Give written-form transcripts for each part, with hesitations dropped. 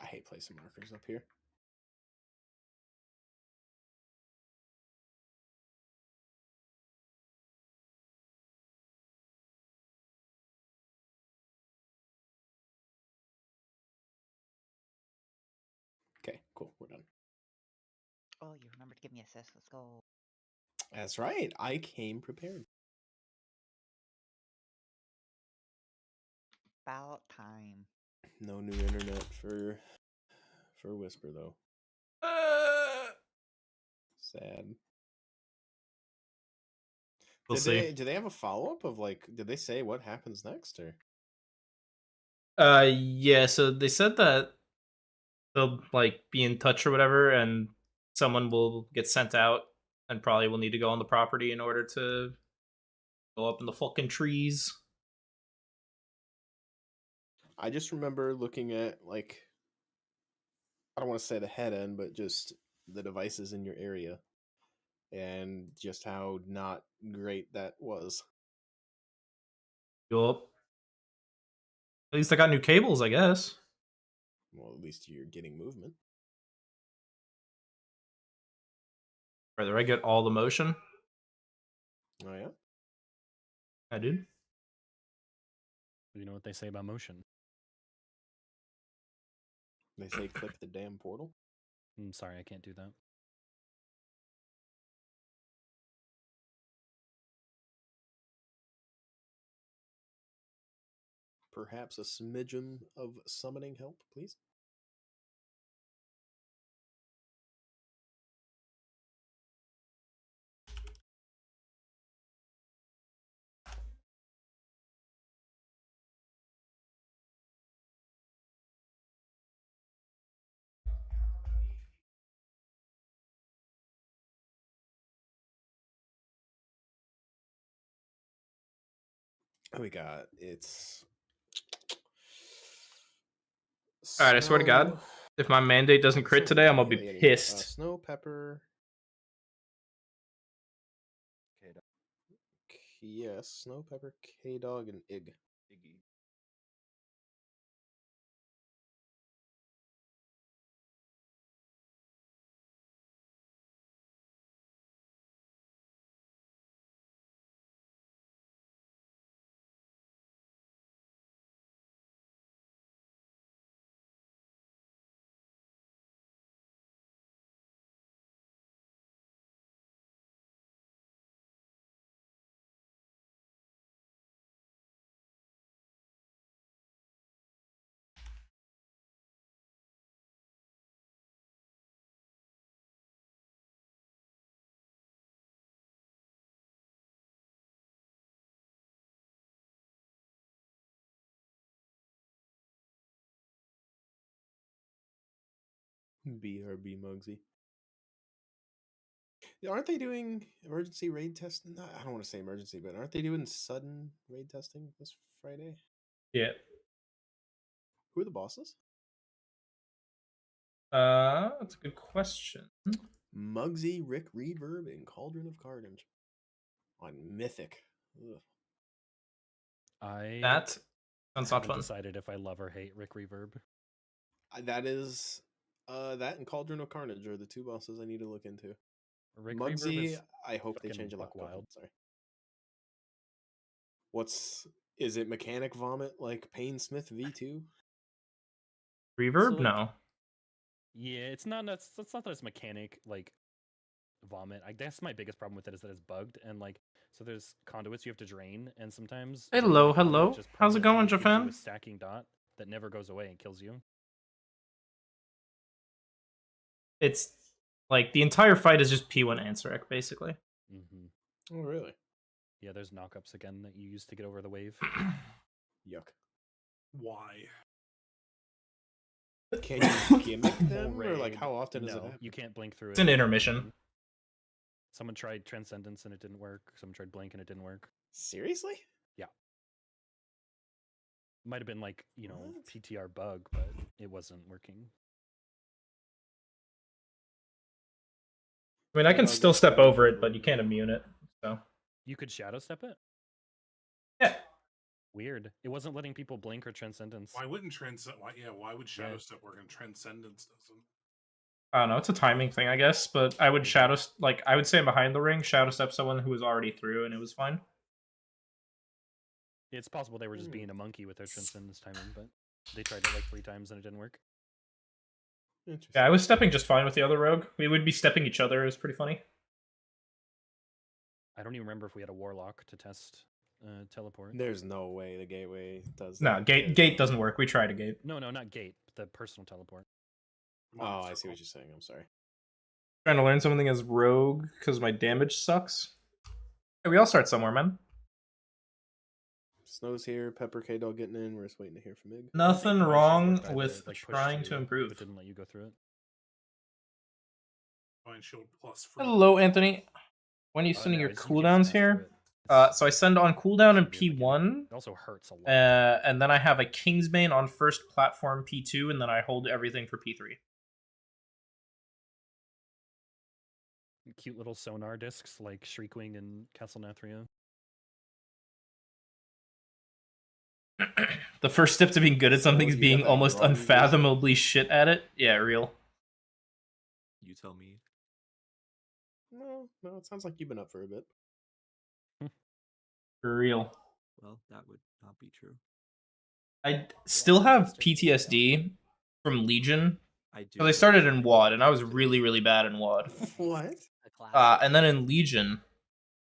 hate placing markers up here. Okay, cool. We're done. Oh, you remember to give me assist. Let's go. That's right. I came prepared. About time. No new internet for Whisper though. Sad. We'll see. Do they have a follow up of like? Did they say what happens next or? Yeah. So they said that they'll like be in touch or whatever, and someone will get sent out, and probably will need to go on the property in order to go up in the fucking trees. I just remember looking at like, I don't want to say the head end, but just the devices in your area, and just how not great that was. Yup. At least I got new cables, I guess. Well, at least you're getting movement. Rather, I get all the motion. Oh yeah. I did. You know what they say about motion? They say click the damn portal. I'm sorry, I can't do that. Perhaps a smidgen of summoning help, please. We got it's. All right, I swear to God, if my mandate doesn't crit today, I'm gonna be pissed. Snow pepper. Yes, snow pepper, K dog, and Iggy. BRB Mugsy. Aren't they doing emergency raid testing? I don't want to say emergency, but aren't they doing sudden raid testing this Friday? Yeah. Who are the bosses? That's a good question. Mugsy, Rick Reverb, and Cauldron of Carnage on Mythic. Ugh. That sounds not haven't fun. decided if I love or hate Rick Reverb. That is, that and Cauldron of Carnage are the two bosses I need to look into. Rick Mugsy, is I hope they fucking change a lot. buck wild. Sorry. Is it Mechanic Vomit like Payne Smith V2? Reverb? So, like, no. Yeah, it's not that it's mechanic like vomit. I guess my biggest problem with it is that it's bugged, and like, so there's conduits you have to drain, and sometimes Hello, the conduit hello. just How's it going, permanently gives you Jafan? a stacking dot that never goes away and kills you. It's like the entire fight is just P1 Ansarek, basically. Mm-hmm. Oh, really? Yeah, there's knockups again that you use to get over the wave. Yuck. Why? Can you gimmick them, or like how often does it No, happen? you can't blink through it. It's an intermission. Someone tried Transcendence and it didn't work. Someone tried Blink and it didn't work. Seriously? Yeah. Might have been like, What? PTR bug, but it wasn't working. I mean, I can still step over it, but you can't immune it. So You could shadow step it? yeah. Weird. It wasn't letting people blink or transcendence. Why wouldn't why would Shadow Step work and Transcendence doesn't? I don't know. It's a timing thing, I guess. But I would I would say behind the ring, Shadow Step someone who was already through, and it was fine. It's possible they were just being a monkey with their transcendence timing, but they tried it like 3 times and it didn't work. Yeah, I was stepping just fine with the other rogue. We would be stepping each other. It was pretty funny. I don't even remember if we had a warlock to test teleport. There's no way the gateway does No, that. gate doesn't work. We tried a gate. No, not gate. The personal teleport. Oh, I see what you're saying. I'm sorry. Trying to learn something as rogue because my damage sucks. Hey, we all start somewhere, man. Snow's here. Pepper K-Dog getting in. We're just waiting to hear from Ig. Nothing Why should wrong work that with way, pushed trying you, to improve. But didn't let you go through it. Divine Shield plus free. Hello, Anthony. When are you sending No, your I just think you just cooldowns passed through here? it. So I send on cooldown in It's weird looking. P1, It also hurts a lot. and then I have a Kingsbane on first platform P2, and then I hold everything for P3. Cute little sonar discs like Shriekwing and Castle Nathria. The first step to being good at something is you being got that almost drawing unfathomably shit at it. Yeah, real. You tell me. No, it sounds like you've been up for a bit. For real. Well, that would not be true. I still have PTSD from Legion. I do. Because I started in WAD, and I was really, really bad in WAD. What? And then in Legion,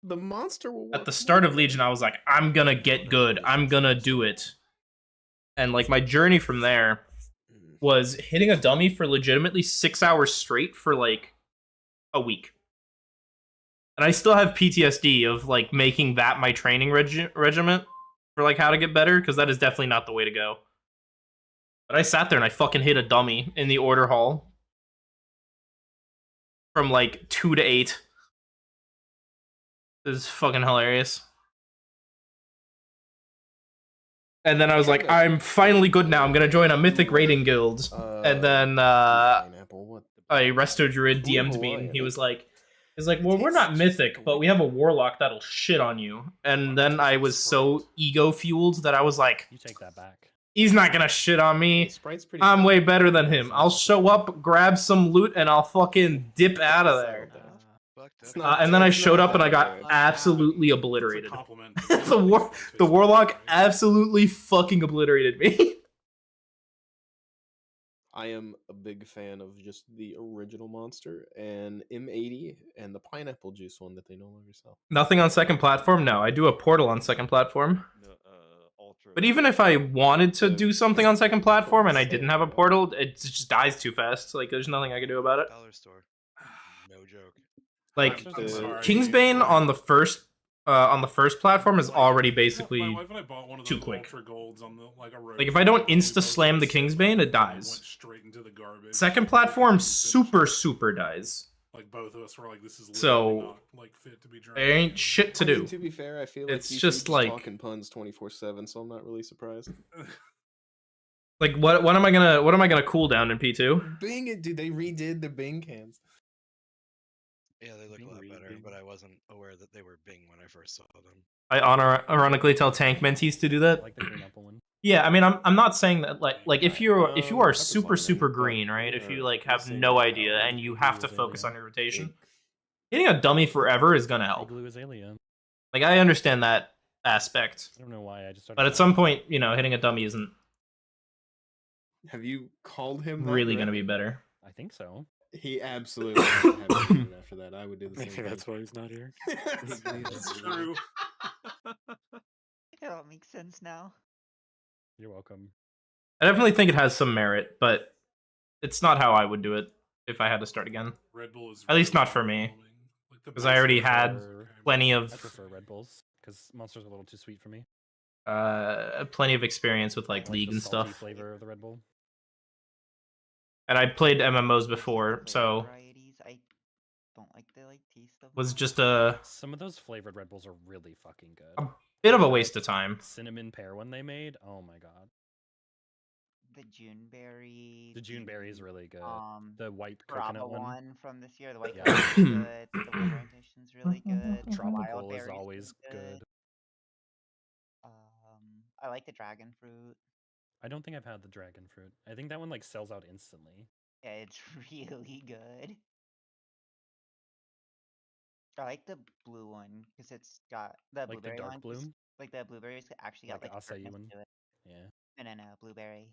The monster will at the start of Legion, I was like, I'm gonna get good. I'm gonna do it. And like my journey from there was hitting a dummy for legitimately 6 hours straight for like a week. And I still have PTSD of like making that my training regiment for like how to get better, because that is definitely not the way to go. But I sat there and I fucking hit a dummy in the order hall from like 2 to 8. It was fucking hilarious. And then I was like, I'm finally good now. I'm gonna join a mythic raiding guild. And then Pineapple, what the- a resto druid DM'd me, and he was like, well, we're not mythic, but we have a warlock that'll shit on you. And then I was so ego fueled that I was like, You take that back. he's not gonna shit on me. Sprite's pretty I'm fun. way better than him. I'll show up, grab some loot, and I'll fucking dip out of there. It's not- And then I it's showed not up and I got bad. absolutely It's a obliterated. compliment. The warlock absolutely fucking obliterated me. I am a big fan of just the original monster and M80 and the pineapple juice one that they no longer sell. Nothing on second platform? No, I do a portal on second platform. Ultra. But even if I wanted to do something on second platform and I didn't have a portal, it just dies too fast. Like, there's nothing I can do about it. Dollar store. No joke. Like, I'm sorry. Kingsbane on the first platform is already basically My wife and I bought one of too those quick. Ultra Golds on the like a road. Like, if I don't trip, and we insta both slam the got sick Kingsbane, of it and dies. Went straight into the garbage. second platform super dies. Like both of us were like, "This is So, literally not like fit to be drank." There ain't shit to I mean, do. to be fair, I feel like It's you just two like- talking puns 24/7, so I'm not really surprised. Like, what am I gonna cool down in P2? Bing it, dude! They redid the Bing cans. Yeah, they look a Being lot better, reading. but I wasn't aware that they were Bing when I first saw them. I ironically tell tank mentees to do I that. like the green apple one. Yeah, I mean, I'm not saying that like if you are Pepper's super fine, man, green, but right? If we you are like have missing no out idea on and you the have to blue focus on azalea. your rotation, hitting a dummy forever is gonna help. Igloo Azalea. Like, I understand that aspect, I don't know why. I just started. but at some point, you know, hitting a dummy isn't Have you called him? That, really Brett? gonna be better. I think so. He absolutely has to have a dude after that. I would do the same Maybe thing. that's why he's not here. It's true. It all makes sense now. You're welcome. I definitely think it has some merit, but it's not how I would do it if I had to start again. Red Bull is At least really not for me, overwhelming. Like, the 'cause I already basic had Red Bull is plenty I of prefer Red Bulls because monsters are a little too sweet for me. plenty of experience with like I League the and salty stuff. flavor of the Red Bull. And I played MMOs before, so Varieties, I don't like the taste of was them. just a Some of those flavored Red Bulls are really fucking good. bit of a waste of time. Cinnamon pear one they made. Oh my god. The June berry. The June berry is really good. The white Brava coconut one. one from this year. The white Yeah. coconut is good. The winter edition's really good. Tropical Wild is berries always good. Um, I like the dragon fruit. I don't think I've had the dragon fruit. I think that one like sells out instantly. Yeah, it's really good. I like the blue one because it's got the Like the blueberry dark one. bloom, Like the blueberries actually got like like the acai tartness one. to it. Yeah. No, blueberry.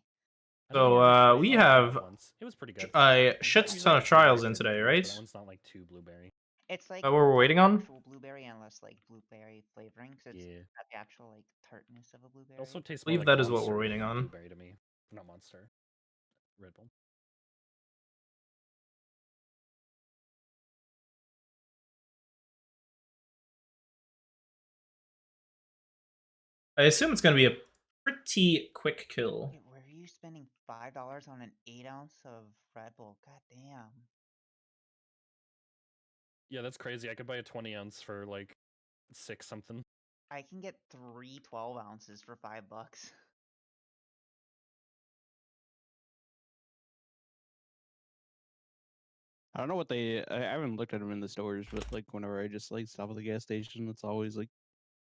I don't think I So had we I had it have once. It was pretty good. a I've shit usually ton got of trials blueberry in today, flavor, right? but that one's not like too blueberry. It's like What we're waiting on? actual blueberry and less like blueberry flavoring. So it's Yeah. got the actual like tartness of a blueberry. It also tastes Believe more like that is what Monster we're waiting than on. blueberry to me. Not Monster. Red Bull. I assume it's going to be a pretty quick kill. Wait, where are you spending $5 on an 8 ounce of Red Bull? God damn. Yeah, that's crazy. I could buy a 20 ounce for like 6 something. I can get 3 12 ounces for $5. I don't know what I haven't looked at them in the stores, but like whenever I just like stop at the gas station, it's always like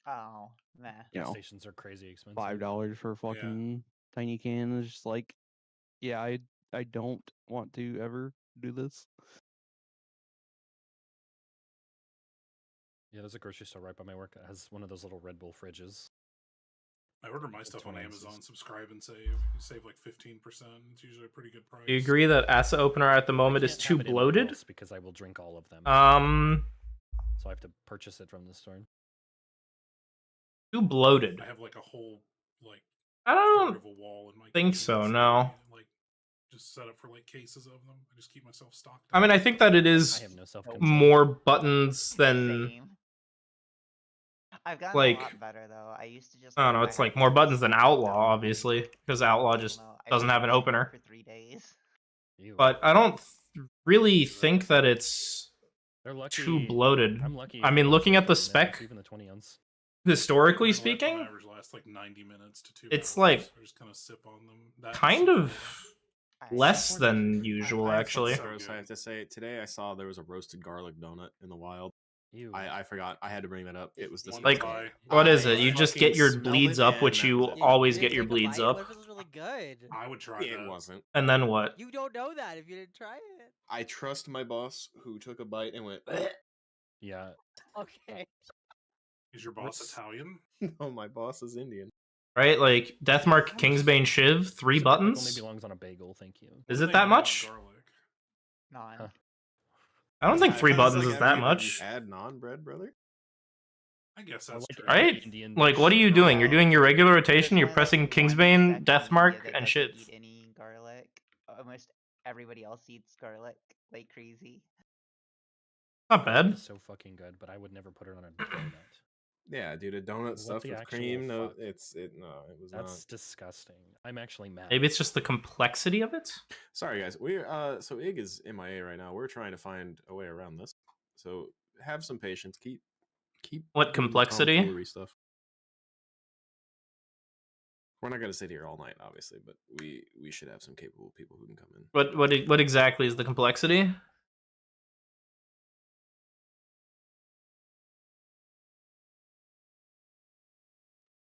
Oh, meh. you Gas know stations are crazy expensive. $5 for a fucking tiny can. It's just like, yeah, I don't want to ever do this. Yeah, there's a grocery store right by my work that has one of those little Red Bull fridges. I order my Like stuff on 20 ounces. Amazon. Subscribe and save. You save like 15%. It's usually a pretty good price. Do you agree that Asa opener at the moment I is can't too have it in my bloated? house because I will drink all of them. So I have to purchase it from the store. Too bloated. I have like a whole like I third don't of a wall in my think kitchen so, that's no. literally, like just set up for like cases of them. I just keep myself stocked. I mean, I think that it I is have no self-control. more buttons than Same. I've gotten a like lot better though. I used to just I don't know. if It's had like more one buttons than stock, I Outlaw, don't know. obviously, because Outlaw I just don't know. I doesn't have an refused to work opener. for 3 days. Ew. But I don't really think that it's They're lucky. too bloated. I'm lucky. I if mean, it looking lasts at the like 30 minutes, spec, even the 20 ounce. historically My life speaking, on average lasts like 90 minutes to 2 it's hours. like I just kind of sip on them. That kind super of I- less C4 than doesn't- usual, I actually. fucking So gross, I good. have to say. Today I saw there was a roasted garlic donut in the wild. Ew. I forgot. I had to bring that up. It was One disgusting. Like, pie. what is I it? You just fucking get your smelled bleeds it up, and which that you was it. always You get didn't your take a bleeds bite? up, What if it was really good? I would try It that. wasn't. and then what? You don't know that if you didn't try it. I trust my boss who took a bite and went, Yeah. Okay. Is your boss What's- Italian? no, my boss is Indian. Right? Like Deathmark, How much- Kingsbane, Shiv, 3 This garlic only buttons. belongs on a bagel. Thank you. Is What it do they that do about much? garlic? None. Huh. I don't think I 3 was buttons like, is have that you much. had naan bread, brother? I guess Or that's like true. Right? Indian Like, what are dish. you doing? You're doing your regular rotation, There's you're only, like, pressing one Kingsbane, section in Deathmark, India that and doesn't shit. eat any garlic. Almost everybody else eats garlic like crazy. Not Garlic bad. is so fucking good, but I would never put it on a donut. Yeah, dude, a donut What stuffed the with actual cream. No, fuck? it was That's not. disgusting. I'm actually mad. Maybe it's just the complexity of it. Sorry, guys. We're so Ig is MIA right now. We're trying to find a way around this. So have some patience. Keep What doing the complexity? tomfoolery stuff. We're not gonna sit here all night, obviously, but we should have some capable people who can come in. What exactly is the complexity?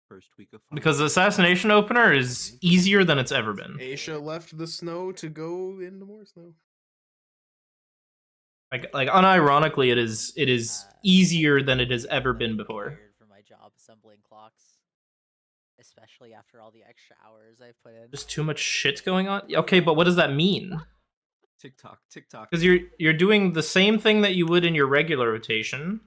First week of Because the finals. assassination opener is easier than it's ever been. Aisha left the snow to go into more snow. Like unironically, it is easier than it has ever I'm been before. tired for my job assembling clocks, especially after all the extra hours I've put in. Just too much shit going on. Okay, but what does that mean? TikTok. Because you're doing the same thing that you would in your regular rotation,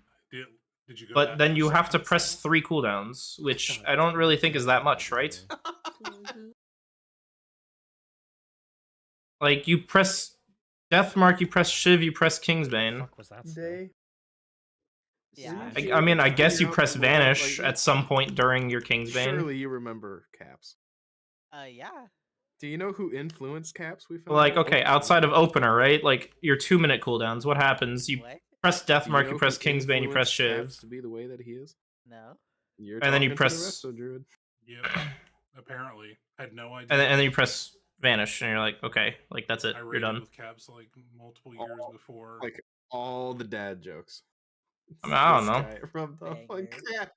Did you go but back then to you the have to second press sentence? 3 cooldowns, which God, I don't really it's think is that much, right? Like you press Deathmark, you press Shiv, you press What Kingsbane. the fuck was that? Spell? Day. Yeah. I mean, I guess you Figure out press the more, Vanish like, at some point during your Kingsbane. Surely you remember Caps. Yeah. Do you know who influenced Caps? We found Like, out? okay, outside of opener, right? Like your 2-minute cooldowns. What happens? You What? press Do Deathmark, know you press who Kingsbane, you press influenced Shiv, Caps to be the way that he is. No. You're And then you talking to press- the resto druid. Yep. Apparently, I had no idea. and then you press Vanish, and you're like, okay, like that's it. I You're raided done. with Caps like multiple years Oh, before. Like all the dad jokes. I mean, I don't This know. guy rubbed off on Bangers. Caps.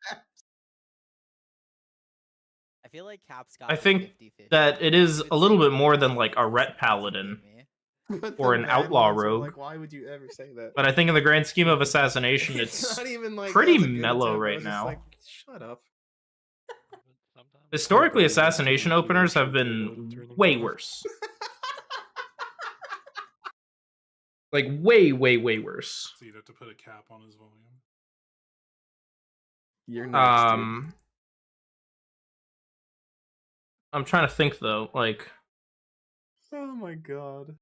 I feel like Cap's got I me think 50-50. that it is You a would little say bit more Cap's than got like me a 50-50 ret if you paladin hate me. But or the an bad outlaw ones are rogue. Like, why would you ever say that? But I think in the grand scheme of assassination, it's not even like pretty that was a good mellow attempt. I right was just now. like, shut up. Historically, but then assassination you openers have shoot it out been and turn them way off. worse. Like way worse. So you'd have to put a cap on his volume. You're next, I'm trying to think though. Like, dude. Oh my god.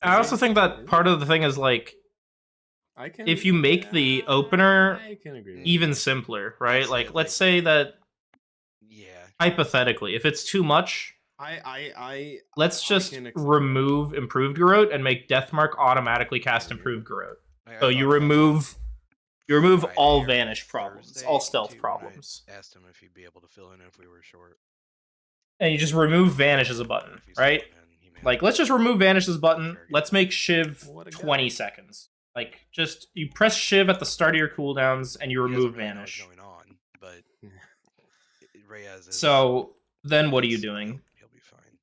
I also think that part of the thing is like, I can. if you make the opener I can agree with even that. simpler, right? That's Like, it, let's like- say that Yeah. hypothetically, if it's too much, let's I just can accept remove improved garrote and make Deathmark automatically cast improved garrote. I So you thought about that remove Friday all or vanish problems, Thursday, all stealth too, when I problems, asked him if he'd be able to fill in if we were short. and you just remove vanish as a button, If he's right? filling in, he may Like, not let's just remove vanish as a button. Sure, Let's make Shiv What a guy. 20 seconds. Like, just you press Shiv at the start of your cooldowns and you He doesn't remove really know what's vanish. going on, but Reyes is. So then what are you so doing? He'll be fine,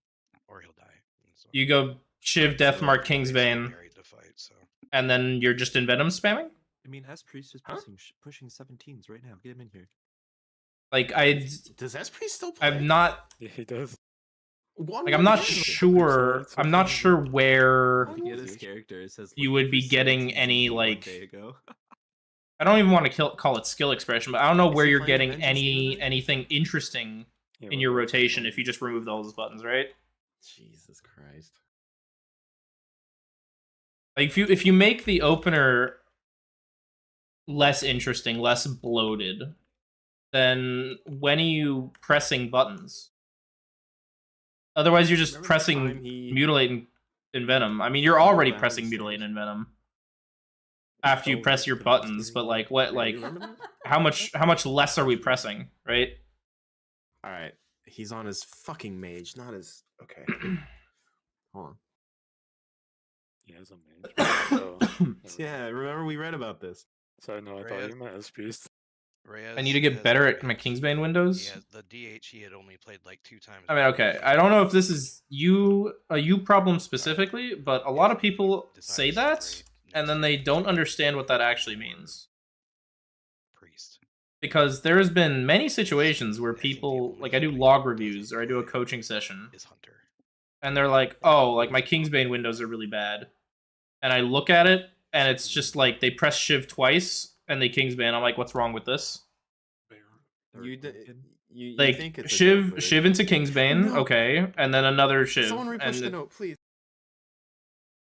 or he'll die. And so You go Shiv, Deathmark, basically Kingsbane, narrate the fight. So and then you're just in Venom spamming? I mean, S Priest is Huh? pushing 17s right now. Get him in here. Like, Does Esprit still play? I'm not Yeah, he does. like I'm not sure. I'm not sure where Look at his character. It says you looking would be for getting 17s any one like. day ago. I don't even want to call it skill expression, but I don't know Is where he you're playing getting Vengeance the other night? anything interesting Yeah, in we're your both rotation on if you just remove all those buttons, right? Jesus Christ. Like if you make the opener less interesting, less bloated, then when are you pressing buttons? Otherwise, you're just Remember the pressing time he mutilate and venom. I mean, you're fell already down pressing the mutilate stairs? and venom after you fell press your to the next buttons. stage? But like, what? Yeah, Like, you remember that? how much less are we pressing, right? All right, he's on his fucking mage, not his. Okay, hold on. He has a mage. So, Yeah, remember we read about this. so no, I thought you meant as priest. Reyes I need to get has better a at my DH. Kingsbane windows. He has the DH. He had only played like 2 times. I mean, okay, I don't know if this is a you problem specifically, but a lot of people say that, and then they don't understand what that actually means. Priest. Because there has been many situations where I think the people, only like I do thing log he reviews or I do a coaching session, Is Hunter. and they're like, oh, like my Kingsbane windows are really bad. And I look at it, and it's just like they press Shiv twice, and they Kingsbane. I'm like, what's wrong with this? You Like, think it's a Shiv joke, but Shiv into Kingsbane, No. okay, and then another Shiv. Someone repush and the note, please.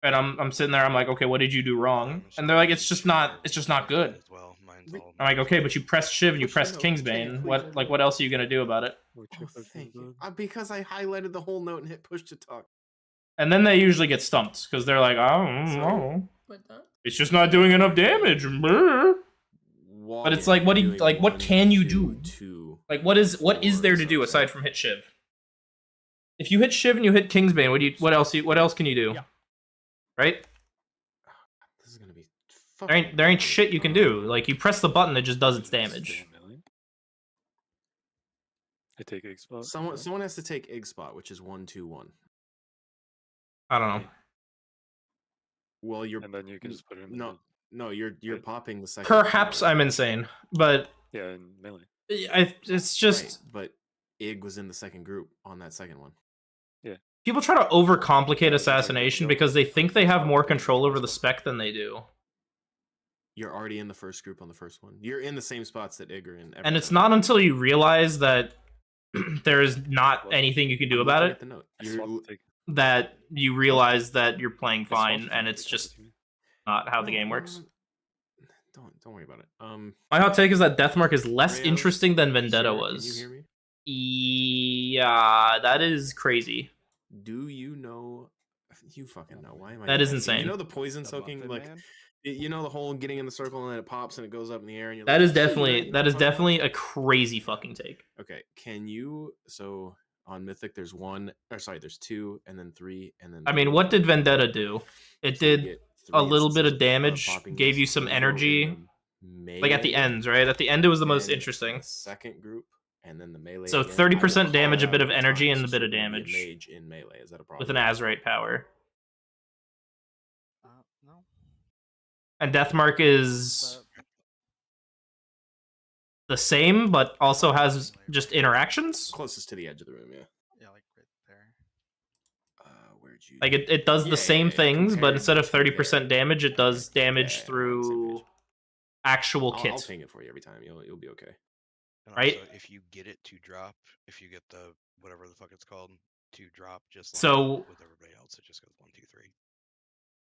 And I'm sitting there, I'm like, okay, what did you do wrong? And they're like, it's just not good. As well. Mine's Wait. all I'm like, okay, but you pressed Shiv and you Push the pressed note, check it, Kingsbane. please. What else are you gonna do about it? Oh, thank you. Because I highlighted the whole note and hit push to talk. And then they usually get stumped because they're like, oh, no, it's just not doing enough damage. Brr. But it's like, what can you do? Like, what is there to do aside from hit Shiv? If you hit Shiv and you hit Kingsbane, what else can you do? Yeah. Right? This is gonna be. There ain't shit you can do. Like, you press the button, it just does its damage. I take egg spot. Someone has to take egg spot, which is 1-2-1. I don't know. Well, you're And then you can just put it in. no, you're Right. popping the second. Perhaps I'm insane, but Yeah, in melee. it's just Right, but Ig was in the second group on that second one. people try to overcomplicate assassination because they think they have more control over the spec than they do. You're already in the first group on the first one. You're in the same spots that Ig are in. every And it's time. not until you realize that there is not anything you can do I'm about looking it at the note. I swap the take. that you realize that you're playing I swap fine the and take it's with just Costreaming. not how the No, game no, works. no, don't worry about it. My hot take is that Deathmark is less Reyes, interesting than Vendetta Sarah, was. Can you hear me? Yeah, that is crazy. Do you know? You fucking know. Why am I? That doing is this? You insane. know the poison soaking, like you know the whole getting in the circle and then it pops and it goes up in the air and you're That like, is "Shit, you know definitely what I'm talking about?" definitely a crazy fucking take. Okay, can you? So on Mythic, there's there's 2, and then 3, and then. I mean, what did Vendetta do? It So you did get 3 a little bit instances of damage, popping gave this you some info, and energy, then melee. Like at the ends, right? At the end, it was the most then interesting. the second group, and then the melee. So again. 30% I will damage, call a bit out of the energy, times and a bit of should there be damage. mage in melee. Is that a problem? With an Azerite power. No. And Deathmark is But the same, but also has just interactions. Closest to the edge of the room, yeah. yeah, like right there. Where'd you? Like it does the same things, but compared instead of to 30% there. damage, it does Okay. damage Yeah, we're on the same through page. actual I'll kit. ping it for you every time. You'll be okay. And Right? also, if you get it to drop, if you get the whatever the fuck it's called to drop, just like So- with everybody else, it just goes 1, 2, 3.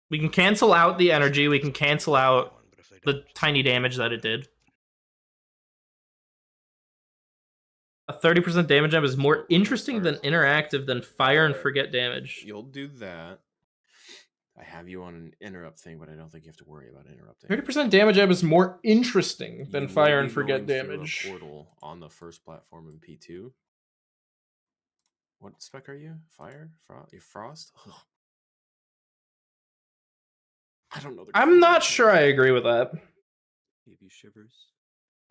We can cancel out the energy, we can It's only cancel one, out but if they the don't, just tiny leave it. damage that it did. A 30% damage jump is So more we're gonna interesting than start- interactive than fire and Alright. forget damage. You'll do that. I have you on an interrupt thing, but I don't think you have to worry about interrupting. 30% damage jump is more interesting You than will fire be and forget going through damage. A portal on the first platform in P2. What spec are you? Fire? You're Frost? Ugh. I don't know. I'm not sure I agree with that. Gave you shivers.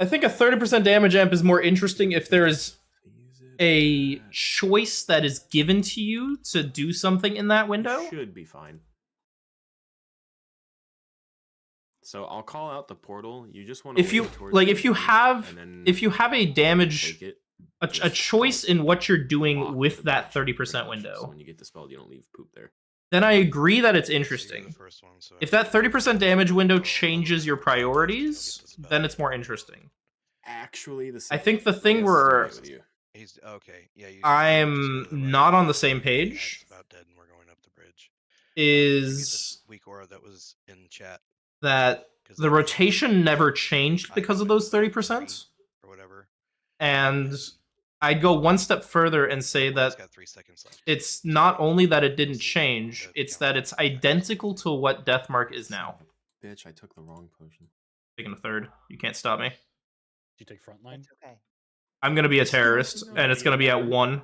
I think a 30% damage amp is more interesting if there is Use it a at- choice that is given to you to do something in that window. Should be fine. So I'll call out the portal. You just want to If you if you have a damage a choice in what you're doing with that 30% So window, when you get dispelled, you don't leave poop there. then I agree that it's So you're the interesting. first one, so If that everybody 30% damage window Oh, changes your okay. priorities, Get the then spell. it's more interesting. Actually, the I think the thing Reyes is where doing it with you. He's okay. Yeah, you. I'm just go to the right, not on the and same then page Ag's about dead, and we're going up the bridge. You get is the weak aura that was in chat. that 'Cause the that was rotation never the changed because icon of those button 30%. or whatever. And I'd go one step further and say Everyone's that got 3 seconds left. it's not only that it didn't See change, the it's countdown that it's back. identical to what Deathmark is now. Bitch, I took the wrong potion. Taking a third. You can't stop me. Do you take frontline? It's okay. I'm gonna be a terrorist, and it's gonna be at 1.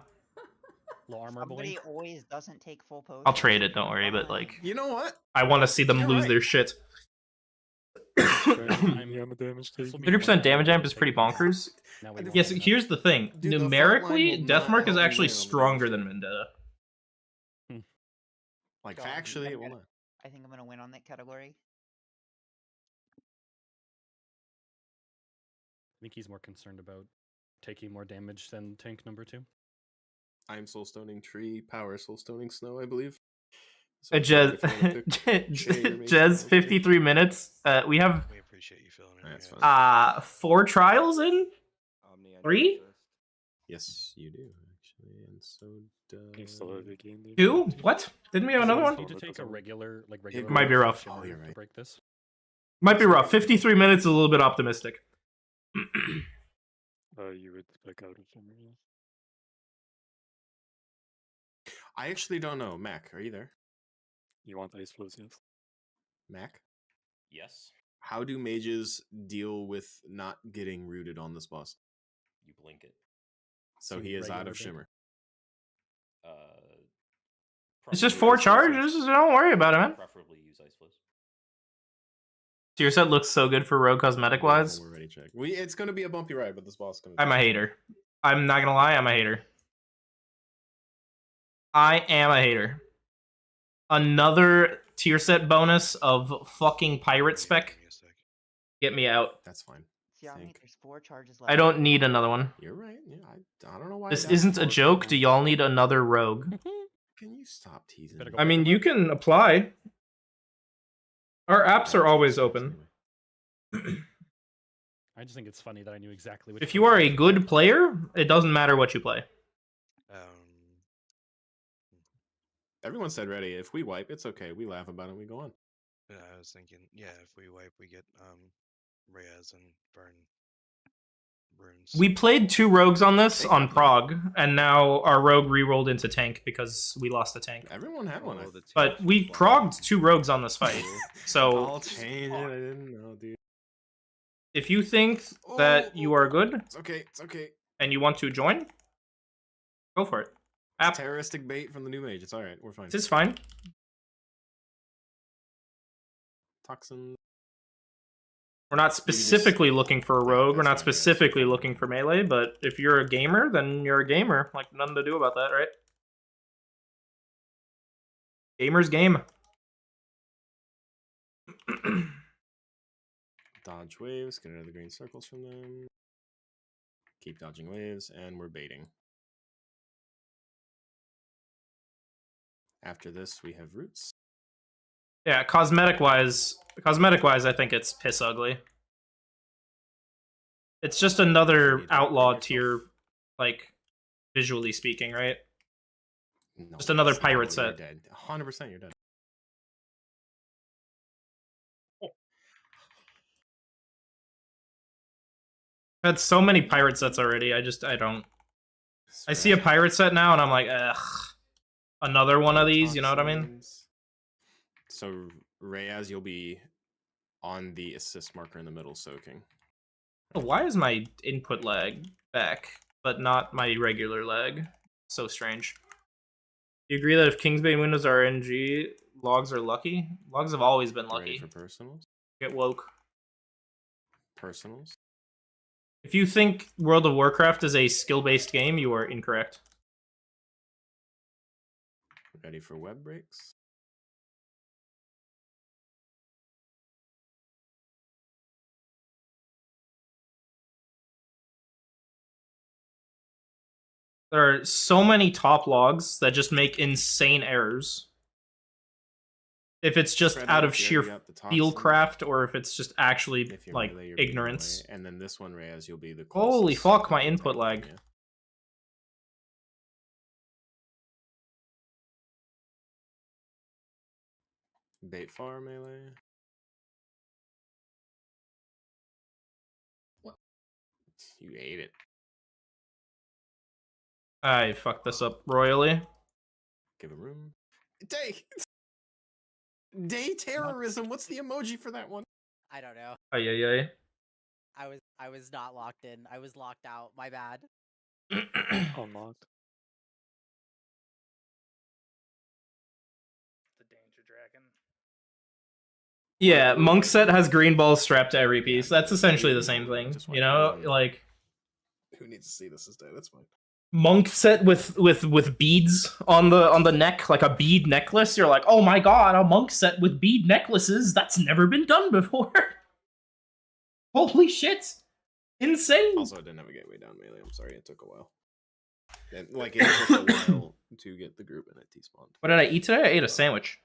Low armor Somebody boy. always doesn't take full potion. I'll trade it, don't worry, but like You know what? I want to see them You're lose right. their shit. I'm 30% damage amp is pretty bonkers. Now we Yes, warm up. here's the thing. Dude, the Numerically, frontline will not Deathmark is help you actually win on the stronger damage than Vendetta. Like, God, factually, it will I'm not. I think I'm gonna win on that category. I think he's more concerned about taking more damage than tank number 2. I'm soulstoning tree, power soulstoning snow, I believe. Uh, if you wanna Jez, pick Shay or Mason, Jez, I'll 53 minutes. We have We appreciate you filling in. That's guys. fine. 4 trials in. 3? Yes, you do, actually. And so does... 2? What? Didn't we have another one? Need to take a regular, regular. might be rough. Oh, you're to right. break this. Might be rough. 53 minutes is a little bit optimistic. You would back out of Shimmer. I actually don't know. Mac, are you there? You want ice flows, yes? Mac? Yes, How do mages deal with not getting rooted on this boss? you blink it. So So he is out regular of big? Shimmer. Uh, It's just preferably 4 ice flows. charges. Don't worry about it, man. Preferably use ice flows. Your set looks so good for rogue cosmetic wise. We're ready to check. It's going to be a bumpy ride, but this boss is going I'm a hater. I'm not gonna lie, I'm a hater. I am a hater. Another tier set bonus of fucking pirate spec. Give me a sec. Get me out. That's fine. See, I Think. there's 4 charges left. I don't need another one. You're right. Yeah, I don't know why. This that's isn't a four joke. people. Do y'all need another rogue? Can you stop teasing? Better me? go I mean, you can apply. Our apps are always open. I just think it's funny that I knew exactly which. If you are a good player, it doesn't matter what you play. Everyone said ready. If we wipe, it's okay. We laugh about it. We go on. Yeah, I was thinking, yeah, if we wipe, we get Reyes and burn runes. We played 2 rogues on this on Prague, and now our rogue re-rolled into tank because we lost the tank. Everyone had one. But we progged 2 rogues on this fight. So I'll change it. I didn't know, dude. if you think that you are good It's okay. It's okay. and you want to join, go for it. App, Terroristic bait from the new mage. It's all right. We're fine. it's fine. Toxin. We're not specifically looking for a rogue. We're not that's fine, yeah, specifically that's looking for melee, but if you're a gamer, then you're a gamer. Like, nothing to do about that, right? Gamer's game. Dodge waves, get rid of the green circles from them. Keep dodging waves, and we're baiting. After this, we have roots. Yeah, cosmetic-wise, I think it's piss ugly. It's just another outlaw tier, like, visually speaking, right? No, Just another it's not. pirate You're set. dead. 100% you're dead. I've had so many pirate sets already. I don't. I see a pirate set now, and I'm like, ugh. Another one of these, you know what I mean? So, Reyes, you'll be on the assist marker in the middle soaking. Why is my input lag back, but not my regular lag? So strange. Do you agree that if Kingsbane windows are RNG, logs are lucky? Logs have always been lucky. Ready for personals? Get woke. Personals? If you think World of Warcraft is a skill-based game, you are incorrect. Ready for web breaks? There are so many top logs that just make insane errors. If it's just Shred out it of if you sheer already got the toxins. fieldcraft, or if it's just actually If you're like melee, you're melee. ignorance. And then this one, Reyes, you'll be the Holy closest fuck, my to input tank, lag. yeah. Bait far melee. What? You ate it. I fucked this up royally. Give him room. Day terrorism. What's the emoji for that one? I don't know. Ay, ay, ay. I was not locked in. I was locked out. My bad. Unlocked. The danger dragon. Yeah, monk set has green balls strapped to every piece. That's essentially the we- same we thing. just You want know, everyone- like Who needs to see this is dead? That's fine. monk set with beads on the neck, like a bead necklace. You're like, oh my god, a monk set with bead necklaces. That's never been done before. Holy shit. Insane. Also, I didn't have a gateway down melee. I'm sorry, it took a while. And, like, it took a while to get the group in at T-spawn. What did I eat today? I ate a sandwich.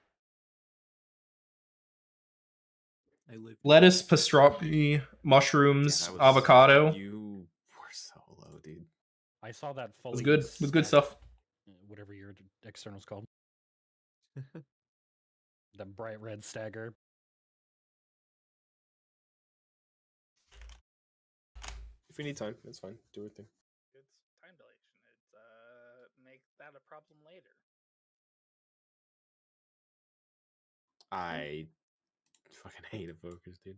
I live. Lettuce, pastrami, mushrooms, Yeah, that was- avocado. You were so low, dude. I saw that fully. It was good. It was good stuff. Whatever your external's called. The bright red stagger. If we need time, it's fine. Do your thing. It's time dilation. It's make that a problem later. I fucking hate evokers, dude.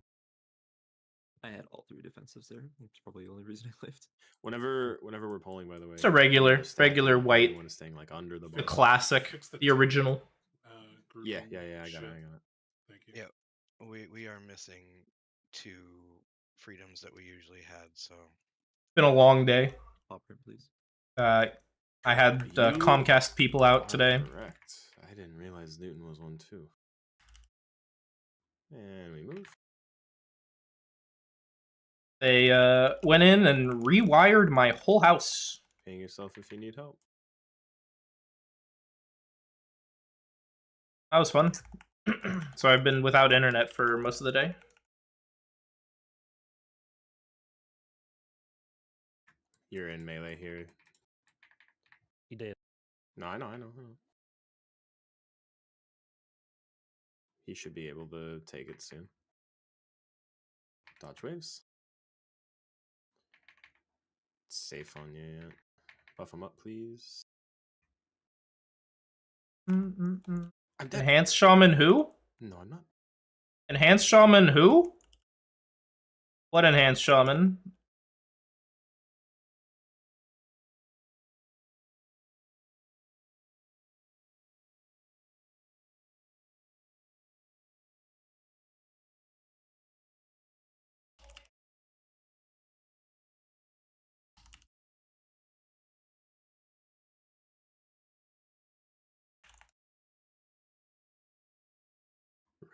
I had all 3 defensives there. That's probably the only reason I left. Whenever we're polling, by the way, It's a regular stacking, white. everyone is staying like under the The bar. classic, Fix the the original. Group Yeah, on I got it. I shit. got it. Thank you. Yeah, we are missing 2 freedoms that we usually had. So It's been a long day. Pop print, please. I had You Comcast people out are today. Correct. I didn't realize Newton was one too. And we move. They went in and rewired my whole house. Paying yourself if you need help. That was fun. So I've been without internet for most of the day. You're in melee here. He did. No, I know. He should be able to take it soon. Dodge waves. Safe on you, yeah. Buff him up, please. I'm dead. Enhanced Shaman who? No, I'm not. Enhanced Shaman who? What Enhanced Shaman?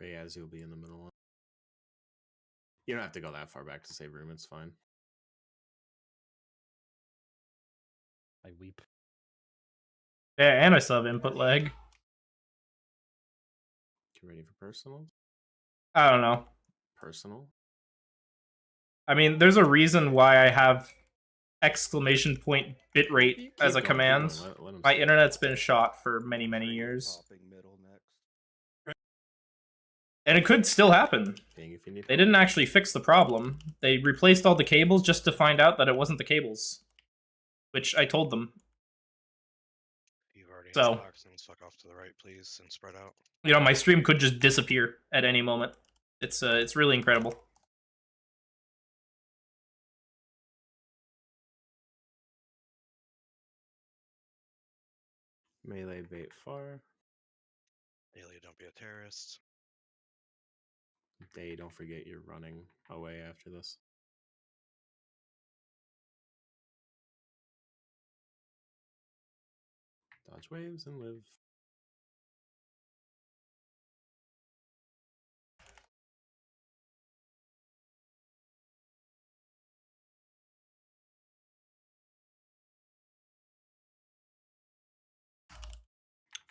Reyes, you'll be in the middle one. You don't have to go that far back to save room. It's fine. I weep. Yeah, and I still have input lag. Get ready for personal. I don't know. Personal. I mean, there's a reason why I have exclamation point bitrate as a command. Let My internet's been shot for many, many years. And it could still happen. If you need They didn't actually fix the problem. They replaced all the cables just to find out that it wasn't the cables. Which I told them. You've already So, hit toxins. Fuck off to the right, please, and spread out. you know, my stream could just disappear at any moment. It's really incredible. Melee bait far. Daily, don't be a terrorist. Day, don't forget you're running away after this. Dodge waves and live.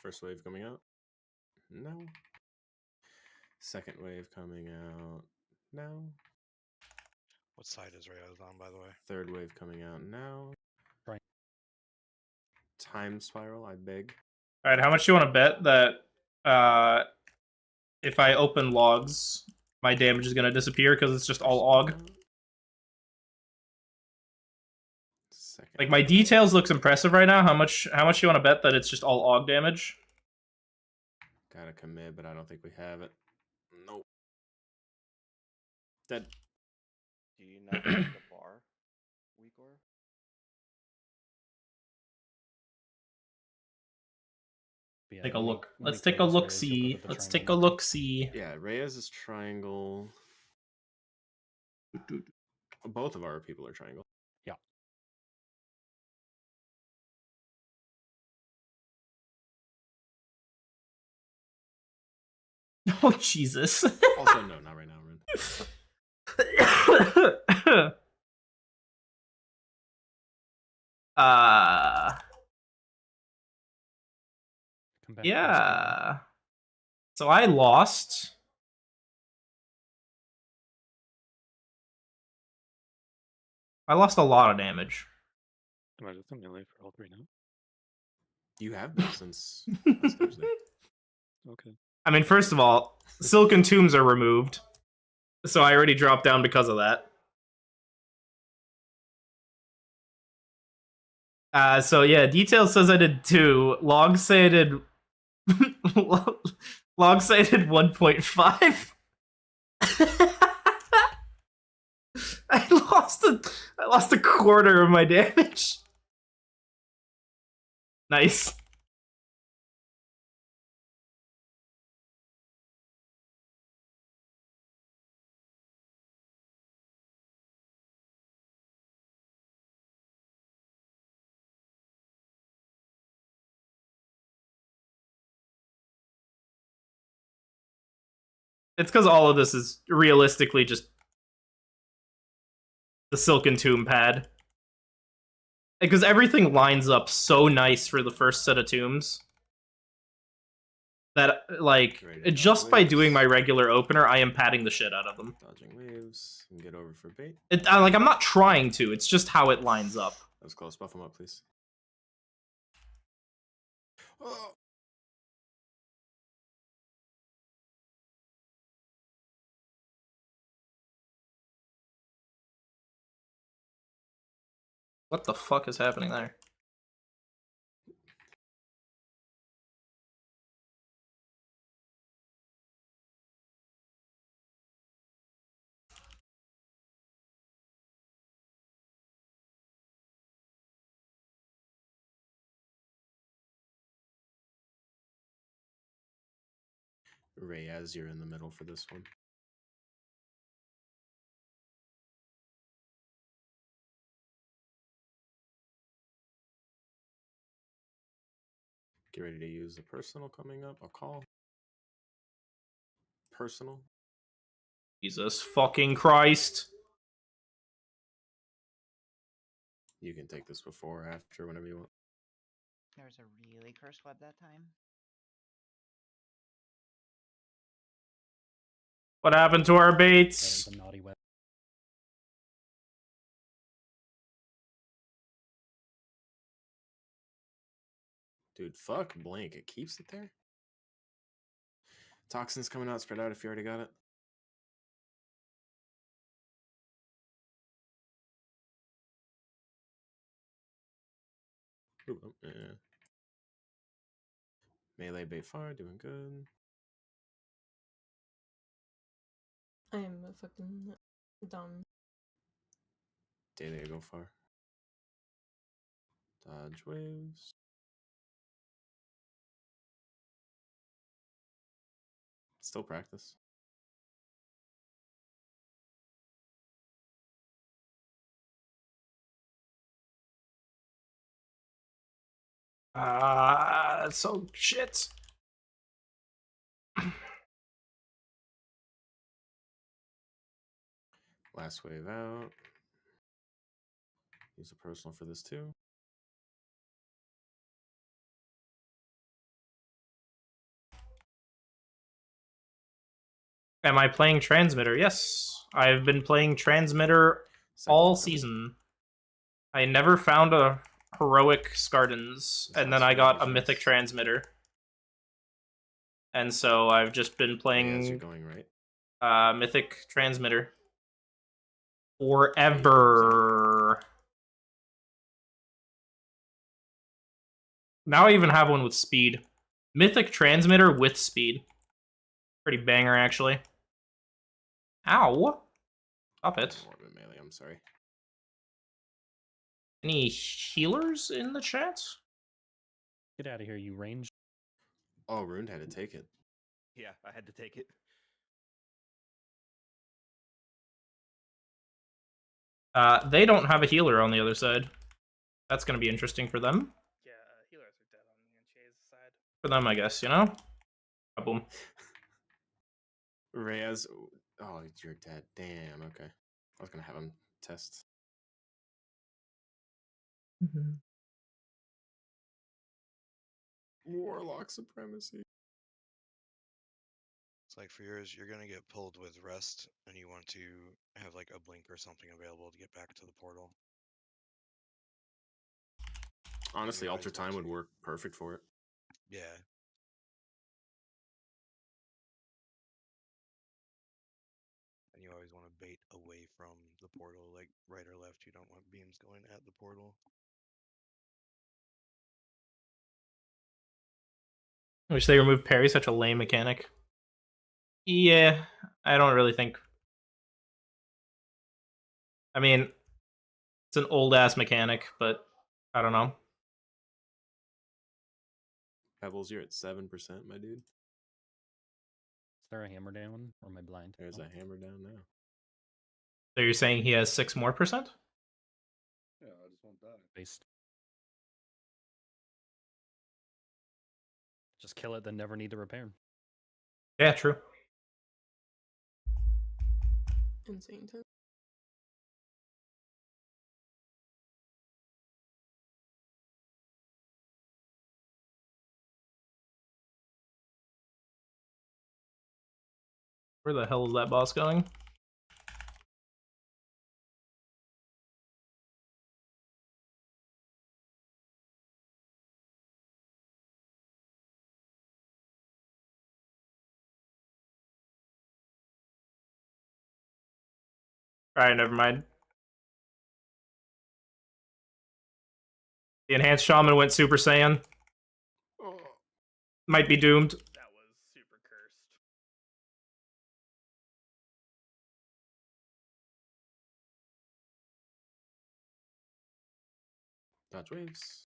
First wave coming out. No. Second wave coming out. No. What side is Reyes on, by the way? Third wave coming out now. Right. Time spiral, I beg. Alright, how much do you want to bet that if I open logs, my damage is going to disappear because it's just all AUG? Like, my details looks impressive right now. How much do you want to bet that it's just all AUG damage? Gotta commit, but I don't think we have it. Nope. Dead. Do you not have the bar, Weakor? Yeah, Take a only- look. only Let's take a Reyes look Reyes see. opened up the Let's take a triangle look see. Yeah, Reyes' triangle. Both of our people are triangle. Yeah. Oh, Jesus. Also, no, not right now, Rin. Yeah. So I lost. I lost a lot of damage. Am I just in melee for all three now? You have been since last Thursday. Okay. I mean, first of all, Silken Tombs are removed. So I already dropped down because of that. So yeah, Detail says I did 2. Log say I did... Log say I did 1.5. I lost a quarter of my damage. Nice. It's because all of this is realistically just the Silken Tomb pad. Because everything lines up so nice for the first set of tombs that, like, just by doing my regular opener, I am padding the shit out of them. Dodging waves and get over for bait. I'm not trying to. It's just how it lines up. That was close. Buff him up, please. Oh. What the fuck is happening there? Reyes, you're in the middle for this one. Get ready to use the personal coming up. I'll call. personal. Jesus fucking Christ. You can take this before or after, whenever you want. There's a really cursed web that time. What happened to our That baits? was a naughty web. Dude, fuck blank. It keeps it there. Toxins coming out, spread out if you already got it. Ooh, oh, yeah. Melee bait far, doing good. I'm fucking dumb. Data go far. Dodge waves. Still practice. That's so shit. Last wave out. Use a personal for this too. Am I playing Transmitter? Yes. I've been playing Transmitter all season. I never found a heroic Scardens, and then I got a mythic Transmitter. And so I've just been As you're playing going right. mythic Transmitter forever. Now I even have one with speed. Mythic Transmitter with speed. Pretty banger, actually. Ow. Stop it. Morbid melee, I'm sorry. Any healers in the chat? Get out of here, you range. Oh, Rune had to take it. Yeah, I had to take it. They don't have a healer on the other side. That's going to be interesting for them. Yeah, healers are dead on Yanche's side. For them, I guess, you know? Boom. Reyes. Oh, you're dead. Damn, okay. I was going to have him test. Warlock supremacy. It's like for yours, you're gonna get pulled with rest, and you want to have like a blink or something available to get back to the portal. Honestly, Otherwise, Alter Time once would work perfect for it. Yeah. And you always want to bait away from the portal, like right or left. You don't want beams going at the portal. I wish they removed parry, such a lame mechanic. Yeah, I don't really think... I mean, it's an old-ass mechanic, but I don't know. Pebbles, you're at 7%, my dude. Is there a hammer down, or am I blind? There's a hammer down now. So you're saying he has 6 more percent? Yeah, I just won't die. Based. Just kill it, then never need to repair. Yeah, true. Insane time. Where the hell is that boss going? Alright, never mind. The Enhanced Shaman went Super Saiyan. Oh. Might be doomed. That was super cursed. Dodge waves.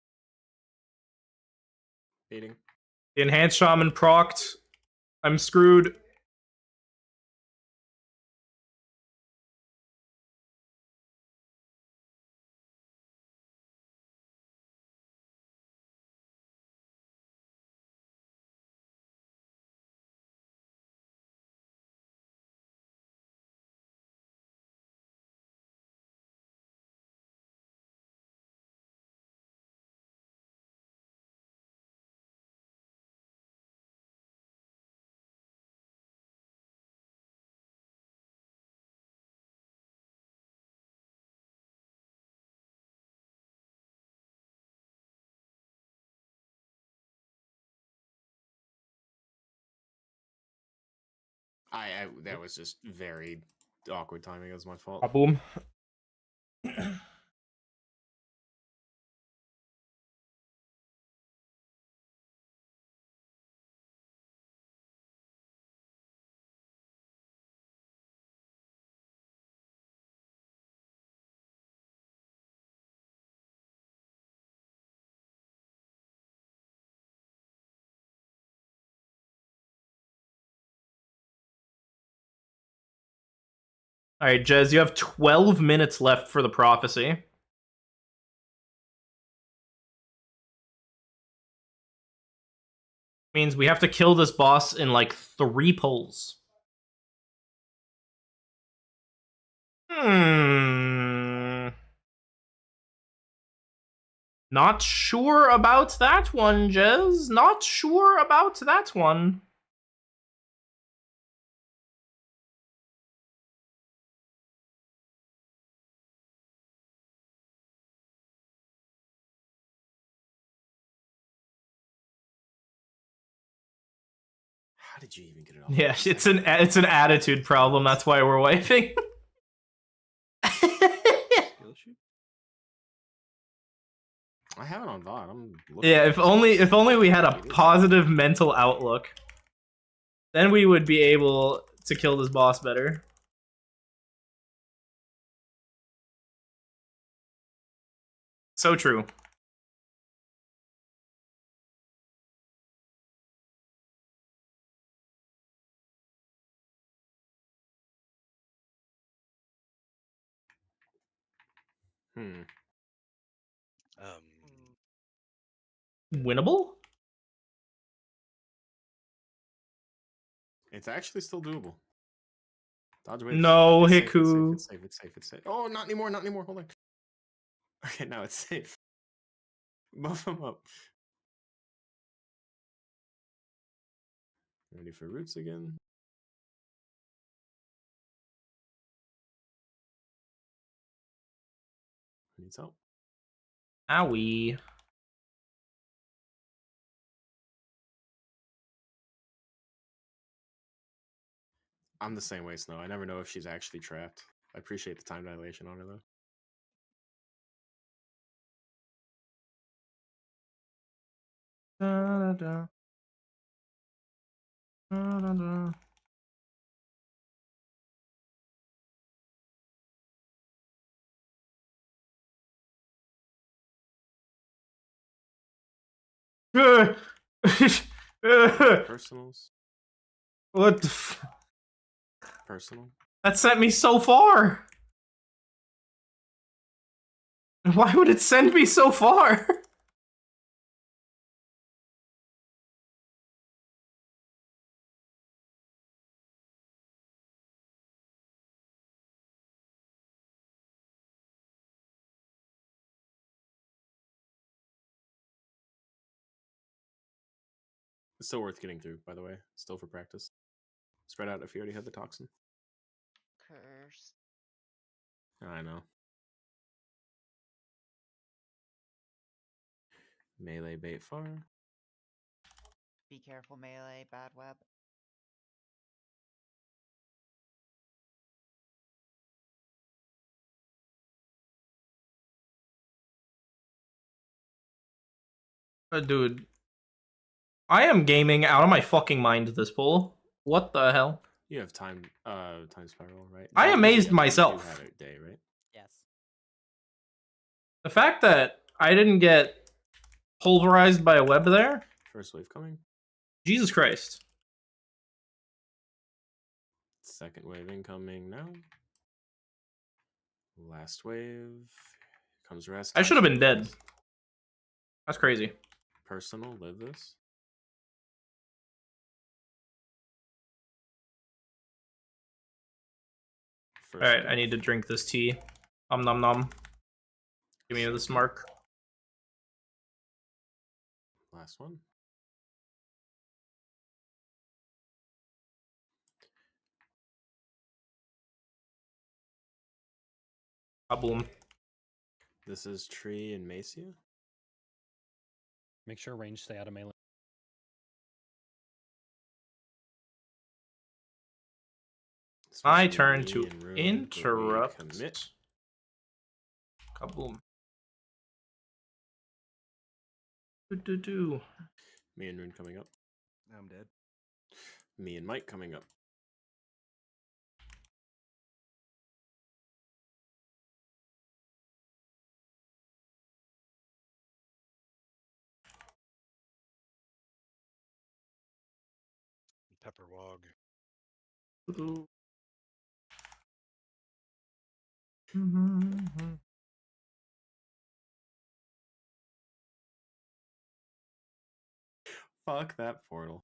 Baiting. The Enhanced Shaman procced. I'm screwed. That was just very awkward timing. It was my fault. Boom. All right, Jez, you have 12 minutes left for the prophecy. Means we have to kill this boss in like 3 pulls. Not sure about that one, Jez. Not sure about that one. How did you even get it off? Yeah, it's an attitude problem. That's why we're wiping. I have it on VOD. I'm looking Yeah, at if it. only we had a positive mental outlook, then we would be able to kill this boss better. So true. Winnable? It's actually still doable. Dodge waves. No, It's safe, Hiku. It's safe. It's safe. It's safe. Oh, not anymore. Not anymore. Hold on. Okay, now it's safe. Buff them up. Ready for roots again. Who needs help? Owie. I'm the same way, Snow. I never know if she's actually trapped. I appreciate the time dilation on her, though. Da, da, da, da, da. Personals. What the f- Personal. That sent me so far. Why would it send me so far? It's still worth getting through, by the way. Still for practice. Spread out if you already had the toxin. Cursed. I know. Melee bait far. Be careful, melee, bad web. Dude. I am gaming out of my fucking mind this pull. What the hell? You have time spiral, right? I You amazed do myself. have it day, right? Yes. The fact that I didn't get pulverized by a web there? First wave coming. Jesus Christ. Second wave incoming now. Last wave. Comes rest. I should have been dead. That's crazy. Personal, live this. Alright, I need to drink this tea. Nom nom. Give me this mark. Last one. Boom. This is Tree and Macia. Make sure range stay out of melee. My supposed turn be to me and Ruin, but we interrupt. commit. Kaboom. Do. Me and Rune coming up. I'm dead. Me and Mike coming up. Pepper Wog. Fuck that portal.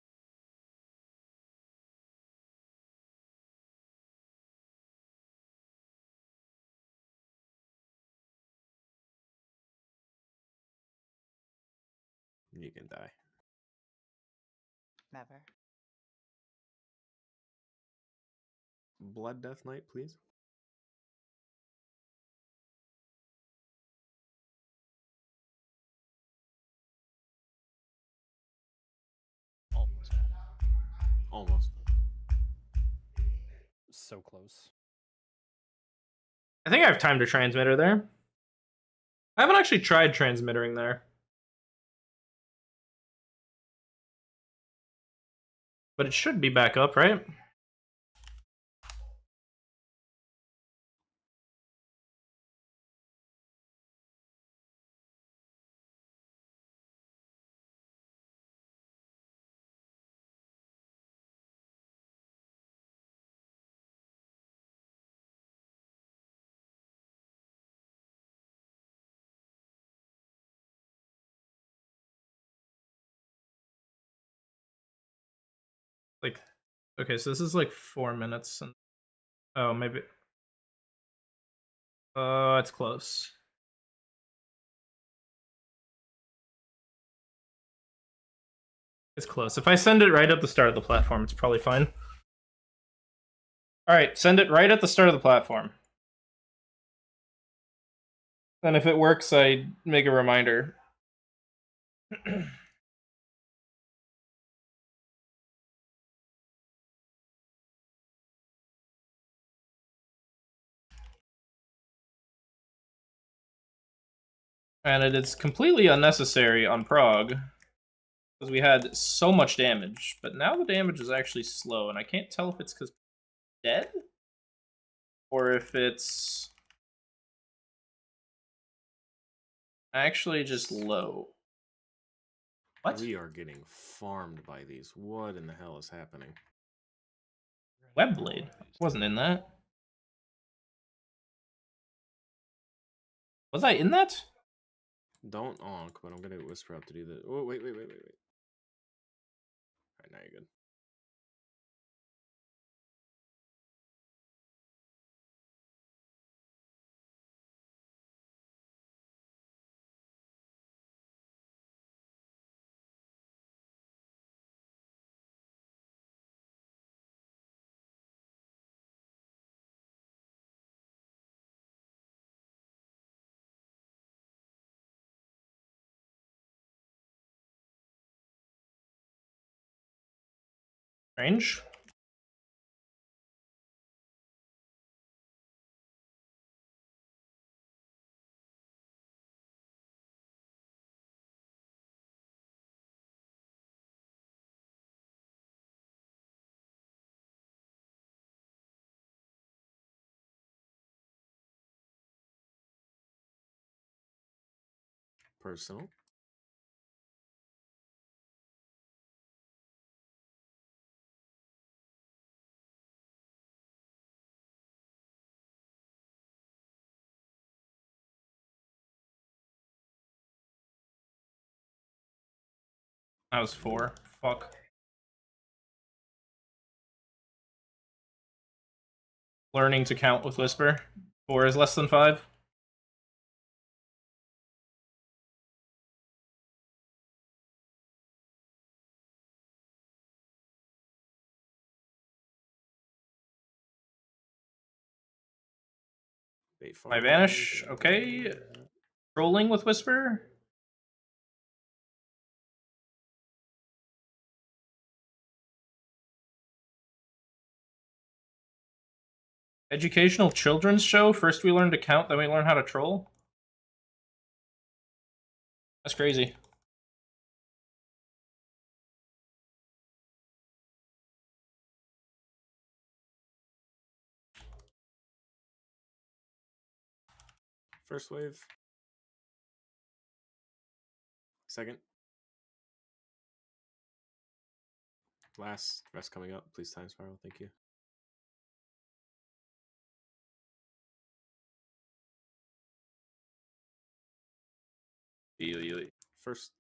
You can die. Never. Blood Death Knight, please. Almost. Almost. So close. I think I have time to transmitter there. I haven't actually tried transmittering there. But it should be back up, right? Like, okay, so this is like 4 minutes. And oh, maybe. It's close. It's close. If I send it right at the start of the platform, it's probably fine. Alright, send it right at the start of the platform. And if it works, I make a reminder. And it is completely unnecessary on Prague. Because we had so much damage. But now the damage is actually slow. And I can't tell if it's because dead? Or if it's actually just low. What? We are getting farmed by these. What in the hell is happening? Webblade? Wasn't in that. Was I in that? Don't onk, but I'm gonna whisper out to do the. Oh, wait. Alright, now you're good. Range? Personal. That was 4. Fuck. Learning to count with Whisper. 4 is less than 5. My vanish. Okay. Trolling with Whisper. Educational children's show. First we learn to count, then we learn how to troll. That's crazy. First wave. Second. Last rest coming up. Please time spiral. Thank you. First.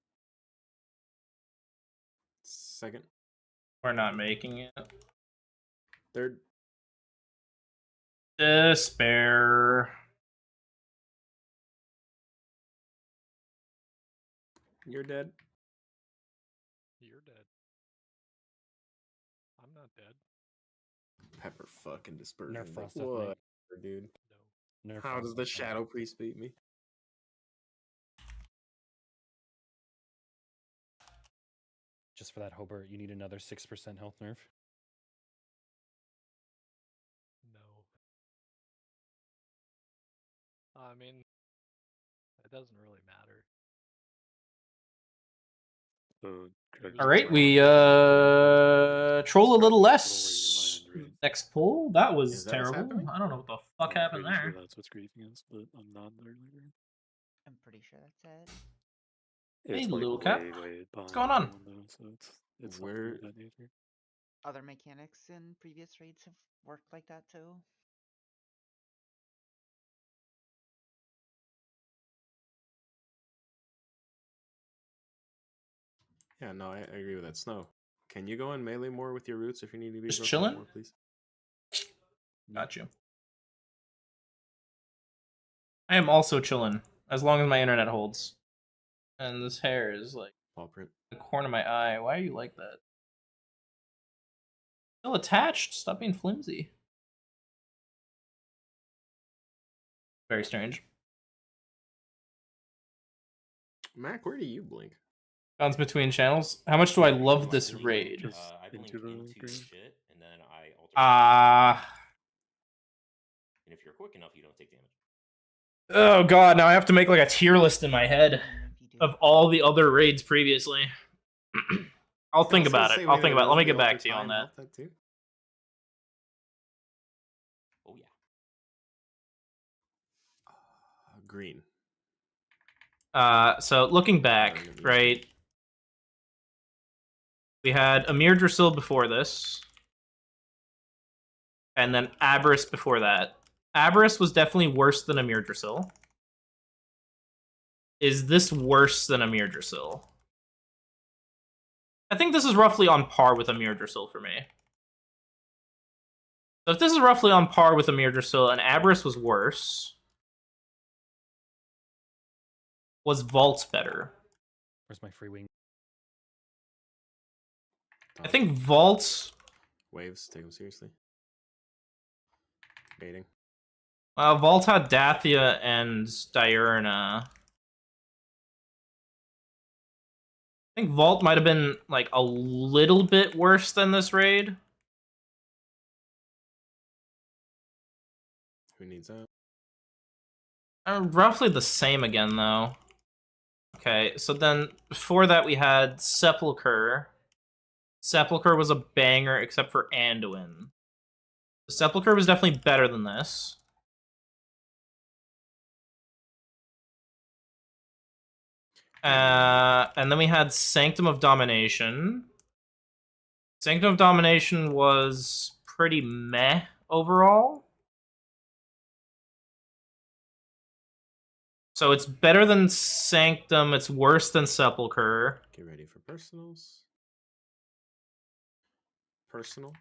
Second. We're not making it. Third. Despair. You're dead. You're dead. I'm not dead. Pepper fucking dispersion. Nerf frost, Like, definitely. what, dude? No. Nerf How frost, does the definitely. Shadow Priest beat me? Just for that Hobart, you need another 6% health nerf. No. I mean, it doesn't really matter. All right, we troll a little less. Next pull. That was Is that what's terrible. happening? I don't know what the fuck happened there. That's what's griefing us, but I'm not there later. I'm pretty sure that's it. Hey, It's like Lil Cap. way What's going on? Though, so it's Where- something of that nature. Other mechanics in previous raids have worked like that too. Yeah, no, I agree with that. Snow, can you go in melee more with your roots if you need to be? Just broken up chilling? more, please. Got you. I am also chilling, as long as my internet holds. And this hair is like Paw print. the corner of my eye. Why are you like that? Still attached. Stop being flimsy. Very strange. Mac, where do you blink? Bounce between channels. How much do I love this raid? I blink into shit, and then I alter. And if you're quick enough, you don't take damage. Oh god, now I have to make like a tier list in my head of all the other raids previously. I'll think about it. I'll think about it. Let me get back to you on that. Oh yeah. Green. So looking back, right? We had Amir Drasil before this. And then Aberrus before that. Aberrus was definitely worse than Amir Drasil. Is this worse than Amir Drasil? I think this is roughly on par with Amir Drasil for me. So if this is roughly on par with Amir Drasil and Aberrus was worse, was Vault better? Where's my free wing? I think Vault... Waves, take them seriously. Baiting. Vault had Dathia and Diurna. I think Vault might have been like a little bit worse than this raid. Who needs that? Roughly the same again, though. Okay, so then before that we had Sepulcher. Sepulcher was a banger except for Anduin. Sepulcher was definitely better than this. And then we had Sanctum of Domination. Sanctum of Domination was pretty meh overall. So it's better than Sanctum, it's worse than Sepulcher. Get ready for personals. Personal.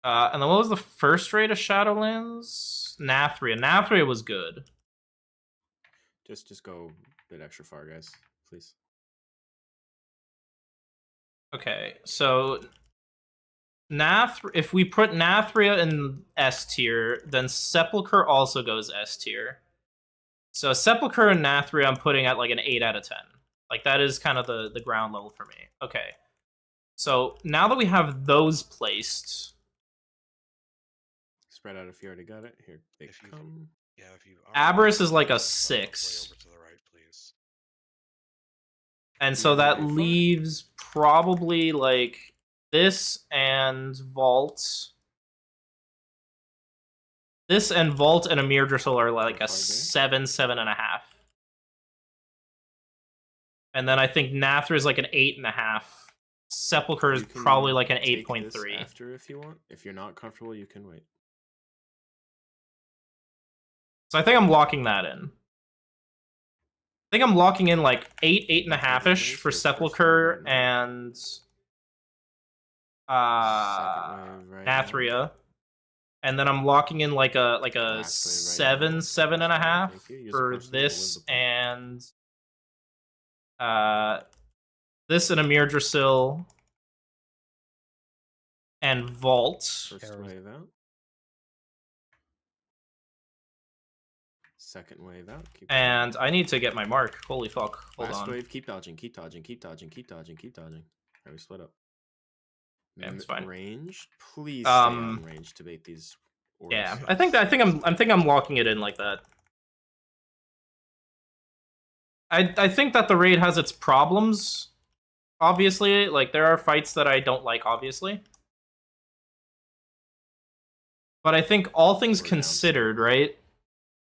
And then what was the first raid of Shadowlands? Nathria. Nathria was good. Just go a bit extra far, guys, please. Okay, so if we put Nathria in S tier, then Sepulcher also goes S tier. So Sepulcher and Nathria I'm putting at like an 8 out of 10. Like that is kind of the ground level for me. Okay. So now that we have those placed, spread out if you already got it. Here they come. Yeah, if you Aberrus is like a way 6. over to the right, please. And so that leaves probably like this and Vault. This and Vault and Amir Drisel are like a 7, 7.5. And then I think Nathra is like an 8.5. Sepulcher is probably like an 8.3. After, if you want. If you're not comfortable, you can wait. So I think I'm locking that in. I think I'm locking in like 8, 8.5-ish for Sepulcher and Nathria. And then I'm locking in like a 7, 7.5 for this and this and Amir Drasil and Vault. First wave out. Second wave out. And I need to get my mark. Holy fuck. Hold Last on. wave, keep dodging, keep dodging, keep dodging, keep dodging, keep dodging. Alright, we split up. Yeah, it's fine. Range, please stay on range to bait these orbs. Yeah, I think I'm locking it in like that. I think that the raid has its problems. Obviously, like there are fights that I don't like, obviously. But I think all things considered, right?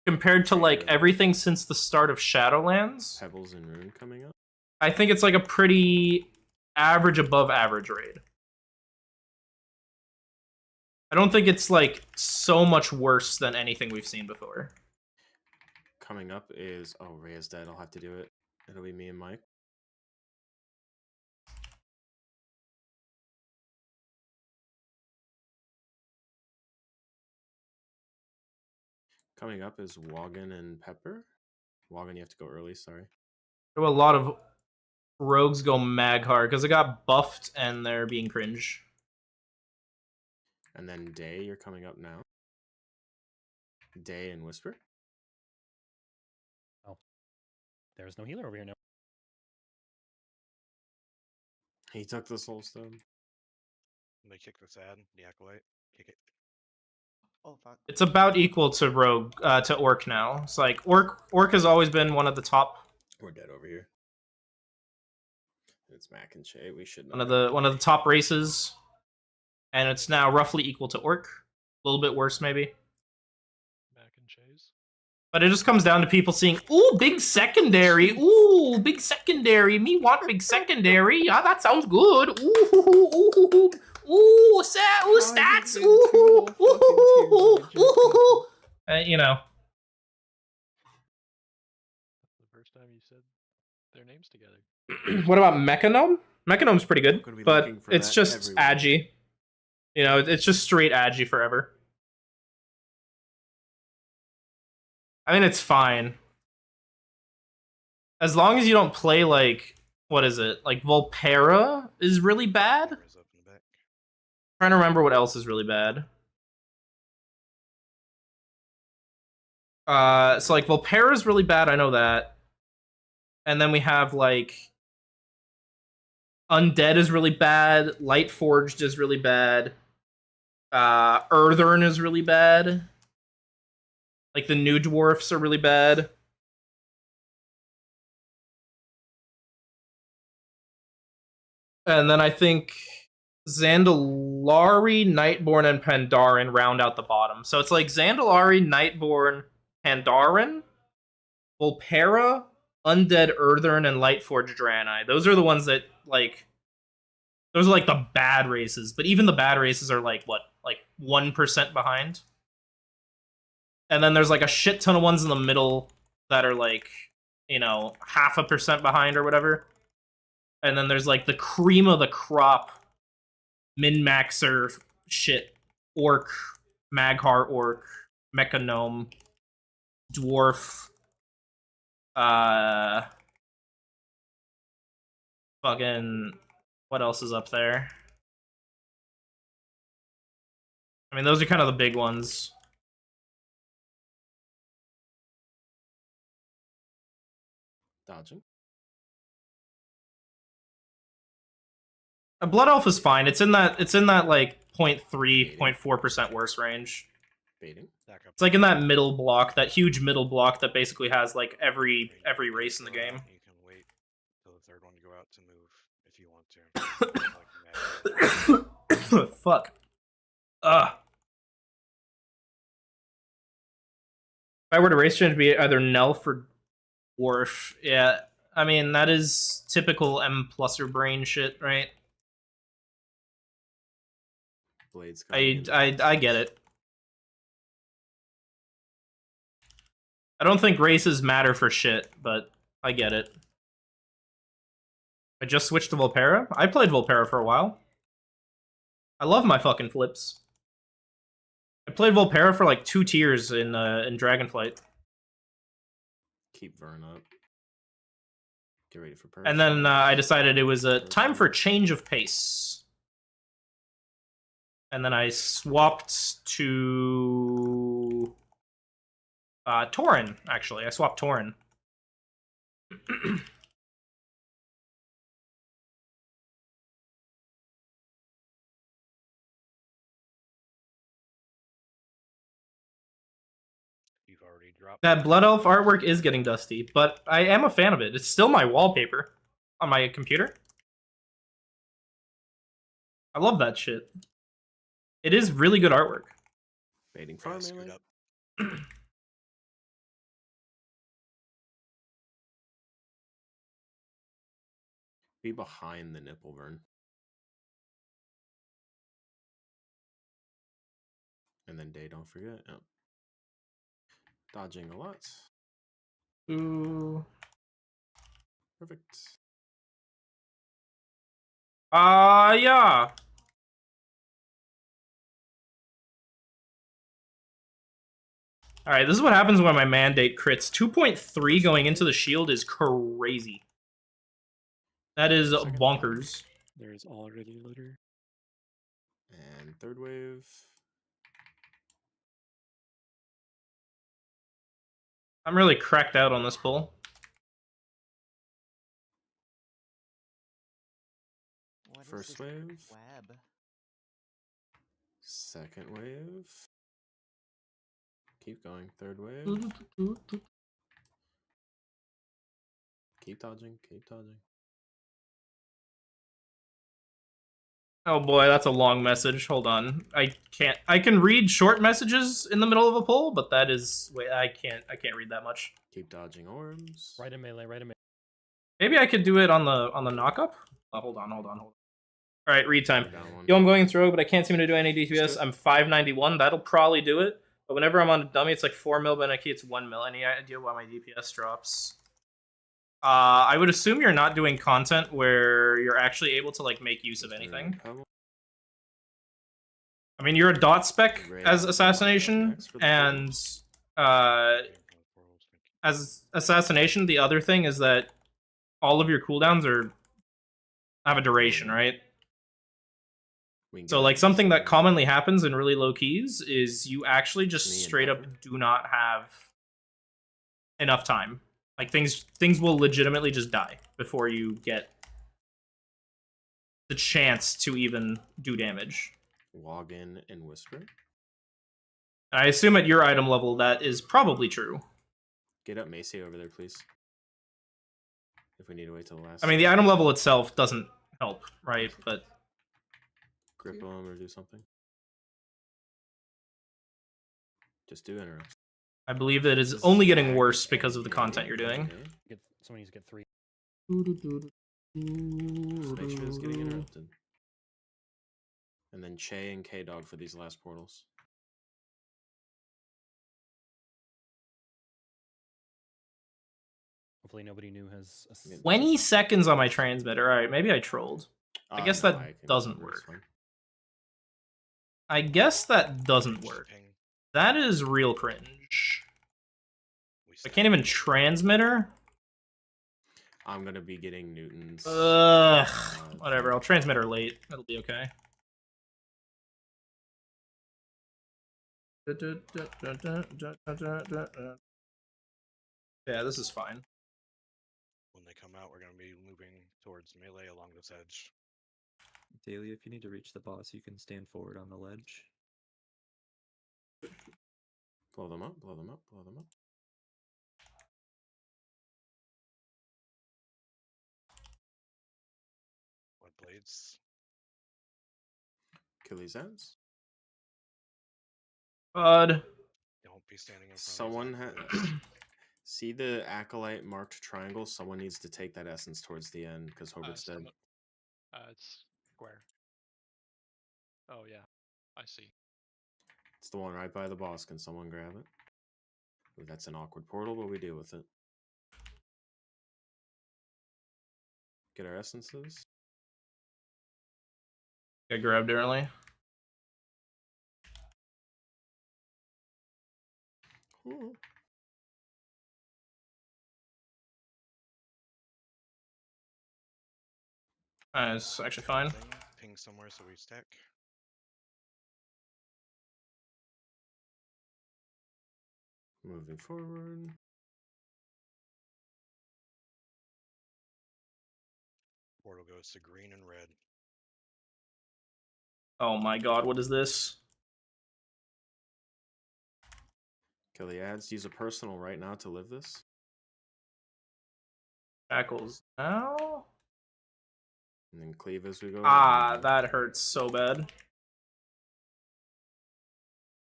Compared to like everything since the start of Shadowlands, Pebbles and Rune coming up. I think it's like a pretty average above average raid. I don't think it's like so much worse than anything we've seen before. Coming up is Rhea's dead. I'll have to do it. It'll be me and Mike. Coming up is Wagon and Pepper. Wagon, you have to go early, sorry. There were a lot of rogues go mag hard because it got buffed and they're being cringe. And then Day, you're coming up now. Day and Whisper. Oh. There's no healer over here now. He took the Soul Stone. They kick the sad, the Acolyte. Kick it. Oh fuck. It's about equal to Rogue, to Orc now. It's like Orc has always been one of the top. We're dead over here. It's Mac and Shay. We should One of the top races, and it's now roughly equal to Orc. A little bit worse, maybe. Mac and Chase. But it just comes down to people seeing, ooh, big secondary. Ooh, big secondary. Me want big secondary. Yeah, that sounds good. Ooh, ooh, ooh, ooh, ooh, stats. Ooh, ooh, ooh. You know. The first time you said their names together. What about Mechanome? Mechanome's pretty good, but it's just everywhere. Agi. You know, it's just straight Agi forever. I mean, it's fine. As long as you don't play, like, what is it? Like, Volpera is really bad? Trying to remember what else is really bad. So, like, Volpera is really bad, I know that. And then we have, like, Undead is really bad. Lightforged is really bad. Earthern is really bad. Like, the new dwarfs are really bad. And then I think Zandalari, Nightborn, and Pandaren round out the bottom. So it's like Zandalari, Nightborn, Pandaren, Volpera, Undead, Earthern, and Lightforged Draenei. Those are the ones that, like... Those are, like, the bad races. But even the bad races are, like, what? Like, 1% behind? And then there's, like, a shit ton of ones in the middle that are, like, you know, 0.5% behind or whatever. And then there's, like, the cream of the crop min-maxer shit. Orc, Maghar Orc, Mechanome, Dwarf, fucking... What else is up there? I mean, those are kind of the big ones. Dodging. A Blood Elf is fine. It's in that like 0.3, 0.4% worse range. Baiting. It's like in that middle block, that huge middle block that basically has like every race in the game. You can wait till the third one to go out to move if you want to. Fuck. Ugh. If I were to race change, it'd be either Nelf or Dwarf. Yeah, I mean that is typical M pluser brain shit, right? Blades. I get it. I don't think races matter for shit, but I get it. I just switched to Volpera. I played Volpera for a while. I love my fucking flips. I played Volpera for like 2 tiers in Dragonflight. Keep Vern up. Get ready for And then I decided it was a time for change of pace. And then I swapped to Tauren, actually. I swapped Tauren. You've already dropped That Blood Elf artwork is getting dusty, but I am a fan of it. It's still my wallpaper on my computer. I love that shit. It is really good artwork. Baiting farm up. Be behind the nipple, Vern. And then Day, don't forget. Yep. Dodging a lot. Ooh. Perfect. Yeah. Alright, this is what happens when my mandate crits. 2.3 going into the shield is crazy. That is bonkers. There's already litter. And third wave. I'm really cracked out on this pull. First wave. Second wave. Keep going. Third wave. Keep dodging. Keep dodging. Oh boy, that's a long message. Hold on. I can read short messages in the middle of a pull, but that is wait, I can't read that much. Keep dodging orbs. Right in melee, right in melee. Maybe I could do it on the knock-up? Oh, hold on. Alright, read time. Yo, I'm going through, but I can't seem to do any DPS. I'm 591. That'll probably do it. But whenever I'm on a dummy, it's like 4 mil, but it's 1 mil. Any idea why my DPS drops? I would assume you're not doing content where you're actually able to like make use of anything. I mean, you're a dot spec as assassination, and as assassination, the other thing is that all of your cooldowns have a duration, right? So like something that commonly happens in really low keys is you actually just straight up do not have enough time. Like things will legitimately just die before you get the chance to even do damage. Log in and whisper. I assume at your item level that is probably true. Get up Macy over there, please. If we need to wait till the last. I mean, the item level itself doesn't help, right? But grip them or do something. Just do interrupt. I believe that it's only getting worse because of the content you're doing. Someone needs to get 3. Just make sure it's getting interrupted. And then Che and K-Dog for these last portals. Hopefully nobody new has... 20 seconds on my transmitter. Alright, maybe I trolled. I guess no, that doesn't work. I guess that doesn't work. That is real cringe. I can't even transmitter? I'm gonna be getting Newtons. Whatever, I'll transmit her late. That'll be okay. Yeah, this is fine. When they come out, we're gonna be moving towards melee along this edge. Daily, if you need to reach the boss, you can stand forward on the ledge. Blow them up, blow them up, blow them up. What blades? Achilles ends. Bud. Don't be standing in front Someone of has. See the acolyte marked triangle? Someone needs to take that essence towards the end because Horbert's dead. It's square. Oh yeah, I see. It's the one right by the boss. Can someone grab it? Ooh, that's an awkward portal, but we deal with it. Get our essences. Get grabbed early. Ooh. It's actually fine. Ping somewhere so we stack. Moving forward. Portal goes to green and red. Oh my god, what is this? Kill the ads. Use a personal right now to live this. Shackles now? And then cleave as we go. Ah, that hurts so bad.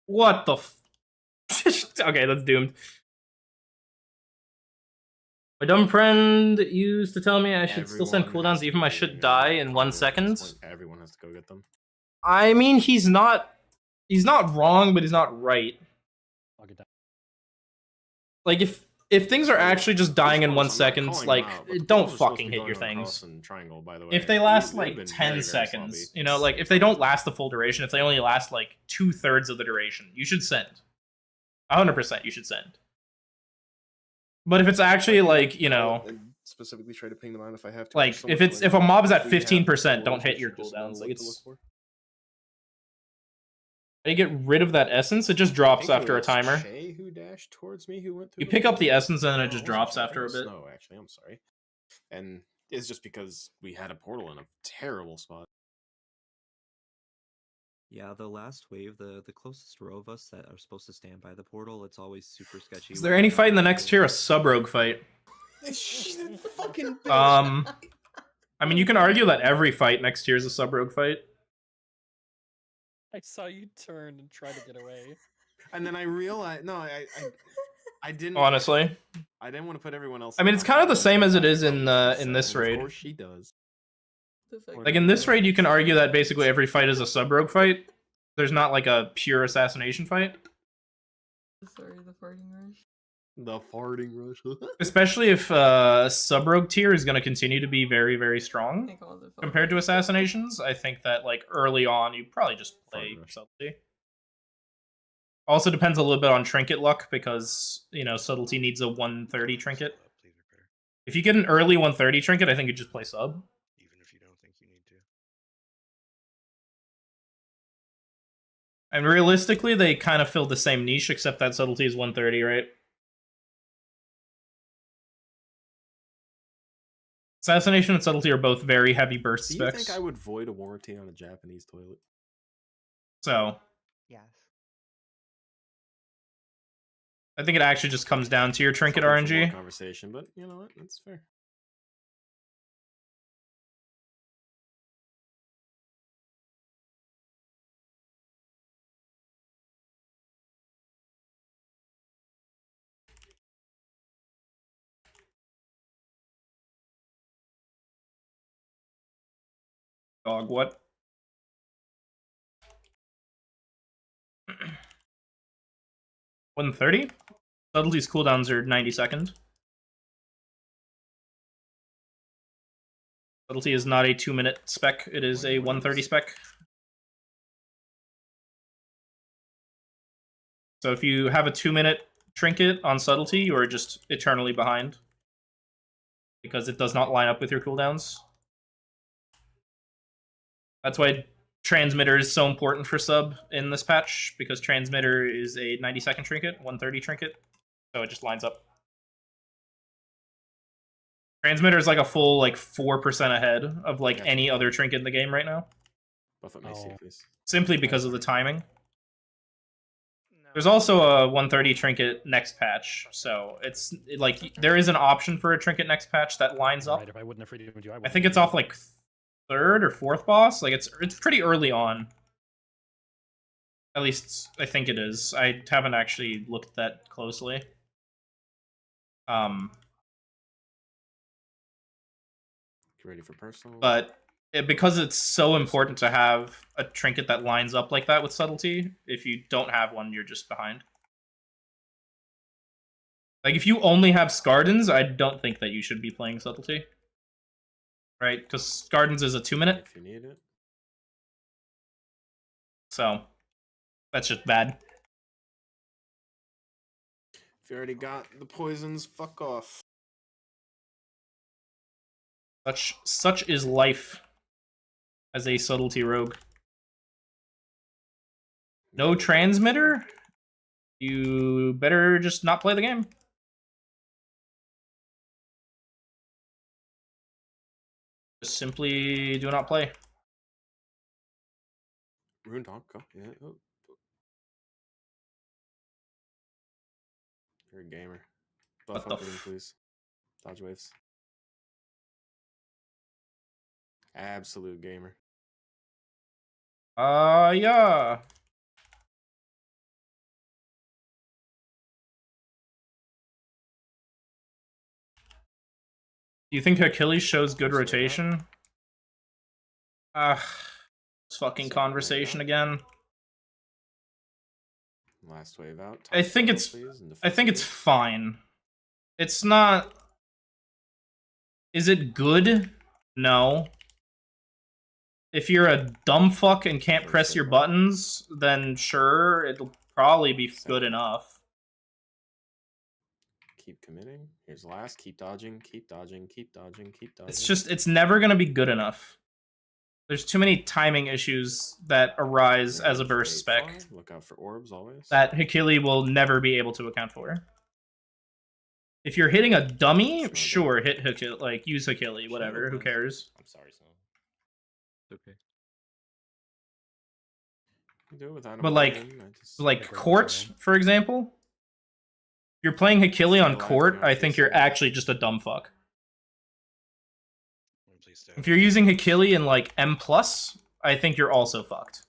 What the f... Okay, that's doomed. My dumb friend used to tell me I should still send cooldowns even if I should die in 1 second. Everyone has to go get them. I mean, he's not wrong, but he's not right. I'll get that. Like, if things are actually just dying in 1 second, like, don't fucking hit your things. Triangle, by the way. If they last like 10 seconds, you know, like if they don't last the full duration, if they only last like 2/3 of the duration, you should send. 100% you should send. But if it's actually like, you know, specifically try to ping them out if I have to. like if a mob is at 15%, don't hit your cooldowns. Like it's. You get rid of that essence, it just drops after a timer. Shay who dashed towards me, who went through. You pick up the essence and then it just drops after a bit. No, actually, I'm sorry. And it's just because we had a portal in a terrible spot. Yeah, the last wave, the closest row of us that are supposed to stand by the portal, it's always super sketchy. Is there any fight in the next tier? A sub-rogue fight? Fucking I mean, you can argue that every fight next tier is a sub-rogue fight. I saw you turn and try to get away. And then I realized, no, I didn't. Honestly, I didn't want to put everyone else. I mean, it's kind of the same as it is in this raid. Of course, she does. Like in this raid, you can argue that basically every fight is a sub-rogue fight. There's not like a pure assassination fight. Sorry, the farting rush. The farting rush. Especially if sub-rogue tier is going to continue to be very, very strong compared to assassinations. I think that like early on, you probably just play subtlety. Also depends a little bit on trinket luck because, you know, subtlety needs a 130 trinket. If you get an early 130 trinket, I think you just play sub. Even if you don't think you need to. And realistically, they kind of fill the same niche, except that subtlety is 130, right? Assassination and subtlety are both very heavy burst Do you specs. think I would void a warranty on a Japanese toilet? So, yes. I think it actually just comes down to your trinket Something for more RNG. conversation, but you know what? That's fair. Dog, what? $130? Subtlety's cooldowns are 90 seconds. Subtlety is not a 2-minute spec, it is a 130 spec. So if you have a 2-minute trinket on subtlety, you are just eternally behind. Because it does not line up with your cooldowns. That's why transmitter is so important for sub in this patch, because transmitter is a 90-second trinket, 130 trinket, so it just lines up. Transmitter is like a full 4% ahead of any other trinket in the game right now. Buff up Macy, please. Simply because of the timing. No, There's also a 130 trinket next patch, so it's like there is an option for a trinket next patch that lines up. Right, if I wouldn't have freed you, I think it's off like 3rd or 4th boss. Like it's pretty early on. At least I think it is. I haven't actually looked that closely. Get ready for personal. But because it's so important to have a trinket that lines up like that with subtlety, if you don't have one, you're just behind. Like, if you only have Scardens, I don't think that you should be playing subtlety. Right? Because Scardens is a 2-minute. If you need it. So, that's just bad. If you already got the poisons, fuck off. Such is life as a subtlety rogue. No transmitter? You better just not play the game. Just simply do not play. Rune Talk, go. Yeah. Oh. You're a gamer. Buff What the opening, please. Dodge waves. Absolute gamer. Yeah. Do you think Achilles shows good rotation? This fucking conversation again. Last wave out. I think it's fine. It's not. Is it good? No. If you're a dumb fuck and can't press your buttons, then sure, it'll probably be good enough. Keep committing. Here's the last. Keep dodging. Keep dodging. Keep dodging. Keep dodging. It's never gonna be good enough. There's too many timing issues that arise as a burst spec. Look out for orbs always. That Hakili will never be able to account for. If you're hitting a dummy, sure, hit Hakili, like use Hakili, whatever. Who cares? I'm sorry, son. Okay. Do it without But like court, for example. If you're playing Hakili on court, I think you're actually just a dumb fuck. If you're using Hakili in like M+, I think you're also fucked.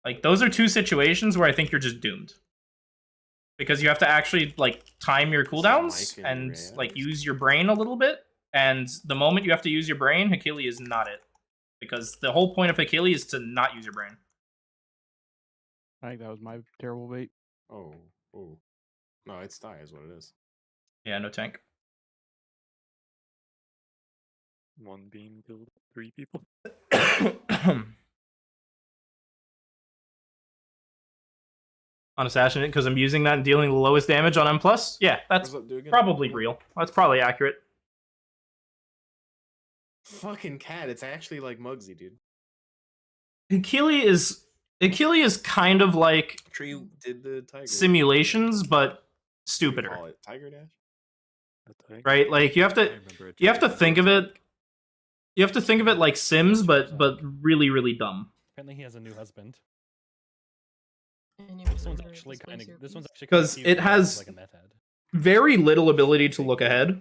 Like, those are two situations where I think you're just doomed. Because you have to actually, like, time your cooldowns and, like, use your brain a little bit. And the moment you have to use your brain, Hakili is not it. Because the whole point of Hakili is to not use your brain. I think that was my terrible bait. Oh. No, it's die is what it is. Yeah, no tank. One beam killed 3 people. On Assassin, because I'm using that and dealing the lowest damage on M+? Yeah, that's probably real. That's probably accurate. Fucking cat, it's actually like Muggsy, dude. Hakili is kind of like Tree did the tiger simulations, but stupider. Call it Tiger Dash? Right? Like you have to think of it. You have to think of it like Sims, but really, really dumb. Apparently, he has a new husband. And This one's actually kind of. This one's actually Because cute, it but has like a meth head. very little ability to look ahead.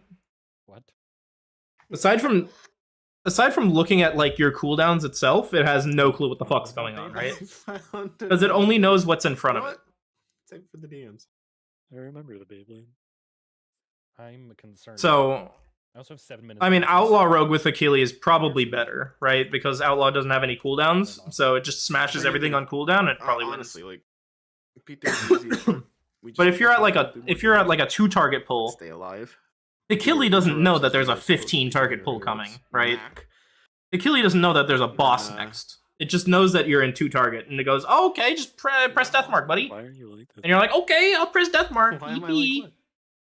What? Aside from looking at like your cooldowns itself, it has no clue what the fuck's going on, right? Because it only knows what's in front of it. Save for the DMs. I remember the Beyblade. I'm concerned. So I also have 7 minutes. I mean, Outlaw Rogue with Hakili is probably better, right? Because Outlaw doesn't have any cooldowns, so it just smashes everything on cooldown. And it probably honestly, wins. like, But if you're at like a 2-target pull, stay alive. Hakili doesn't know that there's a 15-target pull coming, right? Hakili doesn't know that there's a boss next. It just knows that you're in 2-target, and it goes, oh, okay, just press Death Mark, buddy. Why are you like this? And you're like, okay, I'll press Death Mark. Why am I Yippee. like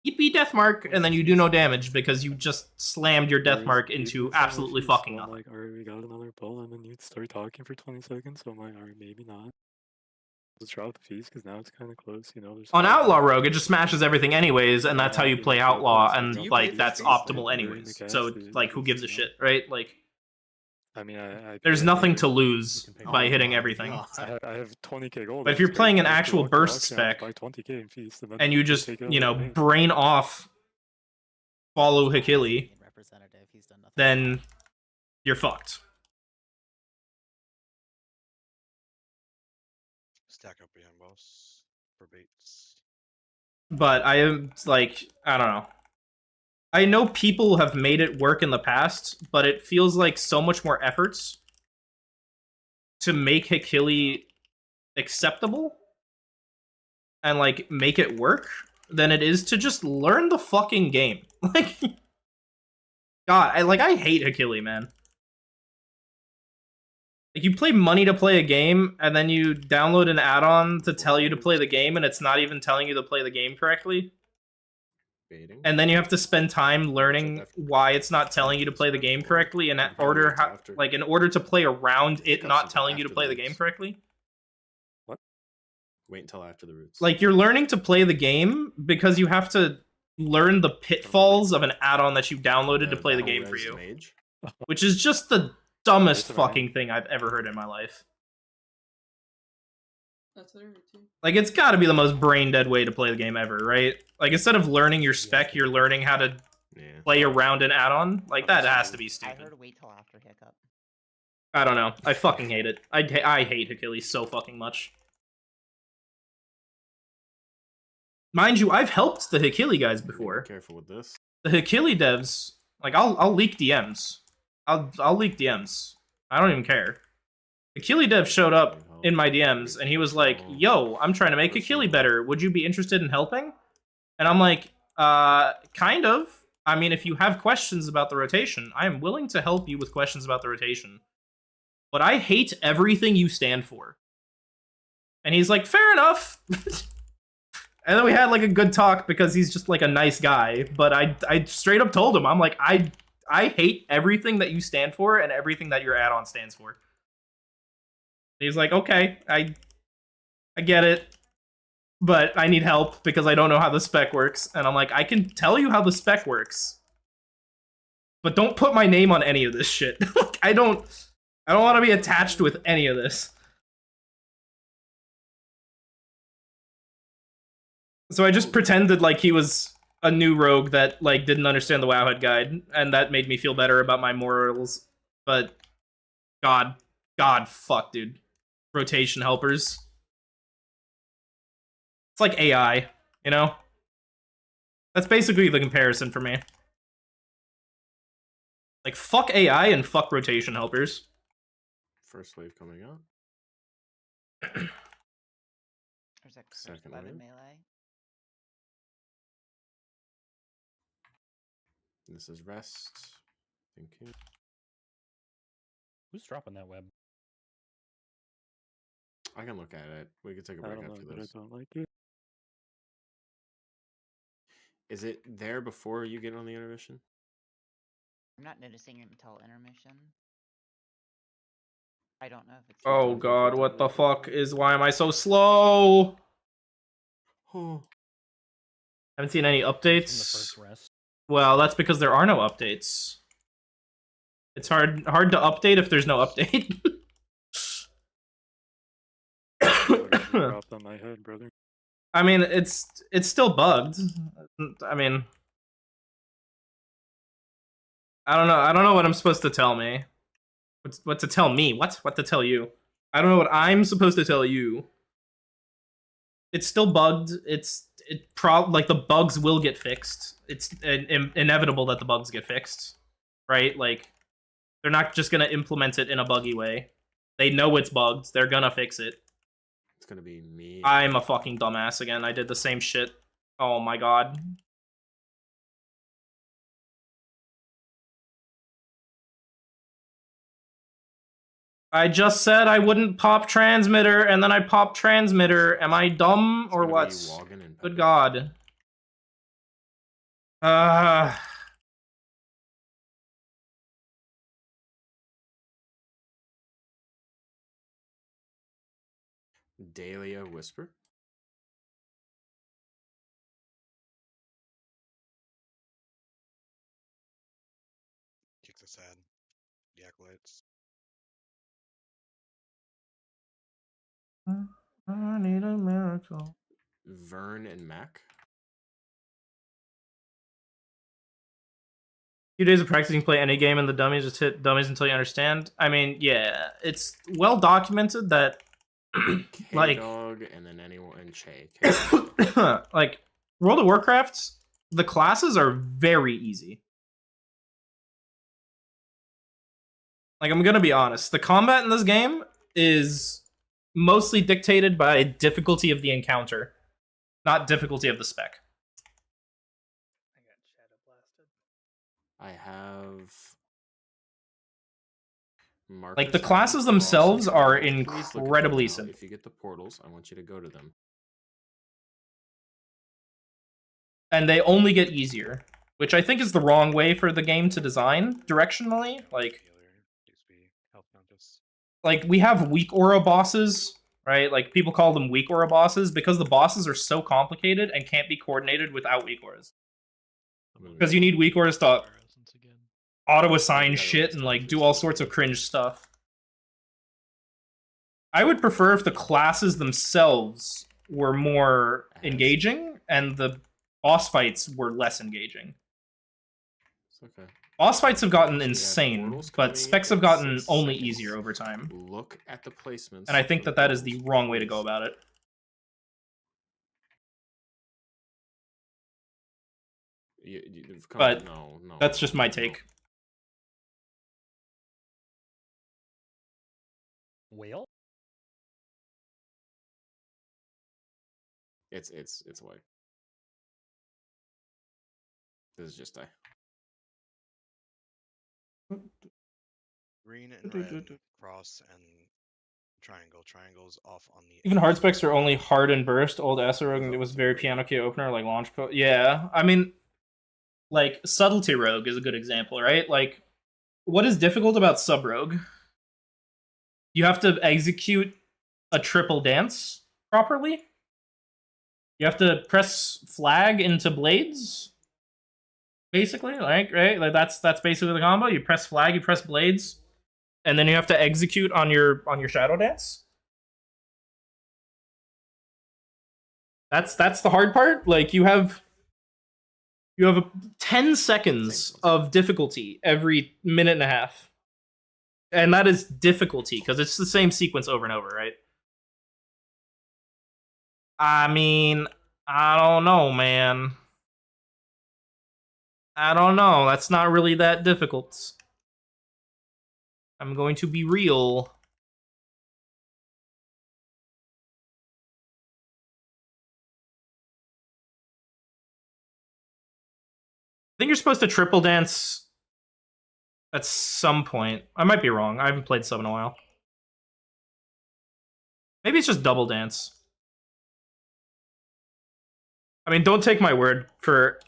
Yippee Death Mark, and then you do no damage because you just slammed your Death Mark into absolutely fucking I'm nothing. like, alright, we got another pull, and then you'd start talking for 20 seconds, so I'm like, alright, maybe not. Let's drop the fees, because now it's kind of close, you know? There's On Outlaw Rogue, it just smashes everything anyways, and that's how you play Outlaw, and, like, that's optimal anyways. So, like, who gives a shit, right? Like, I mean, I There's pay nothing to every- lose can pay by Oh hitting my everything. God. I have 20k gold. But if that's you're great. playing an I have to actual walk to burst auction, spec, buy 20k in feast, and then and you just, take it out you of know, the bank. brain off follow Hikili, Representative. He's done nothing. then you're fucked. Stack up behind boss for baits. But I am like, I don't know. I know people have made it work in the past, but it feels like so much more efforts to make Hikili acceptable and like make it work than it is to just learn the fucking game. Like, God, I hate Hikili, man. Like, you pay money to play a game, and then you download an add-on to tell you to play the game, and it's not even telling you to play the game correctly. Baiting. And then you have to spend time learning why it's not telling you to play the game correctly, in order to play around it not telling you to play the game correctly. Wait until after the roots. Like, you're learning to play the game because you have to learn the pitfalls of an add-on that you downloaded to play the game for you. Which is just the dumbest fucking thing I've ever heard in my life. That's what I heard too. Like, it's gotta be the most brain-dead way to play the game ever, right? Like, instead of learning your spec, you're learning how to play around an add-on. Like, that has to be I stupid. heard wait till after Hiccup. I don't know. I fucking hate it. I hate Hikili so fucking much. Mind you, I've helped the Hikili guys before. Careful with this. The Hikili devs, like, I'll leak DMs. I'll leak DMs. I don't even care. Hikili dev showed up in my DMs, and he was like, yo, I'm trying to make Hikili better. Would you be interested in helping? And I'm like, kind of. I mean, if you have questions about the rotation, I am willing to help you with questions about the rotation. But I hate everything you stand for. And he's like, fair enough. And then we had like a good talk because he's just like a nice guy. But I straight up told him, I'm like, I hate everything that you stand for and everything that your add-on stands for. He's like, okay, I get it, but I need help because I don't know how the spec works. And I'm like, I can tell you how the spec works, but don't put my name on any of this shit. Like, I don't want to be attached with any of this. So I just pretended like he was a new rogue that like didn't understand the Wowhead guide, and that made me feel better about my morals. But God, fuck, dude. Rotation helpers. It's like AI, you know? That's basically the comparison for me. Like, fuck AI and fuck rotation helpers. First wave coming up. There's a Second by the wave. melee. This is rest. Thinking. Who's dropping that web? I can look at it. We could take a I break don't know, after but I this. don't like it. Is it there before you get on the intermission? I'm not noticing it until intermission. I don't know if it's. Oh God, what the fuck is? Why am I so slow? Haven't seen any updates. Well, that's because there are no updates. It's hard to update if there's no update. Dropped on my head, brother. I mean, it's still bugged. I mean, I don't know what I'm supposed to tell me. What to tell me? What to tell you? I don't know what I'm supposed to tell you. It's still bugged. Like the bugs will get fixed. It's inevitable that the bugs get fixed, right? Like they're not just gonna implement it in a buggy way. They know it's bugged. They're gonna fix it. It's gonna be me. I'm a fucking dumbass again. I did the same shit. Oh my God. I just said I wouldn't pop transmitter, and then I pop transmitter. Am I dumb or what? Good God. Dahlia Whisper. Kick the sad. The acolytes. I need a miracle. Vern and Mac. Few days of practicing, play any game, and the dummies just hit dummies until you understand. I mean, yeah, it's well documented that like K-Dog and then anyone and Che. like World of Warcraft, the classes are very easy. Like, I'm gonna be honest, the combat in this game is mostly dictated by difficulty of the encounter, not difficulty of the spec. I got shadow blasted. I have Marcus Like, the and classes Frost themselves and are Carl. Please look at them incredibly now. simple. If you get the portals, I want you to go to them. And they only get easier, which I think is the wrong way for the game to design directionally. Like we have weak aura bosses, right? Like people call them weak aura bosses because the bosses are so complicated and can't be coordinated without weak auras. Because you need weak auras to auto assign shit and like do all sorts of cringe stuff. I would prefer if the classes themselves were more engaging and the boss fights were less engaging. It's okay. Boss fights have gotten So we have insane, portals but coming specs in have gotten 6 only seconds. easier over time. Look at the placements. And I think for that that is the portals, wrong way to please. go about it. Come But on, no, that's just my take. Whale? It's white. This is just Green and red, cross and triangle. Triangles off on the Even edge. hard specs are only hard and burst. Old Rogue, it was very piano key opener, like launch code. Yeah, I mean, like subtlety rogue is a good example, right? Like, what is difficult about sub rogue? You have to execute a triple dance properly. You have to press flag into blades. Basically, like right, like that's basically the combo. You press flag, you press blades, and then you have to execute on your shadow dance. That's the hard part. Like you have 10 seconds of difficulty every minute and a half. And that is difficulty because it's the same sequence over and over, right? I mean, I don't know, man. I don't know. That's not really that difficult. I'm going to be real. I think you're supposed to triple dance at some point. I might be wrong. I haven't played sub in a while. Maybe it's just double dance. I mean, don't take my word for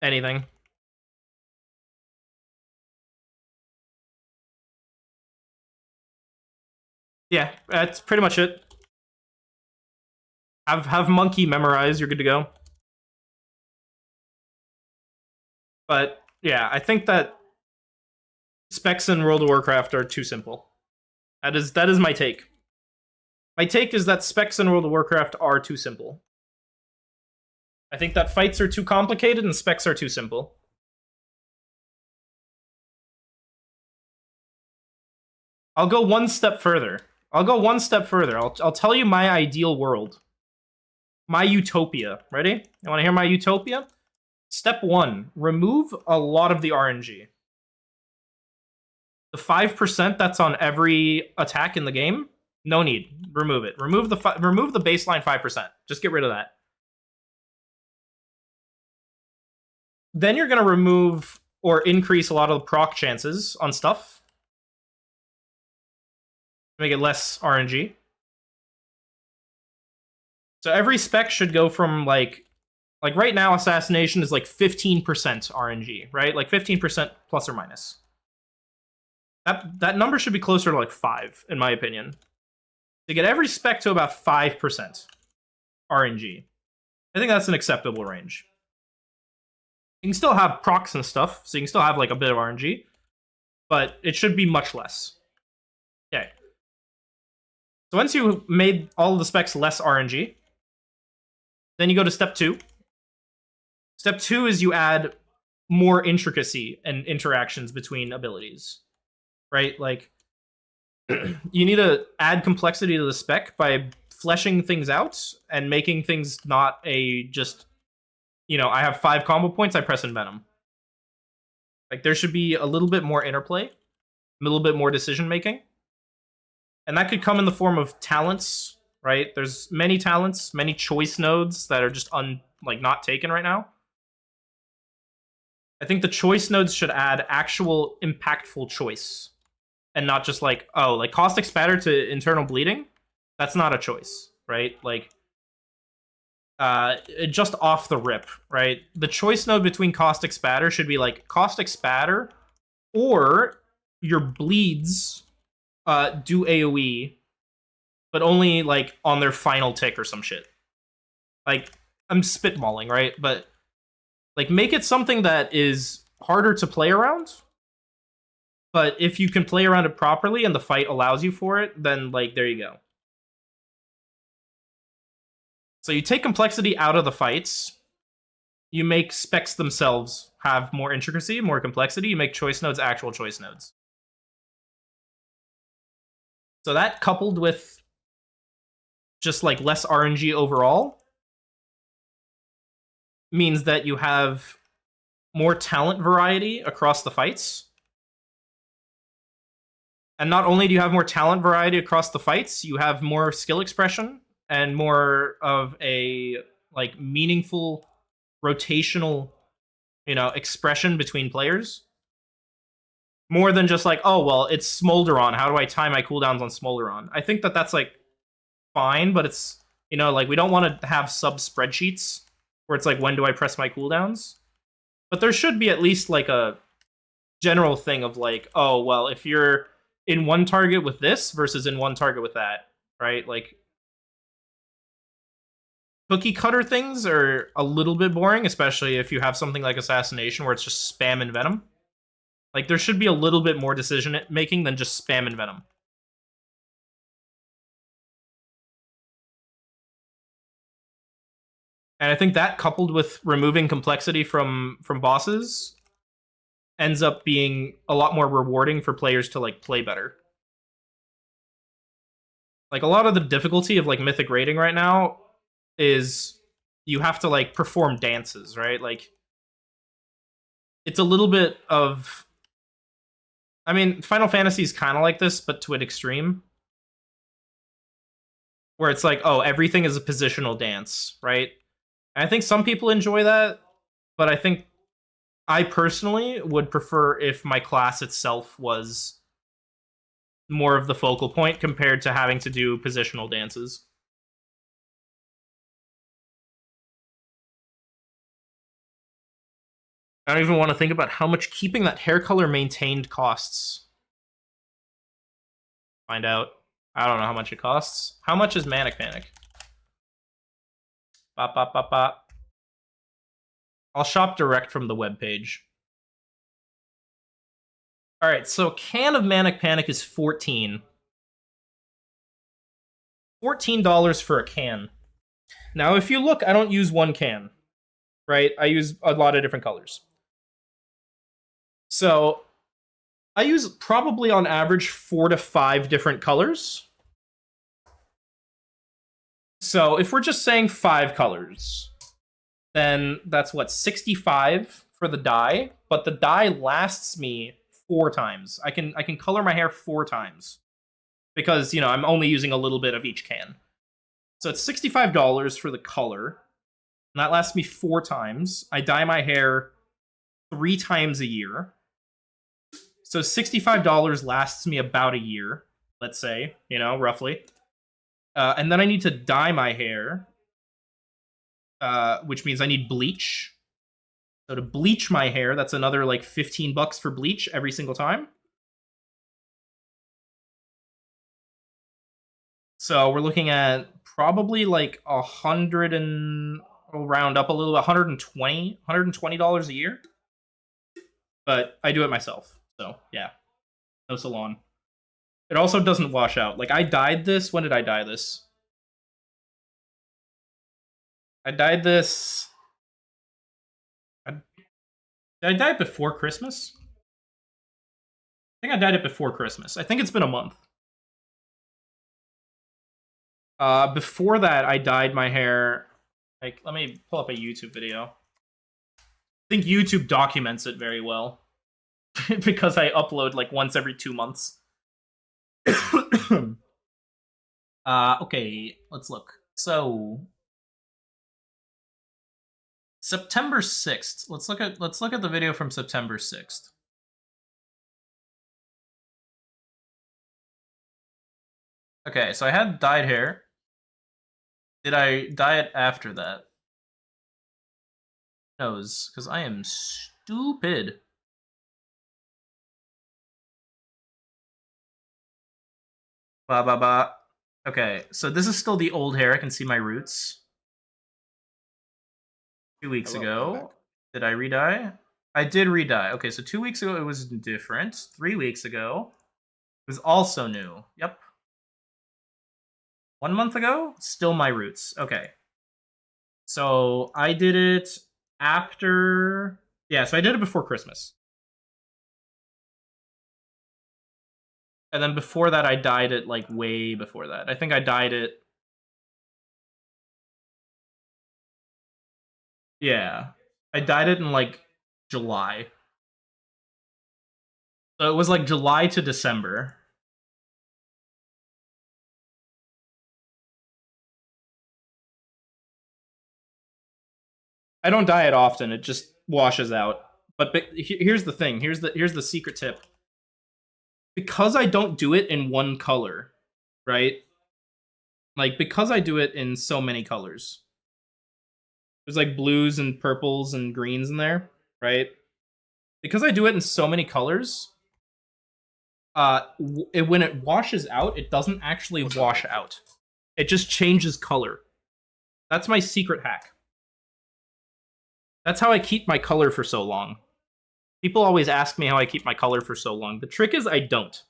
anything. Yeah, that's pretty much it. Have monkey memorize, you're good to go. But yeah, I think that specs in World of Warcraft are too simple. That is my take. My take is that specs in World of Warcraft are too simple. I think that fights are too complicated and specs are too simple. I'll go one step further. I'll tell you my ideal world. My utopia. Ready? You want to hear my utopia? Step 1. Remove a lot of the RNG. The 5% that's on every attack in the game, no need. Remove it. Remove the baseline 5%. Just get rid of that. Then you're going to remove or increase a lot of the proc chances on stuff. Make it less RNG. So every spec should go from like right now assassination is like 15% RNG, right? Like 15% plus or minus. That number should be closer to like 5 in my opinion. To get every spec to about 5% RNG. I think that's an acceptable range. You can still have procs and stuff, so you can still have like a bit of RNG, but it should be much less. Okay. So once you made all of the specs less RNG, then you go to step 2. Step 2 is you add more intricacy and interactions between abilities, right? Like, you need to add complexity to the spec by fleshing things out and making things not a just, I have 5 combo points, I press Envenom. Like, there should be a little bit more interplay, a little bit more decision making. And that could come in the form of talents, right? There's many talents, many choice nodes that are just not taken right now. I think the choice nodes should add actual impactful choice. And not just Caustic Spatter to Internal Bleeding. That's not a choice, right? Just off the rip, right? The choice node between Caustic Spatter should be Caustic Spatter, or your bleeds do AoE, but only on their final tick or some shit. I'm spitballing, right? But make it something that is harder to play around. But if you can play around it properly and the fight allows you for it, then there you go. So you take complexity out of the fights. You make specs themselves have more intricacy, more complexity. You make choice nodes actual choice nodes. So that, coupled with just less RNG overall, means that you have more talent variety across the fights. And not only do you have more talent variety across the fights, you have more skill expression and more of a meaningful rotational, expression between players. More than just oh, well, it's Smolderon. How do I time my cooldowns on Smolderon? I think that that's fine, but it's, we don't want to have sub spreadsheets where it's when do I press my cooldowns? But there should be at least a general thing of oh, well, if you're in one target with this versus in one target with that, right? Cookie cutter things are a little bit boring, especially if you have something like Assassination where it's just spam and Venom. There should be a little bit more decision making than just spam and Venom. And I think that, coupled with removing complexity from bosses, ends up being a lot more rewarding for players to play better. A lot of the difficulty of Mythic raiding right now is you have to perform dances, right? It's a little bit of, I mean, Final Fantasy is kind of like this, but to an extreme, where it's oh, everything is a positional dance, right? And I think some people enjoy that, but I think I personally would prefer if my class itself was more of the focal point compared to having to do positional dances. I don't even want to think about how much keeping that hair color maintained costs. Find out. I don't know how much it costs. How much is Manic Panic? Bop, bop, bop, bop. I'll shop direct from the webpage. Alright, so a can of Manic Panic is $14. $14 for a can. Now, if you look, I don't use one can, right? I use a lot of different colors. So, I use probably on average 4 to 5 different colors. So, if we're just saying 5 colors, then that's what, 65 for the dye, but the dye lasts me 4 times. I can color my hair 4 times because, I'm only using a little bit of each can. So it's $65 for the color, and that lasts me 4 times. I dye my hair 3 times a year. So $65 lasts me about a year, let's say, roughly. And then I need to dye my hair, which means I need bleach. So to bleach my hair, that's another $15 for bleach every single time. So we're looking at probably 100 and, I'll round up a little, $120 a year. But I do it myself, so yeah, no salon. It also doesn't wash out. Like, I dyed this. When did I dye this? I dyed this. Did I dye it before Christmas? I think I dyed it before Christmas. I think it's been a month. Before that, I dyed my hair. Like, let me pull up a YouTube video. I think YouTube documents it very well because I upload like once every 2 months. Okay, let's look. So September 6th. Let's look at the video from September 6th. Okay, so I had dyed hair. Did I dye it after that? Knows, because I am stupid. Ba ba ba. Okay, so this is still the old hair. I can see my roots. 2 weeks ago. Did I re-dye? I did re-dye. Okay, so 2 weeks ago it was different. 3 weeks ago it was also new. Yep. 1 month ago, still my roots. Okay. So I did it after... Yeah, so I did it before Christmas. And then before that, I dyed it, like, way before that. I think I dyed it... Yeah. I dyed it in, like, July. So it was, like, July to December. I don't dye it often. It just washes out. But here's the thing. Here's the secret tip. Because I don't do it in one color, right? Like, because I do it in so many colors. There's like blues and purples and greens in there, right? Because I do it in so many colors, when it washes out, it doesn't actually wash out. It just changes color. That's my secret hack. That's how I keep my color for so long. People always ask me how I keep my color for so long. The trick is I don't.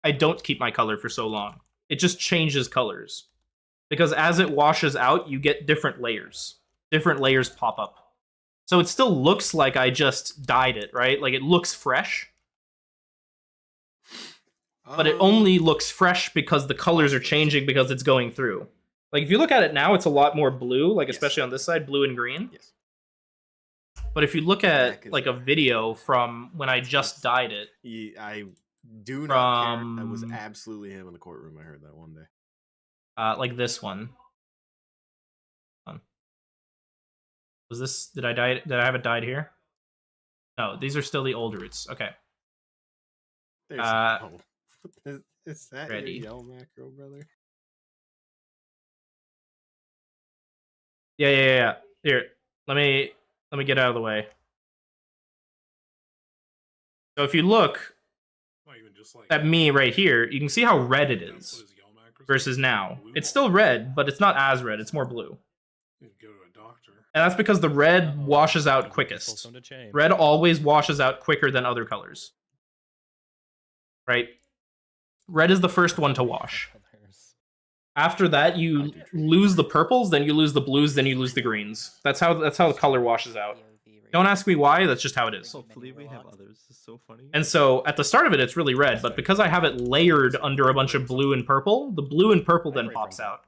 I don't keep my color for so long. It just changes colors. Because as it washes out, you get different layers. Different layers pop up. So it still looks like I just dyed it, right? Like, it looks fresh. But it only looks fresh because the colors are changing because it's going through. Like, if you look at it now, it's a lot more blue, like, especially on this side, blue and green. Yes. But if you look at, like, a video from when I just dyed it... I do not care. That was absolutely him in the courtroom. I heard that one day. Like this one. Was this... Did I dye it? Did I have it dyed here? No, these are still the old roots. Okay. Is that ready. your yell macro, brother? Yeah. Here, let me get out of the way. So if you look at me right here, you can see how red it is versus now. It's still red, but it's not as red. It's more blue. And that's because the red washes out quickest. Red always washes out quicker than other colors. Right? Red is the first one to wash. After that, you lose the purples, then you lose the blues, then you lose the greens. That's how the color washes out. Don't ask me why, that's just how it is. Hopefully we have others. This is so funny. And so, at the start of it, it's really red, but because I have it layered under a bunch of blue and purple, the blue and purple then pops out.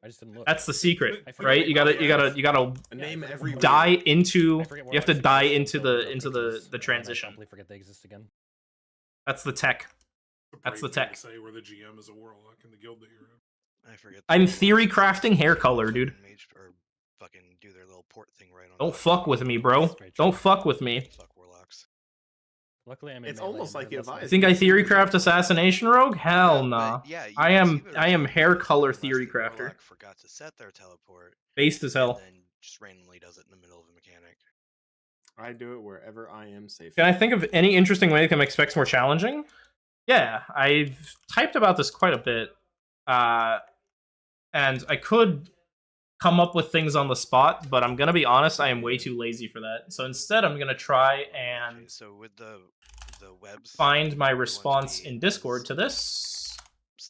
I just didn't look. That's the secret, right? You gotta name every dye into. You have to dye into the transition. I forget they exist again. That's the tech. That's the tech. Say where the GM is a warlock in the guild that you're in. I forget. I'm theory crafting hair color, dude. Or fucking do their little port thing right on. Don't fuck with me, bro. Don't fuck with me. Fuck warlocks. Luckily, it's almost like You think I theory craft assassination rogue? Hell nah. Yeah, I am hair color theory crafter. Forgot to set their teleport. Based as hell. And then just randomly does it in the middle of a mechanic. I do it wherever I am safe. Can I think of any interesting way to make specs more challenging? Yeah, I've typed about this quite a bit. And I could come up with things on the spot, but I'm gonna be honest, I am way too lazy for that. So instead, I'm gonna try and... Okay, so with the the webs find my we want to response be in Discord as to this.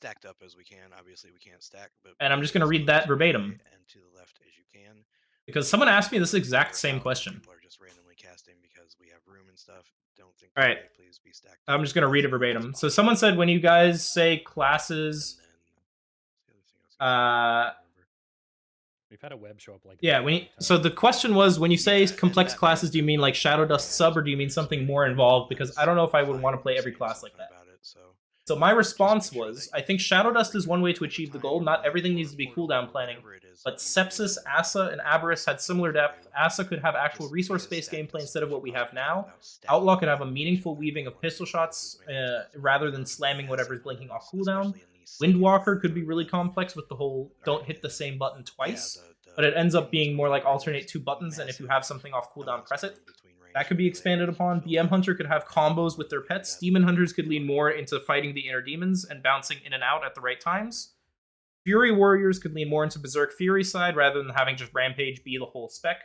stacked up as we can. Obviously, we can't stack, but And I'm be just going to as read close that to the verbatim. right and to the left as you can. Because someone asked me this Further exact same out, question. People are just randomly casting because we have room and stuff. Don't think. All right. Please be stacked. I'm just going to read it verbatim. So someone said when you guys say classes... We've had a web show up like yeah, that when a you, few times. so the question was, when you say Yeah, complex and that classes, means do you mean like Shadow Dust sub, or do you mean something more involved? Because I don't know if I would want to play every class like that. So my response was, I think Shadow Dust is one way to achieve the goal. Not everything needs to be cooldown planning, but Sepsis, Asa, and Aberrus had similar depth. Asa could have actual resource-based gameplay instead of what we have now. Outlaw could have a meaningful weaving of pistol shots rather than slamming whatever's blinking off cooldown. Windwalker could be really complex with the whole don't hit the same button twice, but it ends up being more like alternate 2 buttons, and if you have something off cooldown, press it. That could be expanded upon. BM Hunter could have combos with their pets. Demon Hunters could lean more into fighting the inner demons and bouncing in and out at the right times. Fury Warriors could lean more into Berserk Fury side rather than having just Rampage be the whole spec.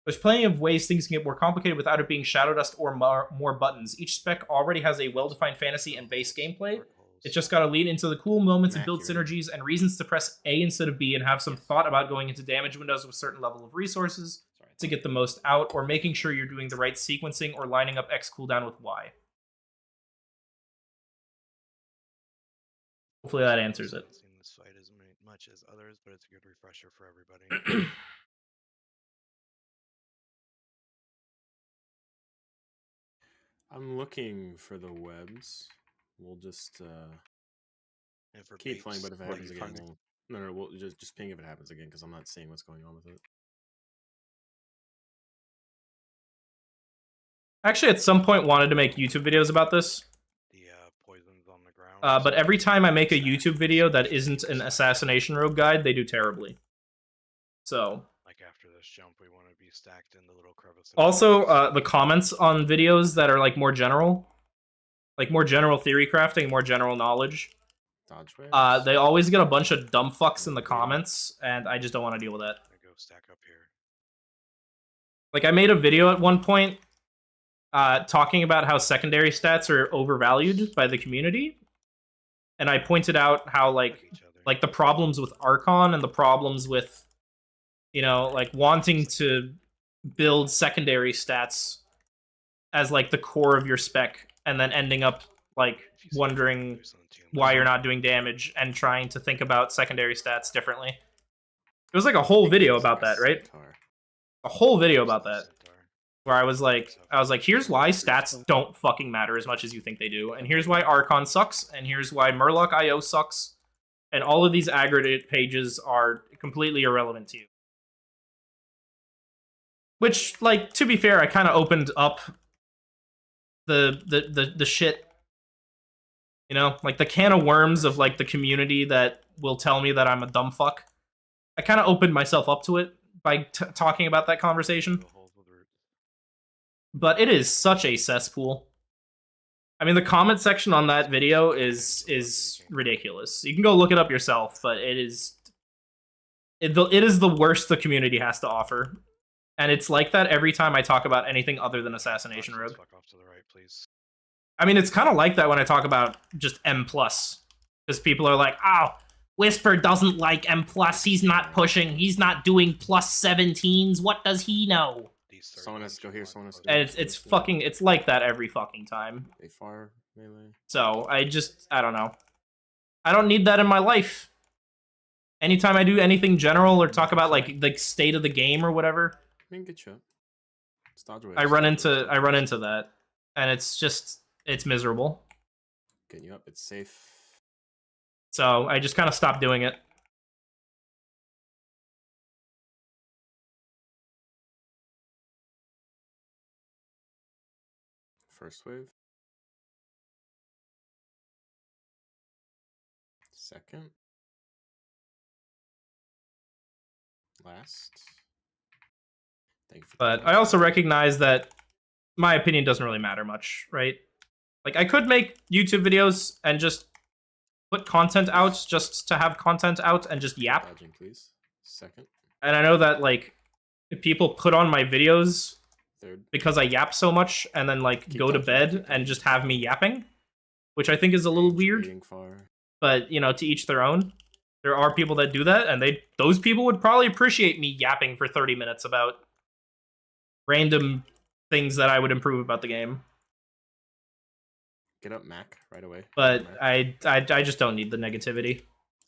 There's plenty of ways things can get more complicated without it being Shadow Dust or more buttons. Each spec already has a well-defined fantasy and base gameplay. It's just got to lean into the cool moments and build synergies and reasons to press A instead of B and have some thought about going into damage windows with a certain level of resources to get the most out, or making sure you're doing the right sequencing or lining up X cooldown with Y. Hopefully that answers it. Seen this fight as much as others, but it's a good refresher for everybody. I'm looking for the webs. We'll just keep playing, but if it happens again, we'll... No, we'll just ping if it happens again, because I'm not seeing what's going on with it. Actually, at some point wanted to make YouTube videos about this. The poisons on the ground. But every time I make a YouTube video that isn't an Assassination Rogue guide, they do terribly. So... like after this jump, we want to be stacked in the little crevice. Also, the comments on videos that are like more general theory crafting, more general knowledge, they always get a bunch of dumb fucks in the comments, and I just don't want to deal with that. Go stack up here. Like, I made a video at one point talking about how secondary stats are overvalued by the community, and I pointed out how like the problems with Archon and the problems with, you know, like wanting to build secondary stats as like the core of your spec and then ending up like wondering why you're not doing damage and trying to think about secondary stats differently. It was like a whole video about that, right? A whole video about that. Where I was like, here's why stats don't fucking matter as much as you think they do, and here's why Archon sucks, and here's why Murloc IO sucks, and all of these aggregate pages are completely irrelevant to you. Which, like, to be fair, I kind of opened up the shit, you know, like the can of worms of like the community that will tell me that I'm a dumb fuck. I kind of opened myself up to it by talking about that conversation. But it is such a cesspool. I mean, the comment section on that video is ridiculous. You can go look it up yourself, but it is the worst the community has to offer. And it's like that every time I talk about anything other than Assassination Rogue. I mean, it's kind of like that when I talk about just M+. Because people are like, oh, Whisper doesn't like M+, he's not pushing, he's not doing +17s, what does he know? Someone has to go here, someone has to go And it's fucking, it's like that every fucking time. They far melee. So, I don't know. I don't need that in my life. Anytime I do anything general or talk about like state of the game or whatever, I mean, good shot. I run into that, and it's miserable. Getting you up, it's safe. So I just kind of stopped doing it. First wave. Second. Last. Thank you for But I also recognize that my opinion doesn't really matter much, right? Like, I could make YouTube videos and just put content out just to have content out and just yap. Dodging, please. Second. And I know that, like, if people put on my videos because I yap so much and then like go to bed and just have me yapping, which I think is a little weird. But you know, to each their own. There are people that do that, and those people would probably appreciate me yapping for 30 minutes about random things that I would improve about the game. Get up, Mac, right away. But I just don't need the negativity.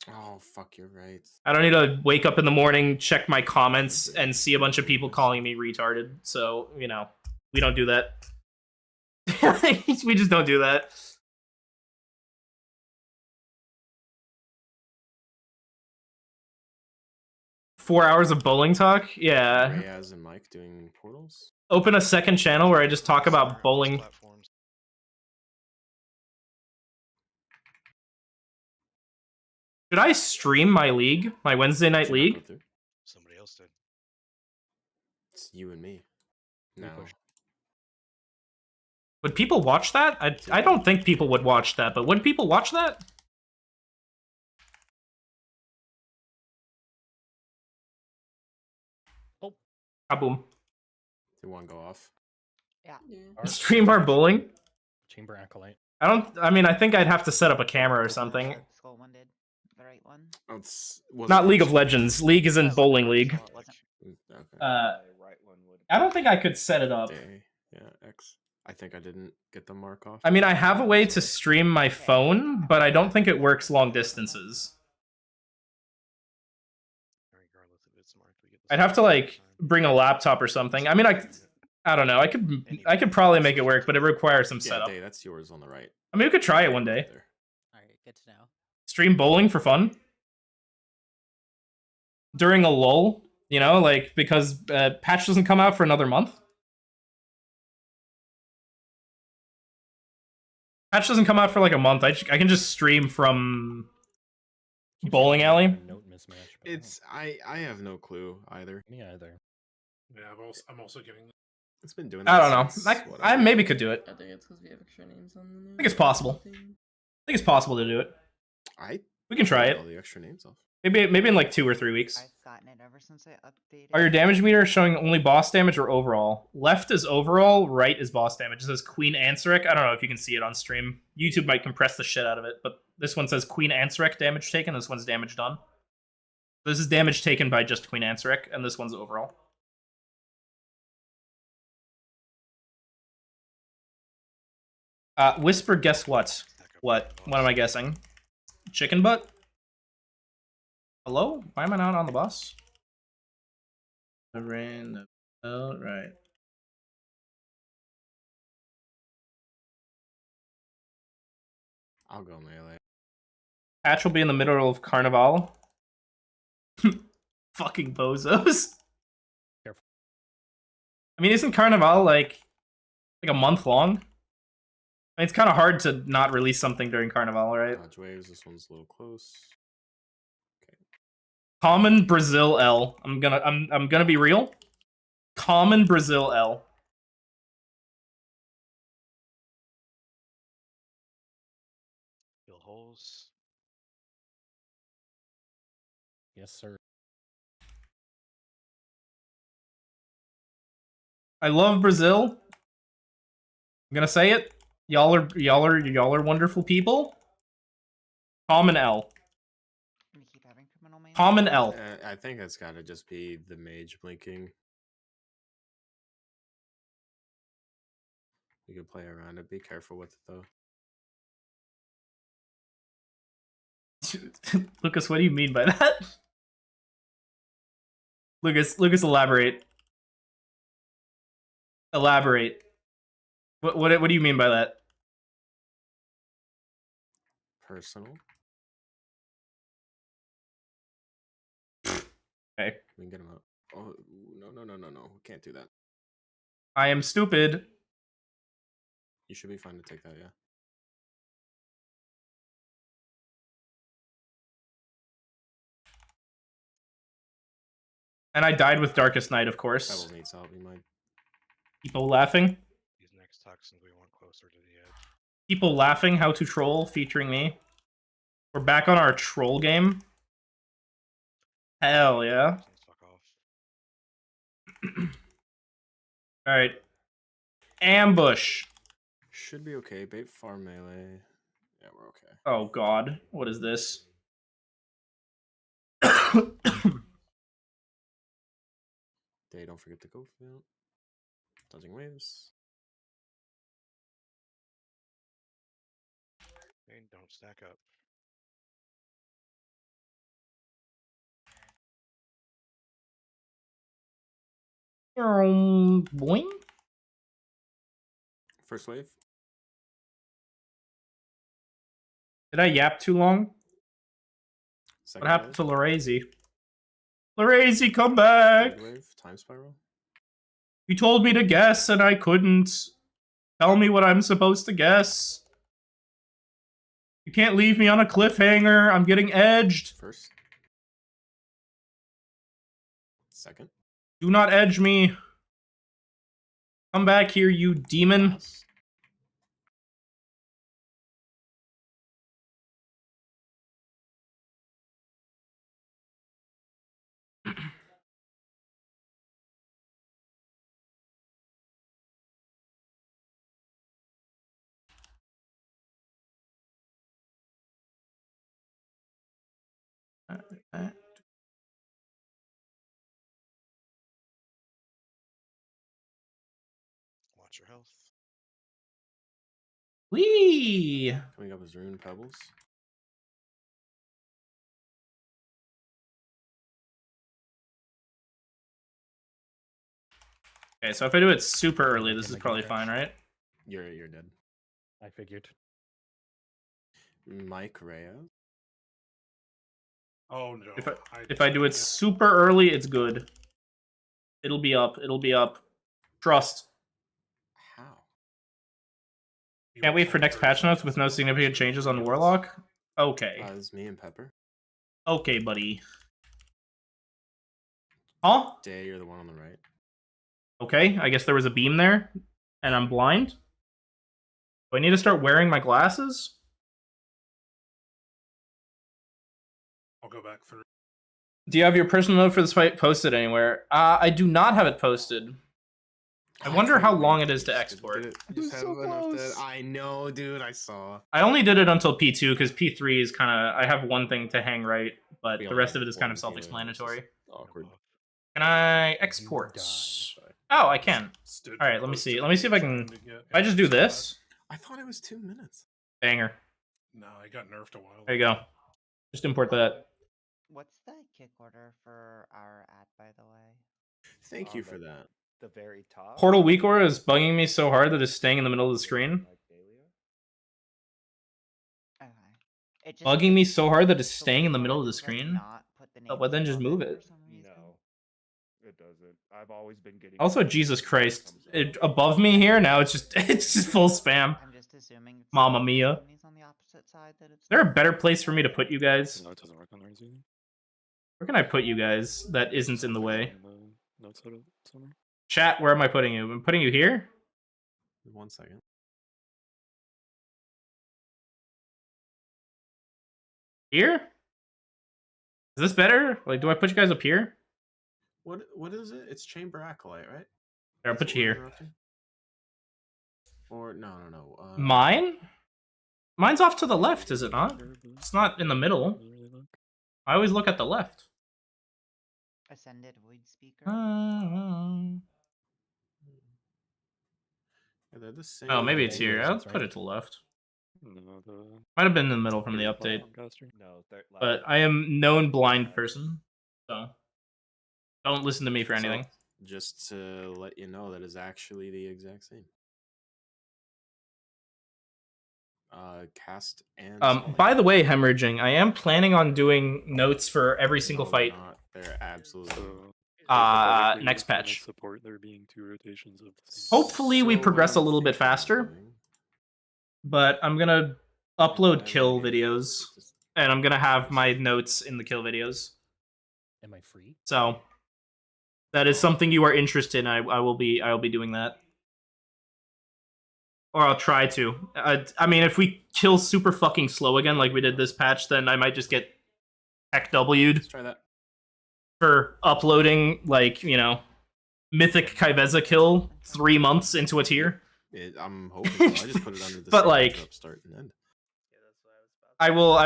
Oh, fuck, you're right. I don't need to wake up in the morning, check my comments, and see a bunch of people calling me retarded. So, you know, we don't do that. We just don't do that. Four hours of bowling talk? Yeah. Reyes and Mike doing portals? Open a second channel where I just talk about bowling. Should I stream my league? My Wednesday night league? Somebody else did. It's you and me. No. Would people watch that? I don't think people would watch that, but would people watch that? Oh. Kaboom. They want to go off. Yeah. Stream our bowling? Chamber Acolyte. I mean, I think I'd have to set up a camera or something. Skull one did. The right one. Oh, Not League of Legends. League is in Bowling League. I don't think I could set it up. Yeah, X. I think I didn't get the mark off. I mean, I have a way to stream my phone, but I don't think it works long distances. I'd have to like bring a laptop or something. I mean, I don't know. I could probably make it work, but it requires some setup. Day, that's yours on the right. I mean, we could try it one day. Alright, good to know. Stream bowling for fun during a lull, you know, like because patch doesn't come out for another month. Patch doesn't come out for like a month. I can just stream from bowling alley. Note mismatch. It's I have no clue either. Me either. Yeah, I'm also getting. It's been doing. I don't know. I maybe could do it. I think it's because we have extra names on the name. I think it's possible. I think it's possible to do it. We can try it. All the extra names off. Maybe in like 2 or 3 weeks. I've gotten it ever since I updated. Are your damage meters showing only boss damage or overall? Left is overall, right is boss damage. It says Queen Ansarek. I don't know if you can see it on stream. YouTube might compress the shit out of it, but this one says Queen Ansarek damage taken. This one's damage done. This is damage taken by just Queen Ansarek, and this one's overall. Whisper, guess what? What am I guessing? Chicken butt? Hello? Why am I not on the bus? I ran the bell, right. I'll go melee. Patch will be in the middle of Carnival. Fucking bozos. Careful. I mean, isn't Carnival like a month long? I mean, it's kind of hard to not release something during Carnival, right? Dodge waves. This one's a little close. Common Brazil L. I'm gonna be real. Common Brazil L. Fill holes. Yes, sir. I love Brazil. I'm gonna say it. Y'all are wonderful people. Common L. Common L. I think it's got to just be the mage blinking. You can play around it. Be careful with it though. Lucas, what do you mean by that? Lucas, elaborate. Elaborate. What do you mean by that? Personal. Okay. We can get him out. Oh no! We can't do that. I am stupid. You should be fine to take that, yeah. And I died with Darkest Night, of course. Pebbles needs help. You might. People laughing. These next toxins we want closer to the edge. People laughing. How to troll featuring me. We're back on our troll game. Hell yeah. Fuck off. All right. Ambush. Should be okay. Bait farm melee. Yeah, we're okay. Oh God, what is this? Day, don't forget to go field. Dodging waves. Hey, don't stack up. Boing. First wave. Did I yap too long? Second What happened wave. to Larazzi? Larazzi, come back! Third wave. Time spiral. You told me to guess and I couldn't. Tell me what I'm supposed to guess. You can't leave me on a cliffhanger. I'm getting edged. First. Second. Do not edge me. Come back here, you demon. Last. Watch your health. Whee! Coming up as rune pebbles. Okay, so if I do it super early, this is probably fine, right? You're dead. I figured. Mike Reyes. Oh no. If I do it super early, it's good. It'll be up. It'll be up. Trust. How? Can't wait for next patch notes with no significant changes on Warlock. Okay. It's me and Pepper. Okay, buddy. Huh? Day, you're the one on the right. Okay, I guess there was a beam there, and I'm blind. Do I need to start wearing my glasses? I'll go back through. Do you have your personal note for this fight posted anywhere? I do not have it posted. I wonder how long it is to export. I know, dude. I saw. I only did it until P2 because P3 is kind of... I have one thing to hang right, but the rest of it is kind of self-explanatory. Awkward. Can I export? Oh, I can. All right, let me see. Let me see if I can... If I just do this... I thought it was 2 minutes. Banger. No, I got nerfed a while. There you go. Just import that. What's the kick order for our ad, by the way? Thank you for that. The very top. Portal Weakauras is bugging me so hard that it's staying in the middle of the screen. Okay. It just Bugging me so hard that it's staying in the middle of the screen. not put the Oh, but then just move it. No, it doesn't. I've always been getting. Also, Jesus Christ, above me here now it's just full spam. I'm just assuming. It's Mamma mia. enemies on the opposite side that it's Is there a better place for me to put you guys? No, it doesn't work on ours either. Where can I put you guys that isn't in the way? Notes out of somewhere. Chat, where am I putting you? I'm putting you here? 1 second. Here? Is this better? Like, do I put you guys up here? What is it? It's Chamber Acolyte, right? Here, I'll put you here. Or no. Mine? Mine's off to the left, is it not? It's not in the middle. I always look at the left. Ascended Void Speaker. Yeah, they're the same. Oh, maybe it's here. I'll put it to the left. No, the Might have been in the middle from the update. No, But I am known blind person, so don't listen to me for anything. Just to let you know, that is actually the exact same. Cast and. By the way, hemorrhaging, I am planning on doing notes for every single fight. They're absolutely. Next patch. Support there being 2 rotations of. Hopefully, we progress a little bit faster. But I'm gonna upload kill videos, and I'm gonna have my notes in the kill videos. Am I free? So that is something you are interested in. I will be doing that, or I'll try to. I mean, if we kill super fucking slow again, like we did this patch, then I might just get heck W'd. Let's try that. For uploading, like, you know, mythic Kaiveza kill 3 months into a tier. I'm hoping so. I just put it under the But, same like, matchup, start and end. I will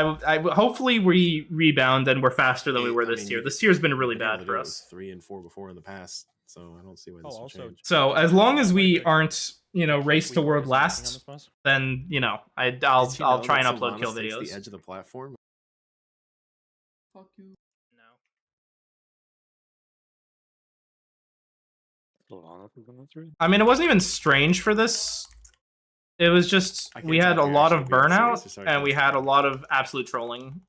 hopefully we rebound and we're faster than we were this tier. This tier's been really bad for us. 3 and 4 before in the past, so I don't see why this will change. So as long as we aren't, race to world last, then I'll try and upload kill videos. The edge of the platform. Fuck you. I mean, it wasn't even strange for this. It was just we had a lot of burnout and we had a lot of absolute trolling.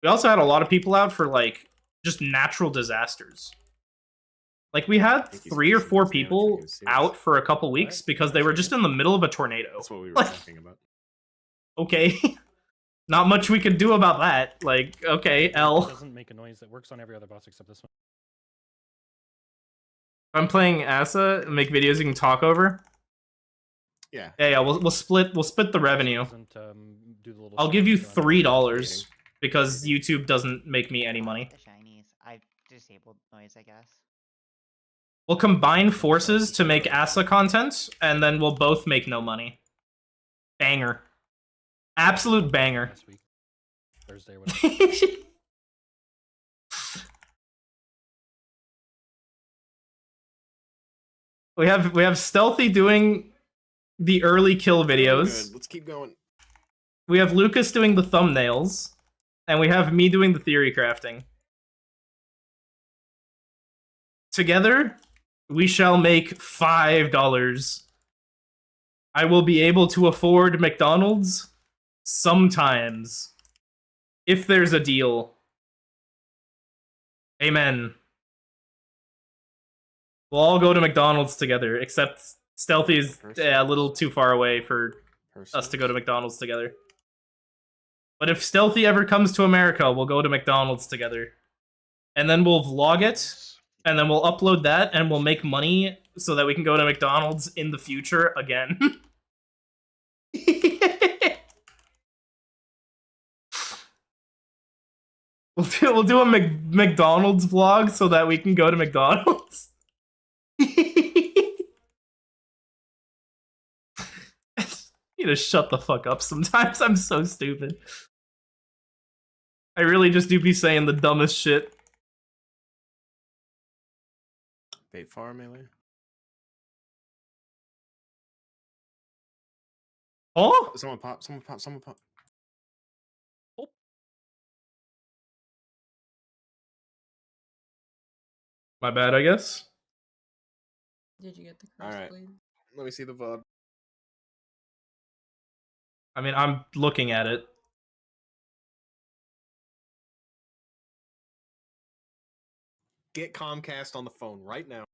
We also had a lot of people out for like just natural disasters. Like we had 3 or 4 people out for a couple weeks because they were just in the middle of a tornado. That's what we were talking about. Okay. Not much we could do about that. Like, okay, L. It doesn't make a noise. It works on every other boss except this one. I'm playing Asa and make videos you can talk over. Yeah. Yeah. We'll split the revenue. I'll give you $3 because YouTube doesn't make me any money. The shinies. I've disabled noise, I guess. We'll combine forces to make Asa content, and then we'll both make no money. Banger. Absolute banger. Thursday or whatever. We have Stealthy doing the early kill videos. Good. Let's keep going. We have Lucas doing the thumbnails, and we have me doing the theory crafting. Together, we shall make $5. I will be able to afford McDonald's sometimes. If there's a deal. Amen. We'll all go to McDonald's together, except Stealthy is a little too far away for us to go to McDonald's together. But if Stealthy ever comes to America, we'll go to McDonald's together. And then we'll vlog it, and then we'll upload that, and we'll make money so that we can go to McDonald's in the future again. We'll do a McDonald's vlog so that we can go to McDonald's. You need to shut the fuck up sometimes. I'm so stupid. I really just do be saying the dumbest shit. Bait far melee. Oh? Someone pop, someone pop, someone pop. My bad, I guess. Did you get the All curse right. blade? Let me see the VOD. I mean, I'm looking at it. Get Comcast on the phone right now.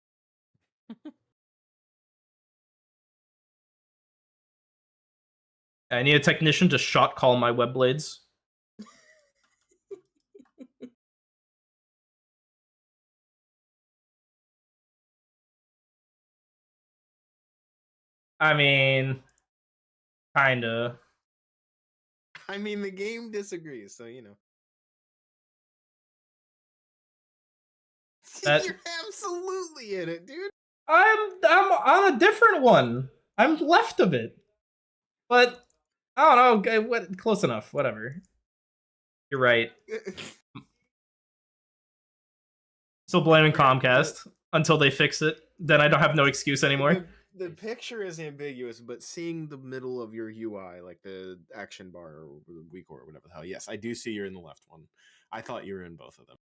I need a technician to shot call my web blades. I mean, kinda. I mean, the game disagrees, so you know. That- You're absolutely in it, dude. I'm on a different one. I'm left of it. But I don't know. What? Close enough. Whatever. You're right. Still blaming Comcast until they fix it. Then I don't have no excuse anymore. The picture is ambiguous, but seeing the middle of your UI, like the action bar or the Weakauras or whatever the hell, yes, I do see you're in the left one. I thought you were in both of them.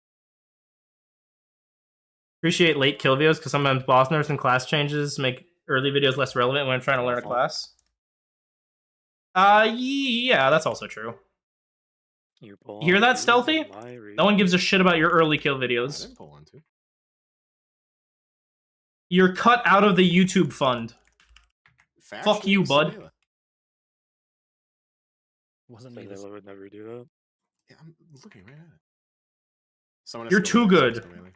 Appreciate late kill videos because sometimes boss nerfs and class changes make early videos less relevant when I'm trying to learn a class. Yeah, that's also true. You hear that, Stealthy? No one gives a shit about your early kill videos. I didn't pull on to. You're cut out of the YouTube fund. Fuck you, bud. Wasn't So me. they would never do that. Yeah, I'm looking right at it. Someone You're has to go too to the good. melee.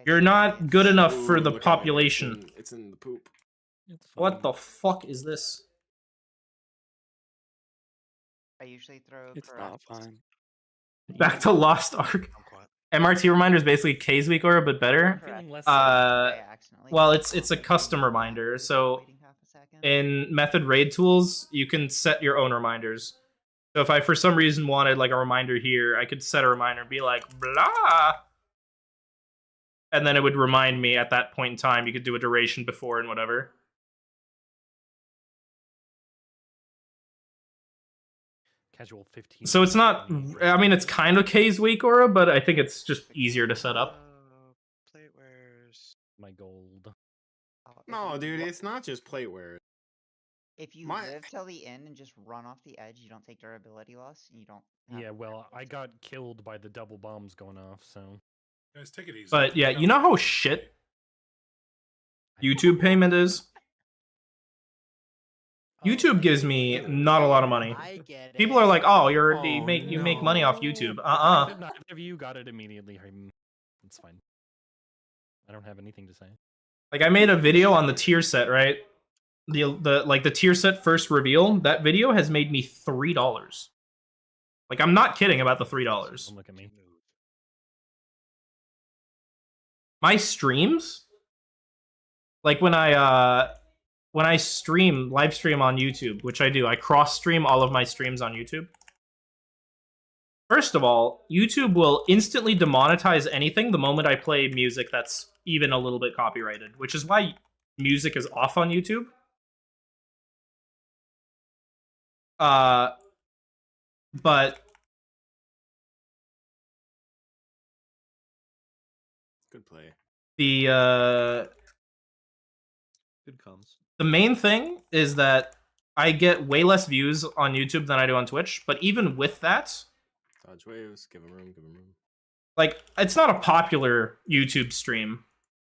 You're not good enough Ooh, for the look at it. population. It's in the poop. What the fuck is this? I usually throw. It's not fine. Back to Lost Ark. MRT reminder is basically K's Weakora, but better. Feeling less Well, it's a custom reminder. So in method raid tools, you can set your own reminders. So if I for some reason wanted like a reminder here, I could set a reminder and be like blah, and then it would remind me at that point in time. You could do a duration before and whatever. Casual 15. So it's not. I mean, it's kind of K's Weakora, but I think it's just easier to set up. Platewares. My gold. No, dude, it's not just plateware. If you My- live till the end and just run off the edge, you don't take durability loss, and you don't. have Yeah, well, critical I got killed by the double bombs going off, so. Guys, take it easy. But yeah, you know how shit YouTube payment is? YouTube gives me not a lot of money. I get People it. are like, "Oh, you Oh, make money off YouTube." If neither of you got it immediately, it's fine. I don't have anything to say. Like I made a video on the tier set, right? The tier set first reveal. That video has made me $3. Like I'm not kidding about the $3. Don't look at me. My streams, like when I live stream on YouTube, which I do, I cross stream all of my streams on YouTube. First of all, YouTube will instantly demonetize anything the moment I play music that's even a little bit copyrighted, which is why music is off on YouTube. But Good play. The Good comms. The main thing is that I get way less views on YouTube than I do on Twitch, but even with that, Dodge waves, give him room, give him room. like, it's not a popular YouTube stream,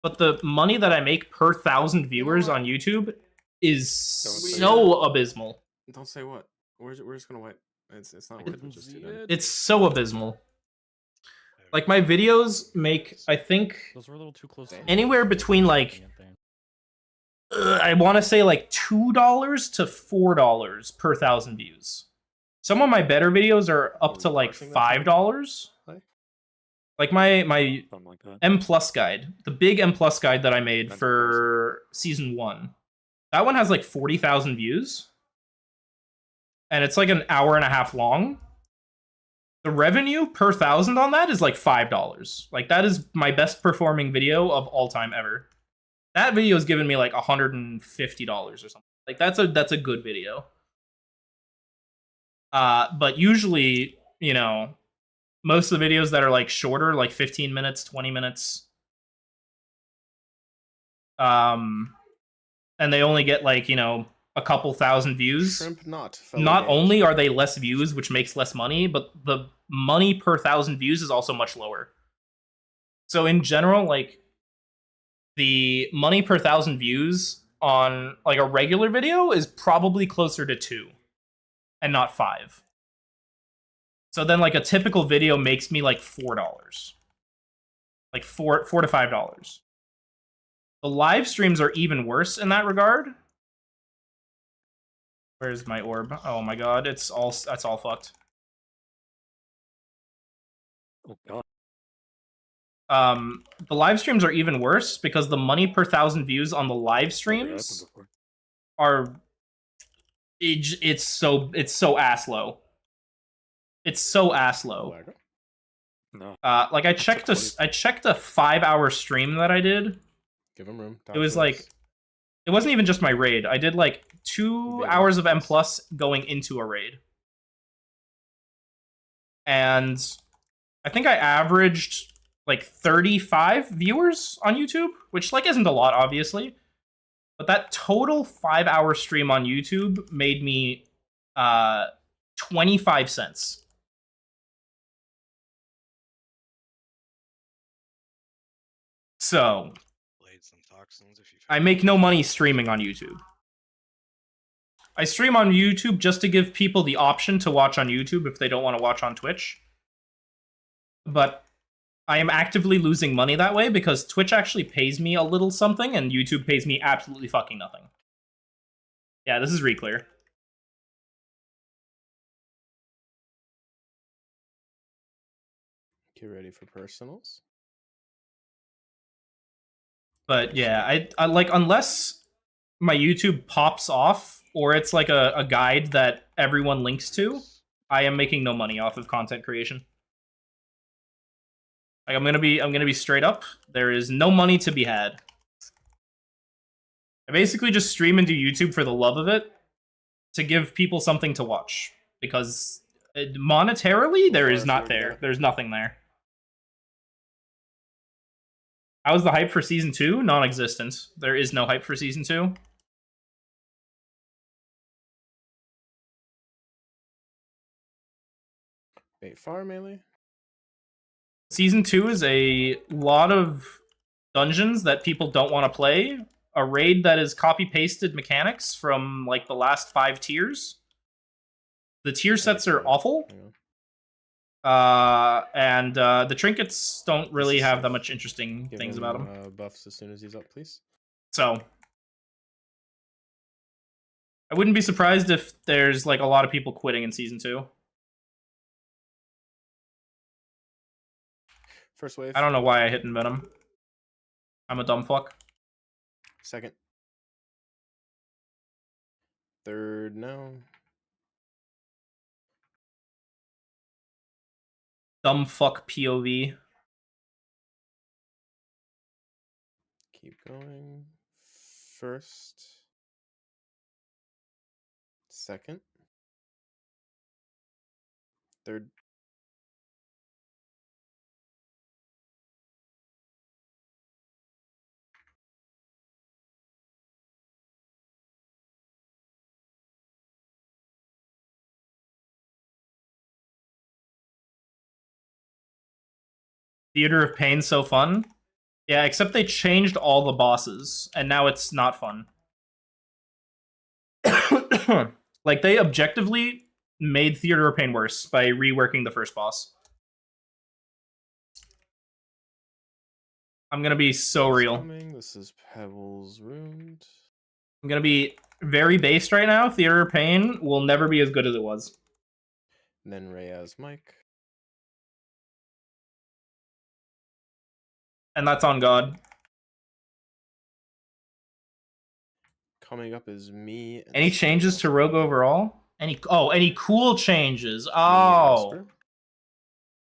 but the money that I make per 1,000 viewers on YouTube is so abysmal. Don't say what. We're just gonna wait. It's not worth it. Just do It's so abysmal. Like, my videos make, I think, Those were a little too close. anywhere between, like, I want to say, like, $2 to $4 per 1,000 views. Some of my better videos are up to, like, $5. Like, my Something like that. M Plus guide, the big M Plus guide that I made for Season 1, that one has, like, 40,000 views. And it's, like, an hour and a half long. The revenue per 1,000 on that is, like, $5. Like, that is my best performing video of all time ever. That video has given me, like, $150 or something. Like, that's a good video. But usually, you know, most of the videos that are, like, shorter, like 15 minutes, 20 minutes, and they only get, like, you know, a couple thousand views. Shrimp not. Not only are they less views, which makes less money, but the money per 1,000 views is also much lower. So in general, like, the money per 1,000 views on, like, a regular video is probably closer to 2 and not 5. So then, like, a typical video makes me, like, $4. Like, $4 to $5. The live streams are even worse in that regard. Where's my orb? Oh my god, that's all fucked. Oh god. The live streams are even worse because the money per 1,000 views on the live streams are it's so ass low. It's so ass low. No. Like I checked a 5-hour stream that I did. Give him room. It was like, it wasn't even just my raid. I did like 2 hours of M plus going into a raid. And I think I averaged like 35 viewers on YouTube, which like isn't a lot, obviously. But that total 5-hour stream on YouTube made me 25 cents. So I make no money streaming on YouTube. I stream on YouTube just to give people the option to watch on YouTube if they don't want to watch on Twitch. But I am actively losing money that way because Twitch actually pays me a little something and YouTube pays me absolutely fucking nothing. Yeah, this is Reclear. Get ready for personals. But yeah, I like, unless my YouTube pops off or it's like a guide that everyone links to, I am making no money off of content creation. Like, I'm gonna be straight up. There is no money to be had. I basically just stream and do YouTube for the love of it, to give people something to watch, because monetarily there is not there. There's nothing there. How's the hype for season 2? Non-existent. There is no hype for season 2. Wait, far melee? Season 2 is a lot of dungeons that people don't want to play. A raid that is copy-pasted mechanics from like the last 5 tiers. The tier sets are awful. And the trinkets don't really have that much interesting Give things him, about them. Buffs as soon as he's up, please. So I wouldn't be surprised if there's like a lot of people quitting in season 2. First wave. I don't know why I hit Venom. I'm a dumb fuck. Second. Third, no. Dumb fuck POV. Keep going. First. Second. Third. Theater of Pain's so fun. Yeah, except they changed all the bosses, and now it's not fun. Like, they objectively made Theater of Pain worse by reworking the first boss. I'm gonna be so real. This is Pebbles Ruined. I'm gonna be very based right now. Theater of Pain will never be as good as it was. And then Reyes Mike. And that's on God. Coming up is me. And Any changes to Rogue overall? Any cool changes? Oh.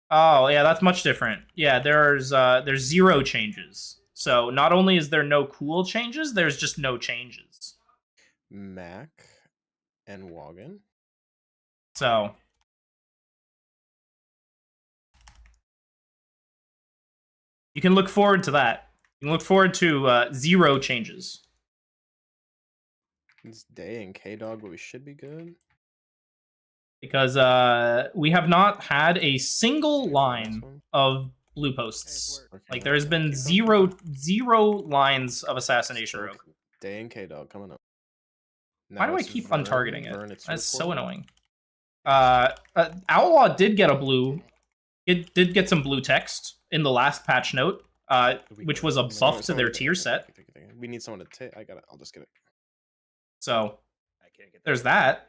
Oh, yeah, that's much different. Yeah, there's 0 changes. So not only is there no cool changes, there's just no changes. Mac and Wagon. So you can look forward to that. You can look forward to 0 changes. It's Day and K-Dog, but we should be good. Because we have not had a single line of blue posts. Like, there has been zero lines of Assassination Rogue. Day and K-Dog coming up. Why do I keep untargeting it? That's so annoying. Outlaw did get a blue. It did get some blue text in the last patch note, which was a buff to their tier set. We need someone to take. I got it. I'll just get it. So there's that.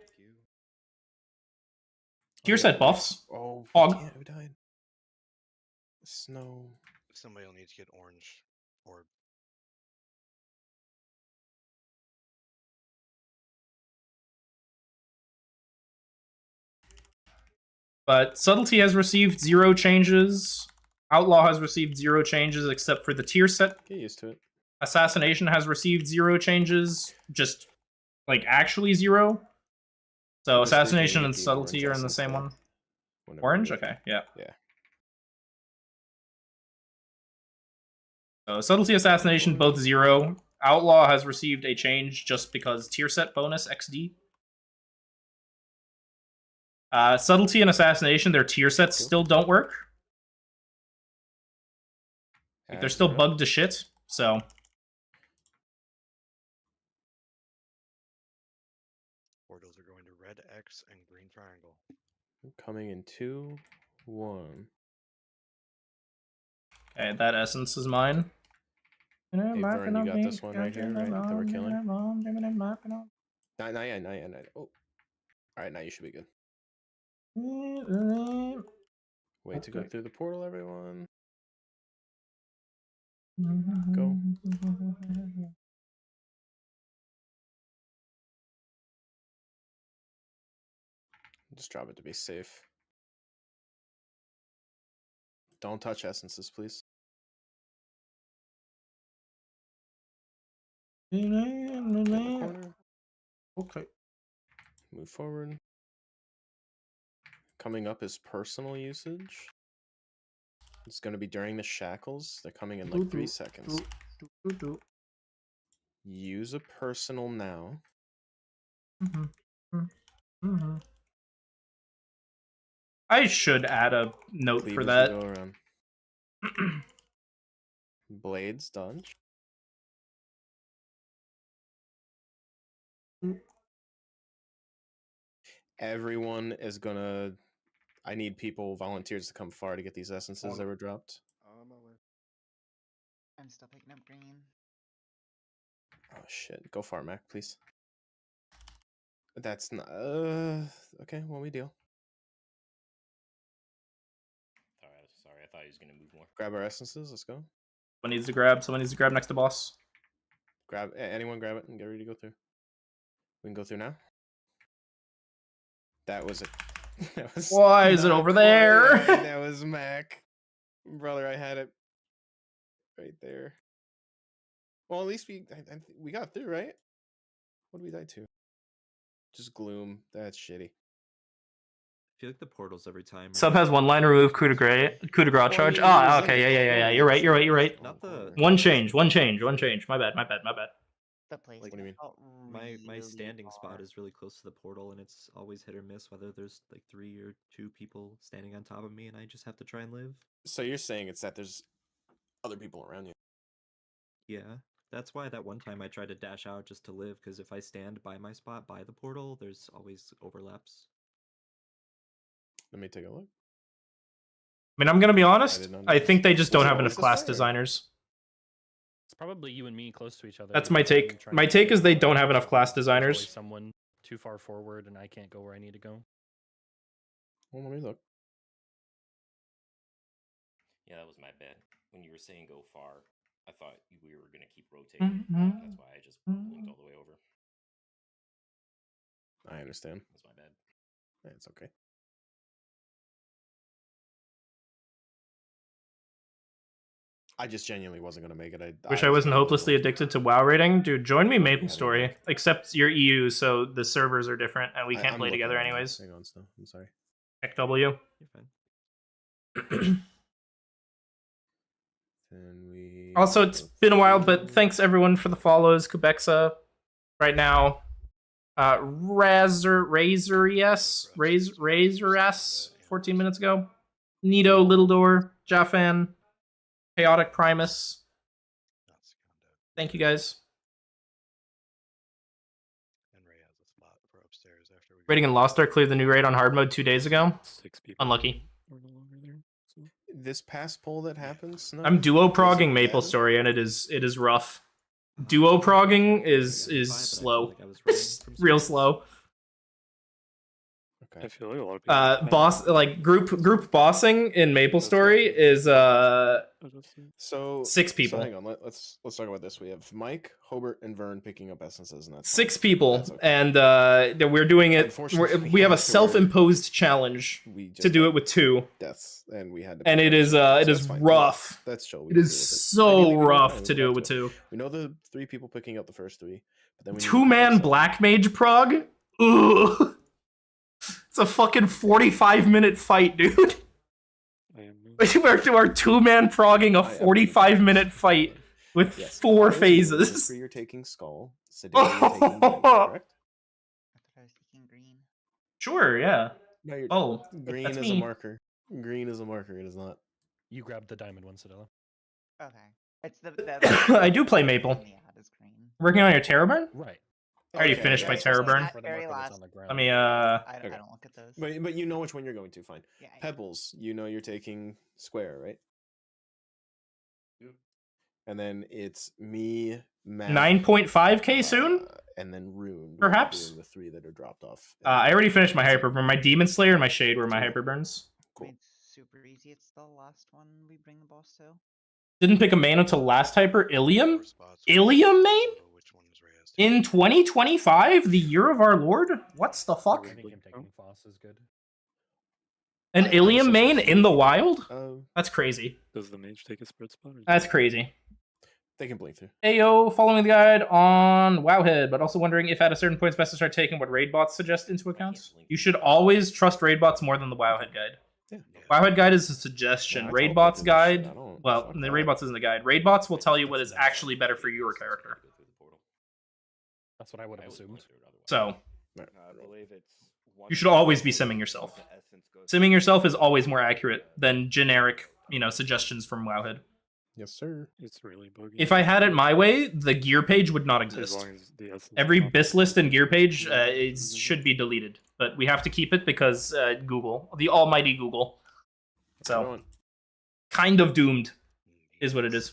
Tier set buffs. Oh, Hog. who died? Snow. Somebody will need to get orange orb. But Subtlety has received 0 changes. Outlaw has received 0 changes except for the tier set. Get used to it. Assassination has received 0 changes. Just, like, actually 0. So Assassination and Subtlety are in the same one. Orange? Okay, yeah. Yeah. So Subtlety, Assassination, both 0. Outlaw has received a change just because tier set bonus XD. Subtlety and Assassination, their tier sets still don't work. Like, they're still bugged to shit, so... Portals are going to red X and green triangle. Coming in 2, 1. Okay, that essence is mine. Hey, Vern, you got this one right here, right? That we're killing. Not yet. Oh. Alright, now you should be good. Wait to go through the portal, everyone. Go. Just drop it to be safe. Don't touch essences, please. In the corner. Okay. Move forward. Coming up is personal usage. It's going to be during the shackles. They're coming in like 3 seconds. Use a personal now. I should add a note Cleave for as that. you go around. Blades dodge. Everyone is gonna. I need people, volunteers, to come far to get these essences that were dropped. I'm still picking up green. Oh shit! Go far, Mac, please. That's not. Okay, well, we deal. Sorry, I thought he was gonna move more. Grab our essences. Let's go. Someone needs to grab. Someone needs to grab next to boss. Grab anyone. Grab it and get ready to go through. We can go through now. That was it. Why is it over there? That was Mac. Brother, I had it right there. Well, at least we got through, right? What did we die to? Just gloom. That's shitty. I feel like the portals every time. Sub has one line, remove coup de grace charge. Ah, okay, yeah. You're right. Not the One change. My bad. The place. Like, what do you mean? My standing spot is really close to the portal, and it's always hit or miss whether there's like 3 or 2 people standing on top of me, and I just have to try and live. So you're saying it's that there's other people around you? Yeah, that's why that one time I tried to dash out just to live, because if I stand by my spot by the portal, there's always overlaps. Let me take a look. I mean, I'm gonna be honest. I think they just don't have enough class designers. It's probably you and me close to each other. That's my take. My take is they don't have enough class designers. There's always someone too far forward, and I can't go where I need to go. Well, let me look. Yeah, that was my bad. When you were saying go far, I thought we were gonna keep rotating. That's why I just blinked all the way over. I understand. That's my bad. Yeah, it's okay. I just genuinely wasn't gonna make it. Wish I wasn't hopelessly addicted to WoW rating. Dude, join me Maple Story. Except you're EU, so the servers are different, and we can't play together anyways. Hang on, Snow. I'm sorry. Check W. You're fine. Also, it's been a while, but thanks everyone for the follows. Quebecsa, right now. Razor S, 14 minutes ago. Nito, Little Door, Jaffan, Chaotic Primus. Thank you guys. Rating in Lost Ark cleared the new raid on hard mode 2 days ago. 6 people. Unlucky. This past poll that happens. Snow, I'm duo progging Maple Story, and it is rough. Duo progging is slow, real slow. Okay. I feel like a lot of people. Boss group bossing in Maple Story is So 6 people. So hang on, let's talk about this. We have Mike, Hobart, and Vern picking up essences, and that's 6 fine. people, That's okay. and we're doing it. We have a self-imposed challenge to do it with 2 deaths, and we had to. and it is rough. That's chill. It is so rough to do it with 2. We know the 3 people picking up the first 3, but then we 2-man Black Mage prog. Ugh. It's a fucking 45-minute fight, dude. We're 2-man progging a 45-minute fight with 4 phases. You're taking Skull. Sedalia, you're taking Dynamite, correct? I was taking green. Sure, yeah. No, green that's is me. a marker. Green is a marker. It is not. You grabbed the diamond one, Sedella. Okay. It's the I do play Maple. Working on your Terror Burn? Right. I already Okay, finished my Terror Burn. Very last. Let me I don't look at those. But you know which one you're going to. Fine. Yeah, Pebbles. You know you're taking Square, right? Yep. And then it's me, Matt, 9.5k soon? and then Rune. Perhaps? Doing the 3 that are dropped off. I already finished my Hyperburn. My Demon Slayer and my Shade were my Hyperburns. Cool. super easy. It's the last one we bring the boss to. Didn't pick a main until last hyper. Ilium? Ilium main? In 2025, the year of our Lord? What's the fuck? I think him taking Foss is good. An Ilium such a main in the fleet. wild? That's crazy. Does the mage take a spread spot? Or That's crazy. They can blink through. Ayo, following the guide on Wowhead, but also wondering if at a certain point it's best to start taking what raid bots suggest into account. You should always trust raid bots more than the Wowhead guide. Yeah. Wowhead guide is a suggestion. Yeah, I raid tell bots people this shit, guide, I don't well, fuck the that. raid bots isn't the guide. Raid bots will tell you what is actually better for your character. That's what I would have assumed. So, I believe it's. you should always be simming yourself. Simming yourself is always more accurate than generic, suggestions from Wowhead. Yes, sir. It's really buggy. If I had it my way, the gear page would not exist. long as the essence Every is not- BIS list and gear page should be deleted, but we have to keep it because Google, the almighty Google. So, kind of doomed is what it is.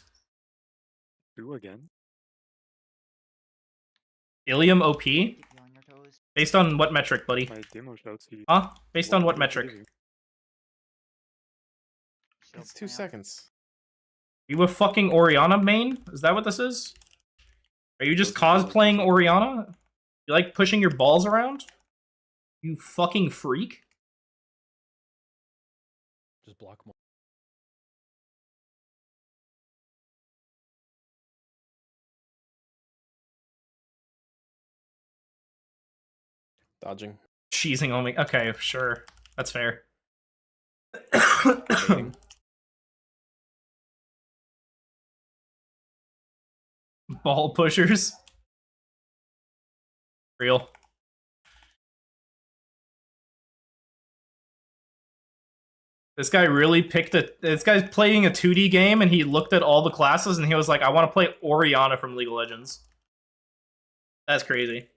Do again? Ilium OP? Keep you on your toes. Based on what metric, buddy? My demo shouts you. Huh? Based on what metric? Shield It's 2 plant. seconds. Are you a fucking Oriana main? Is that what this is? Are you just cosplaying Oriana? You like pushing your balls around? You fucking freak? Just block more. Dodging. Cheesing on me. Okay, sure. That's fair. Baiting. Ball pushers. Real. This guy really picked this guy's playing a 2D game and he looked at all the classes and he was like, I want to play Oriana from League of Legends. That's crazy.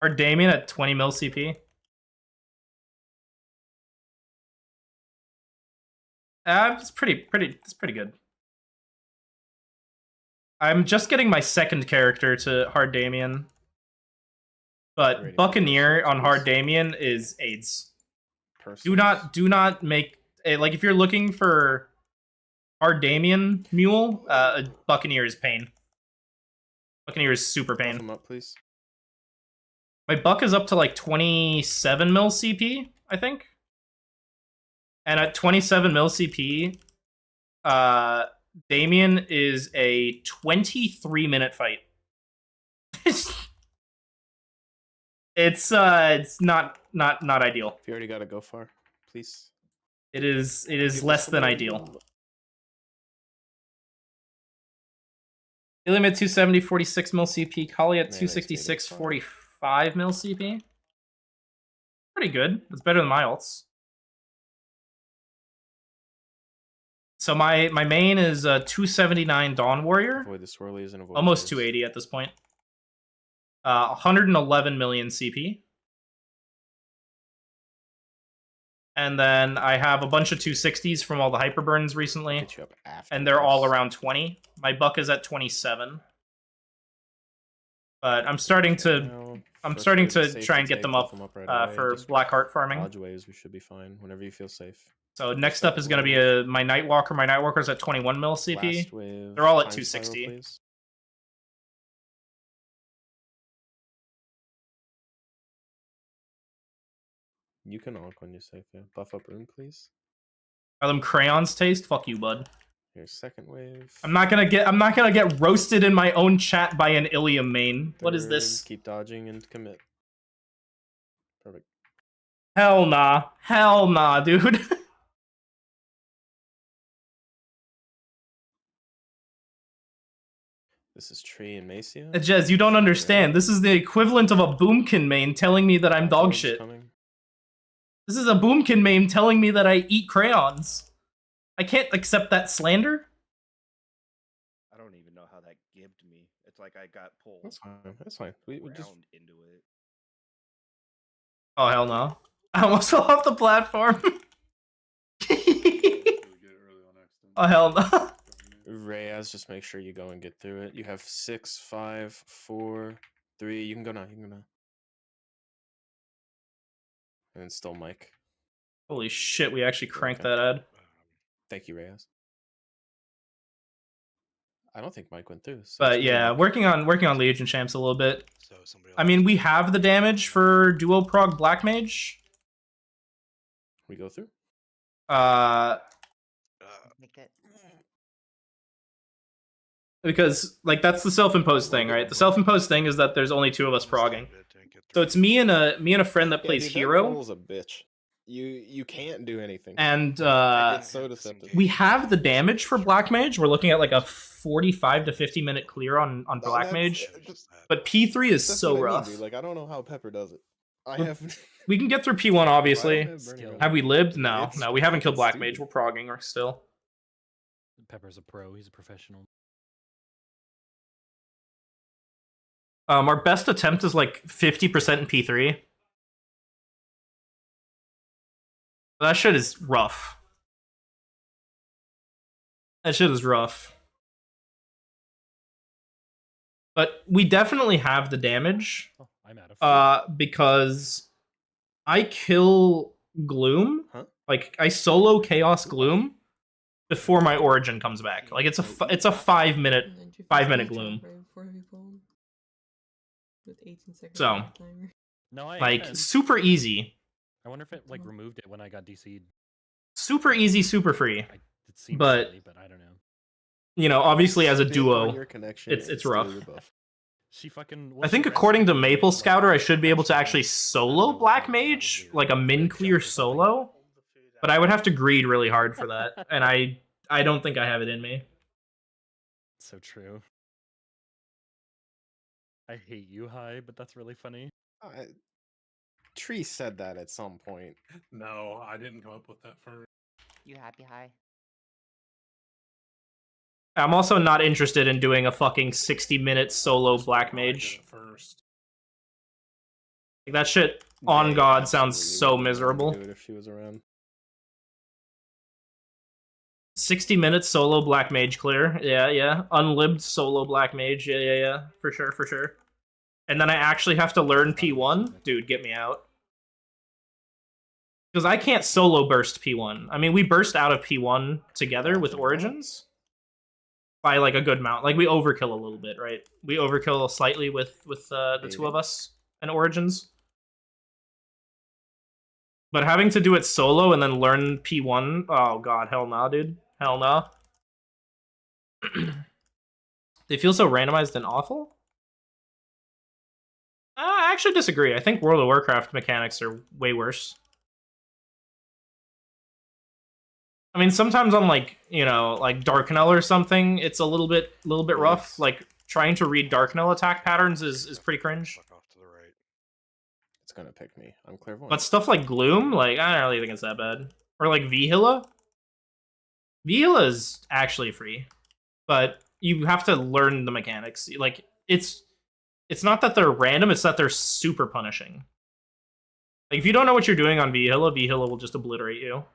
Or Damien at 20 mil CP. It's pretty good. I'm just getting my second character to Hard Damien. But Rating Buccaneer on please. Hard Damien is AIDS. Persons. Do not make like if you're looking for Hard Damien mule, Buccaneer is pain. Buccaneer is super Buff pain. them up, please. My buck is up to like 27 mil CP, I think. And at 27 mil CP, Damien is a 23-minute fight. It's not ideal. If you already got to go far, please. It is Give less us than some- ideal. Ilium at 270, 46 mil CP. Kali at Melee's 266, fine. 45 mil CP. Pretty good. It's better than my ults. So my main is 279 Dawn Warrior. Avoid the swirlies and avoid Almost birds. 280 at this point. 111 million CP. And then I have a bunch of 260s from all the hyperburns recently. Get you up after And they're all this. around 20. My buck is at 27. But I'm starting to Now, I'm first starting wave to is safe try and get take, them buff up, right away. for Just black heart farming. Dodge waves, we should be fine whenever you feel safe. So next up is going to be my Nightwalker. My Nightwalker's at 21 mil CP. Last wave, They're all at time spiral, 260. please. You can onk when you're safe, yeah. Buff up room, please. Are them crayons taste? Fuck you, bud. Here's second wave. I'm not gonna get roasted in my own chat by an Ilium main. What is Third, this? Keep dodging and commit. Perfect. Hell nah. Hell nah, dude. This is Tree and Macia. Jez, you don't understand. This is the equivalent of a Boomkin main telling me that I'm dog Waves shit. coming. This is a Boomkin main telling me that I eat crayons. I can't accept that slander. I don't even know how that gibbed me. It's like I got pulled That's fine. That's fine. We just round into it. Oh, hell no. I almost fell off the platform. Oh hell no. Reyes, just make sure you go and get through it. You have 6, 5, 4, 3. You can go now. You can go now. And then still Mike. Holy shit, we actually cranked Okay. that ad. Thank you, Reyes. I don't think Mike went through. So it's But me, yeah, Mike. working on Legion champs a little bit. So somebody I mean, we have the damage for duo prog black mage. We go through. Make it. Because like that's the self-imposed thing, right? The self-imposed thing is that there's only 2 of us progging. So it's me and a friend that plays dude, hero. That roll's a bitch. You can't do anything. And it's so deceptive. we have the damage for black mage. We're looking at like a 45 to 50 minute clear on black mage. But P3 is That's so what I mean, rough. dude. Like I don't know how Pepper does it. I have. We can get through P1 obviously. Skill. Have we lived? No, It's no, we haven't killed black stupid. mage. We're progging still. Pepper's a pro. He's a professional. Our best attempt is like 50% in P3. That shit is rough. That shit is rough. But we definitely have the damage. Oh, I'm out of Because I kill Gloom. Huh? Like I solo Chaos Gloom before my origin comes back. Like it's a 5-minute And then you 5-minute finish Gloom. right before we pulled. With 18 seconds So, on the timer. No, I like am. super easy, I wonder if it like removed it when I got DC'd. super easy, super free. It seems But silly, but I don't know. you know, obviously as a Spit on duo, your connection and it's steal rough. your buff. She fucking. I think according to Maple Scouter, I should be able to actually solo Black Mage, like a min clear solo. But I would have to greed really hard for that, and I don't think I have it in me. So true. I hate you, Hi, but that's really funny. Tree said that at some point. No, I didn't come up with that first. You happy, Hi? I'm also not interested in doing a fucking 60-minute solo Black Mage. First. Like, that shit, on God, sounds Absolutely so would be willing to miserable. do it if she was around. 60 minutes solo Black Mage clear. Yeah. Unlibbed solo Black Mage. Yeah. For sure. And then I actually have to learn P1? Dude, get me out. Because I can't solo burst P1. I mean, we burst out of P1 together with Origins. By, like, a good amount. Like, we overkill a little bit, right? We overkill slightly with the 2 of us and Origins. But having to do it solo and then learn P1... Oh, God. Hell nah, dude. Hell nah. They feel so randomized and awful? I actually disagree. I think World of Warcraft mechanics are way worse. I mean, sometimes on, like, you know, like Darknell or something, it's a little bit rough. Like, trying to read Darknell attack patterns is pretty cringe. It's gonna pick me. I'm clairvoyant. But stuff like Gloom, like, I don't really think it's that bad. Or like Vihila. Vihila is actually free, but you have to learn the mechanics. Like, it's not that they're random, it's that they're super punishing. Like, if you don't know what you're doing on Vihila will just obliterate you.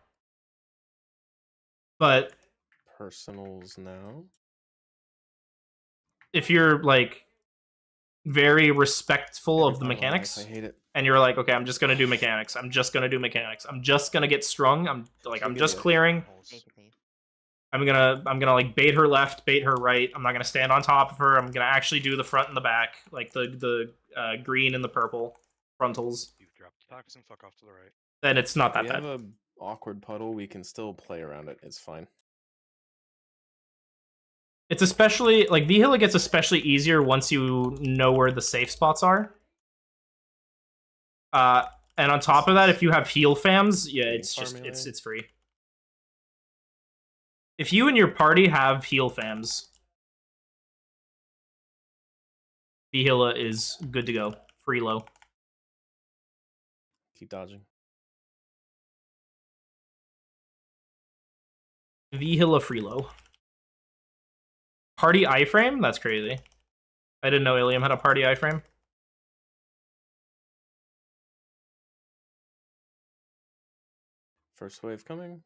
But personals now. If you're like very respectful of the mechanics, I hate it. And you're like, okay, I'm just gonna do mechanics. I'm just gonna get strung. I'm just clearing. I'm gonna like bait her left, bait her right. I'm not gonna stand on top of her. I'm gonna actually do the front and the back, like the green and the purple frontals. You've dropped the toxin. Fuck off to the right. Then it's not that we bad. have a awkward puddle. We can still play around it. It's fine. It's especially like Vihila gets especially easier once you know where the safe spots are. And on top of that, if you have heal fams, yeah, it's free. If you and your party have heal fams, Vihila is good to go. Free low. Keep dodging. Vihila free low. Party iframe? That's crazy. I didn't know Ilium had a party iframe. First wave coming.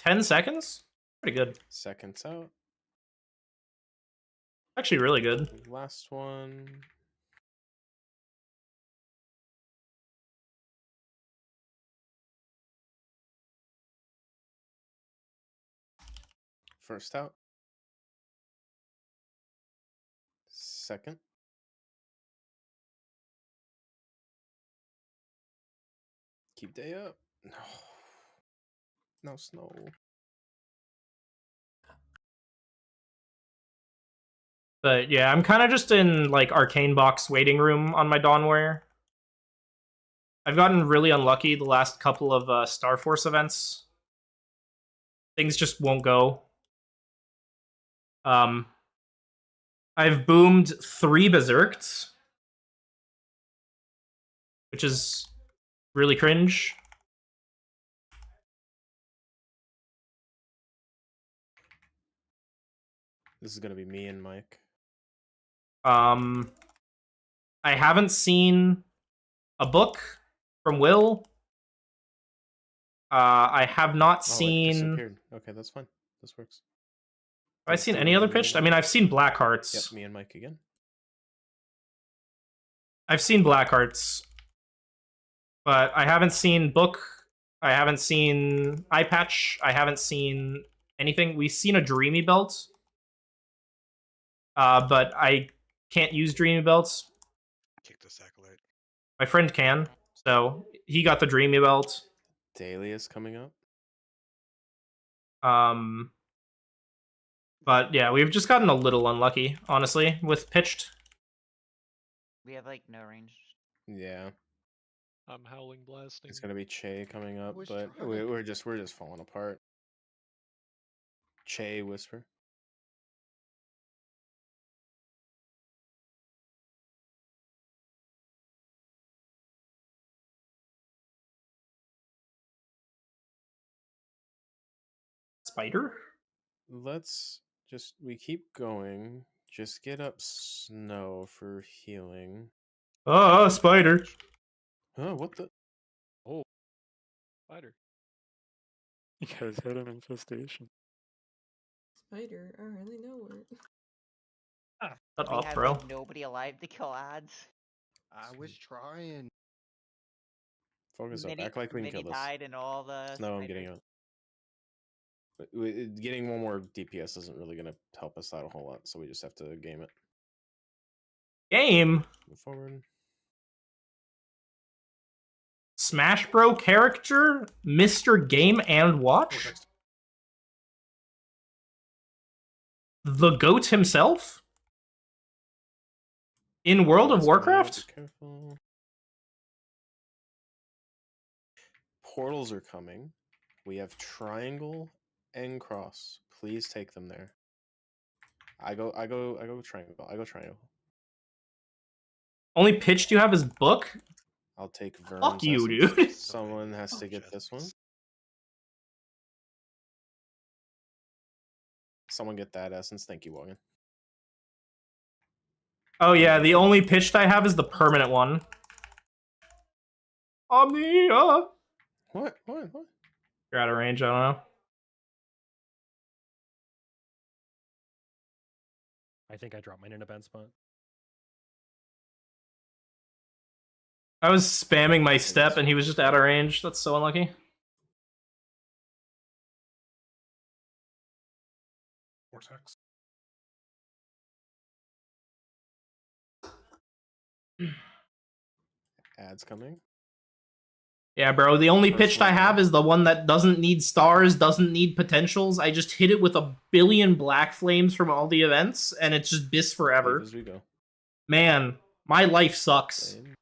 10 seconds? Pretty good. Seconds out. Actually, really good. Last one. First out. Second. Keep day up. No. No snow. But yeah, I'm kind of just in like Arcane Box waiting room on my Dawn Warrior. I've gotten really unlucky the last couple of Star Force events. Things just won't go. I've boomed 3 Berserks, which is really cringe. This is gonna be me and Mike. I haven't seen a book from Will. I have not Oh, it seen. disappeared. Okay, that's fine. This works. Have I seen any other pitched? I mean, I've seen Blackhearts. Yep, me and Mike again. I've seen Blackhearts, but I haven't seen Book. I haven't seen Eye Patch. I haven't seen anything. We've seen a Dreamy Belt, but I can't use Dreamy Belts. Kick the Acolyte. My friend can, so he got the Dreamy Belt. Daily is coming up. But yeah, we've just gotten a little unlucky, honestly, with pitched. We have like no range. Yeah. I'm howling blasting. It's gonna be Che coming up, was but trying. we're just falling apart. Che Whisper. Spider? Let's we keep going. Just get up snow for healing. Oh, spider. Oh, what the? Oh, Spider. You guys had an infestation. Spider, I really know it. Shut We up, had bro. like nobody alive to kill ads. I was trying. Focus Mini, up. Act like we can Mini kill this. died and all the. Snow, I'm spiders. getting out. Getting one more DPS isn't really going to help us out a whole lot, so we just have to game it. Game? Move forward. Smash Bro character? Mr. Game and Watch? The GOAT himself? In World of Warcraft? Be careful. Portals are coming. We have triangle and cross. Please take them there. I go triangle. I go triangle. Only pitch you have is Book? I'll take Vern's Fuck you, essence. dude. Someone has to get this one. Someone get that essence. Thank you, Wogan. Oh yeah, the only pitched I have is the permanent one. Omnia! What? You're out of range, I don't know. I think I dropped mine in a bad spot. I was spamming my step and he was just out of range. That's so unlucky. Vortex. Ads coming. Yeah, bro, the only First pitched I one, have is the one that doesn't need stars, doesn't need potentials. I just hit it with a billion black flames from all the events, and it's just bis forever. As we go. Man, my life sucks. Flame.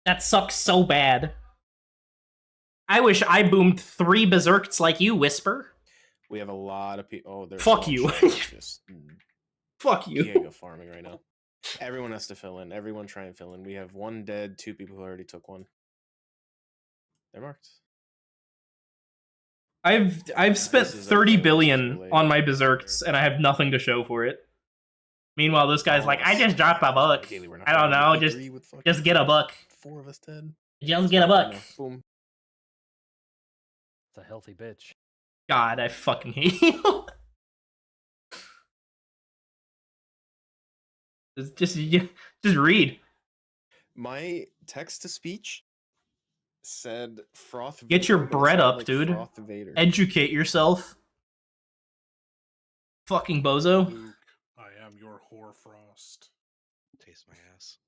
That sucks so bad. I wish I boomed 3 Berserks like you, Whisper. We have a lot of people. Oh, there's Fuck you. Just Fuck you. Diego farming right now. Everyone has to fill in. Everyone try and fill in. We have 1 dead, 2 people who already took one. They're marked. I've spent This is 30 okay, billion late. on my Berserks, and I have nothing to show for it. Meanwhile, this guy's like, I just dropped a book. Gaily, we're not I don't gonna know, agree with fucking just get a book. 4 of us dead. Just get a book. No, boom. It's a healthy bitch. God, I fucking hate you. just read. My text to speech said Froth. Get your Vader, but it bread sounded up, like dude. Froth Vader. Educate yourself. Fucking bozo. Luke, I am your whore frost. Taste my ass.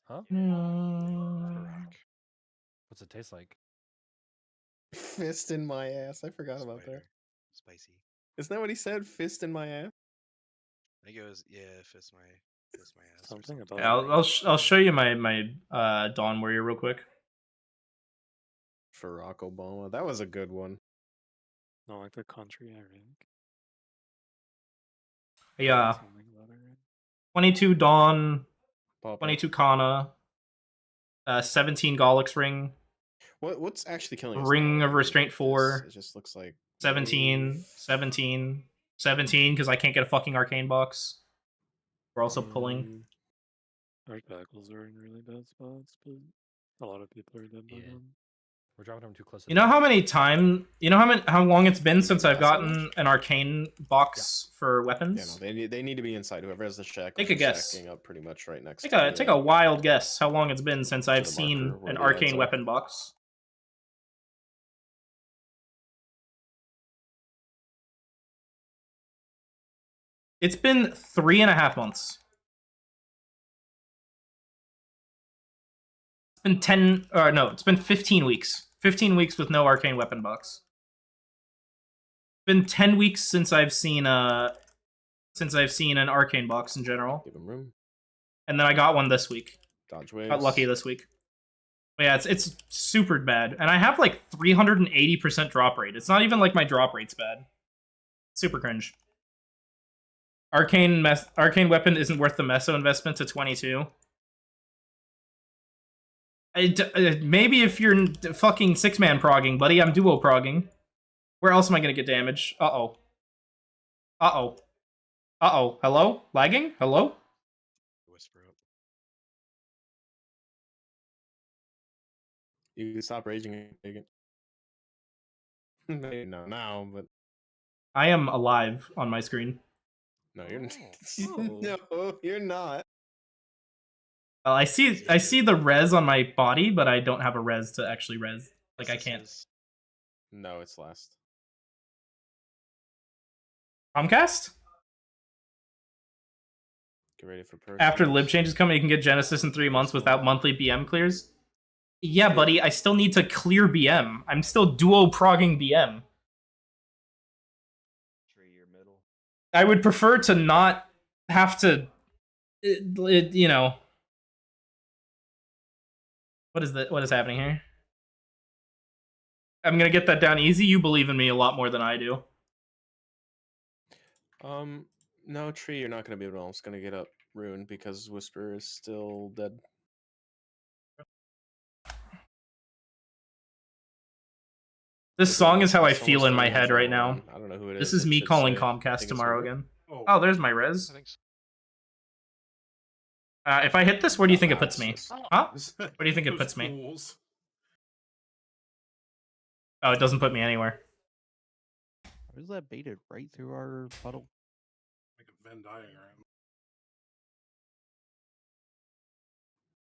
Huh? Rock. What's it taste like? Fist in my ass. I forgot about that. Spicy. Isn't that what he said? Fist in my ass. I think it was fist my ass. Something about Yeah, I'll show you my Dawn Warrior real quick. For Barack Obama. That was a good one. No, like the country I rank. Yeah. Something about it, right? 22 Dawn, Pop 22 Kana, 17 Golix Ring. What's actually killing us? Ring now, of Restraint 4. It just looks like 17, 17, 17, because I can't get a fucking arcane box. We're also pulling. Archbackles are in really bad spots, but a lot of people are dead by them. We're dropping them too close. You know how how long it's been since I've gotten an arcane box for weapons? Yeah, no, they need to be inside. Whoever has the shackles Take a guess. stacking up pretty much right next Take to a wild guess how long it's been since I've the seen marker where an the ads arcane are. weapon box. It's been 3.5 months. It's been it's been 15 weeks. 15 weeks with no arcane weapon box. It's been 10 weeks since I've seen an arcane box in general. Give him room. And then I got one this week. Dodge waves. Got lucky this week. But yeah, it's super bad. And I have like 380% drop rate. It's not even like my drop rate's bad. Super cringe. Arcane weapon isn't worth the meso investment to 22. Maybe if you're fucking 6-man progging, buddy. I'm duo progging. Where else am I gonna get damage? Uh-oh. Uh-oh. Uh-oh. Hello? Lagging? Hello? Whisper up. You can stop raging and take it. Maybe not now, but I am alive on my screen. no, you're no, you're not. I see the res on my body, but I don't have a res to actually res. Like I can't. No, it's last. Comcast? Get ready for purchase. After lib changes come, you can get Genesis in 3 months without monthly BM clears. Yeah, buddy, I still need to clear BM. I'm still duo progging BM. I would prefer to not have to, you know. What is happening here? I'm gonna get that down easy. You believe in me a lot more than I do. No, Tree, you're not gonna be able to. It's gonna get up Rune because Whisper is still dead. This song is how I feel in my head right now. I don't know who it This is. is me calling Comcast tomorrow again. Oh, there's my res. If I hit this, where do you think it puts me? Huh? Where do you think it puts me? Oh, it doesn't put me anywhere. Where's that baited right through our puddle? Like a Venn diagram.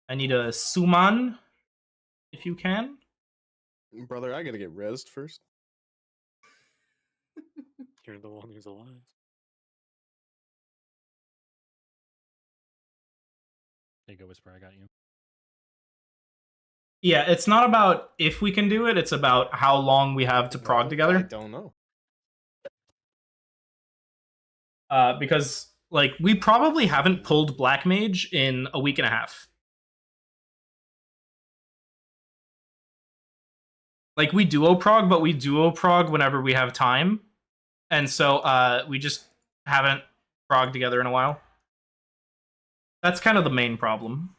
I need a suman, if you can. Brother, I gotta get rezzed first. You're the one who's alive. There you go, Whisper. I got you. Yeah, it's not about if we can do it, it's about how long we have to prog together. I don't know. Because, like, we probably haven't pulled Black Mage in a week and a half. Like, we duo prog, but we duo prog whenever we have time. And so, we just haven't progged together in a while. That's kind of the main problem.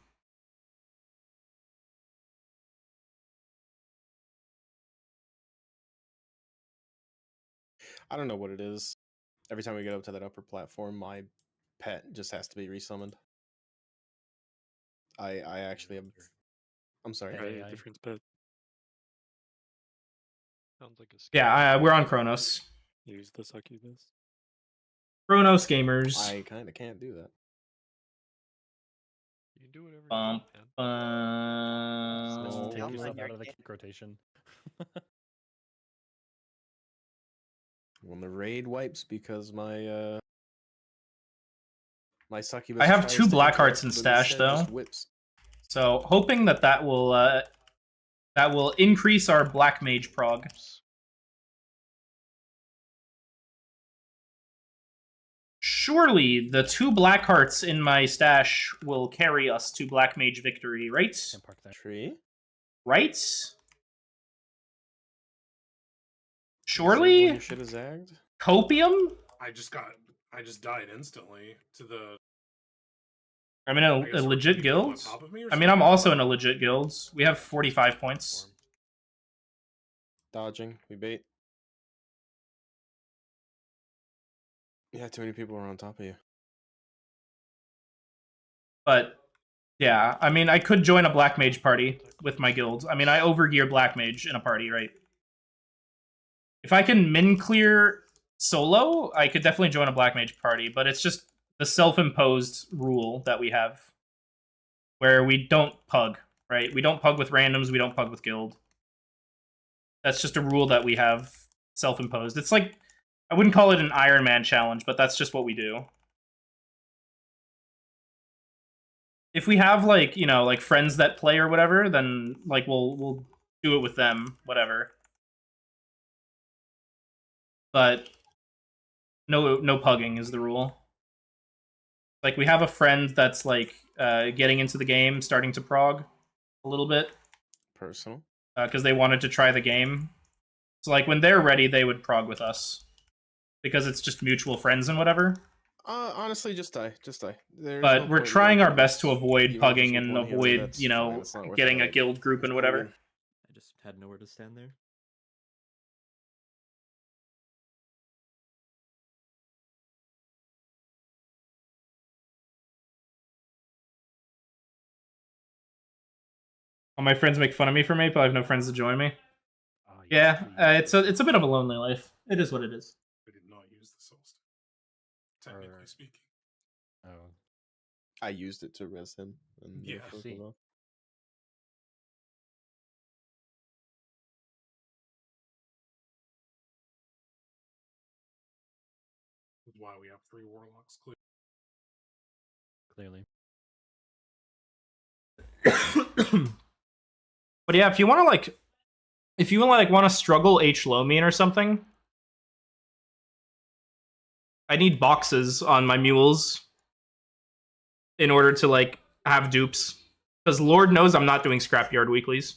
I don't know what it is. Every time we get up to that upper platform, my pet just has to be resummoned. I actually have I'm sorry. Try AI. a different bet. Sounds like a scam. Yeah, we're on Kronos. Use the succubus. Kronos gamers. I kind of can't do that. You can do whatever Bump, you want, bump. Just take Don't yourself run out your of the kid. kick rotation. When the raid wipes because my my succubus. I have tries 2 to black interrupt, hearts in but stash instead just though. whips. So hoping that will increase our black mage prog. Surely the 2 black hearts in my stash will carry us to black mage victory, right? Tree. Right? Is it when Surely? your shit is zagged? Copium? I just died instantly to the. I'm in I a guess legit were people on guild. top of me or I mean, I'm something? also in a legit guild. We have 45 points. Dodging. We bait. Yeah, too many people are on top of you. But yeah, I mean, I could join a black mage party with my guild. I mean, I overgear black mage in a party, right? If I can min clear solo, I could definitely join a black mage party, but it's just the self-imposed rule that we have where we don't pug, right? We don't pug with randoms, we don't pug with guild. That's just a rule that we have self-imposed. It's like, I wouldn't call it an Iron Man challenge, but that's just what we do. If we have like, you know, like friends that play or whatever, then like we'll do it with them, whatever. But no pugging is the rule. Like we have a friend that's like getting into the game, starting to prog a little bit. Personal. Because they wanted to try the game. So like when they're ready, they would prog with us. Because it's just mutual friends and whatever. Honestly, just die. There's But no we're point in trying going our best to through this. avoid Even if there's pugging no and point here, avoid, that's you fine, know, it's not worth getting it. a guild group and whatever. I just had nowhere to stand there. All my friends make fun of me for Maple. I have no friends to join me. Yeah, it's a bit of a lonely life. It is what it is. I did not use the soul stone. Technically speaking. Oh. I used it to res him. And Yeah. therefore See. killed off. That's why we have 3 warlocks clear. Clearly. But yeah, if you want to struggle H Lomian or something, I need boxes on my mules in order to like have dupes. Because Lord knows I'm not doing scrapyard weeklies.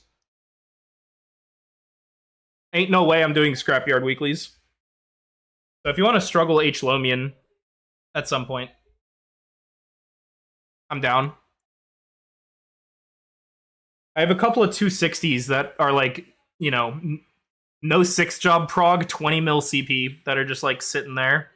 Ain't no way I'm doing scrapyard weeklies. So if you want to struggle H Lomian at some point, I'm down. I have a couple of 260s that are like, you know, no 6-job prog, 20 mil CP that are just like sitting there.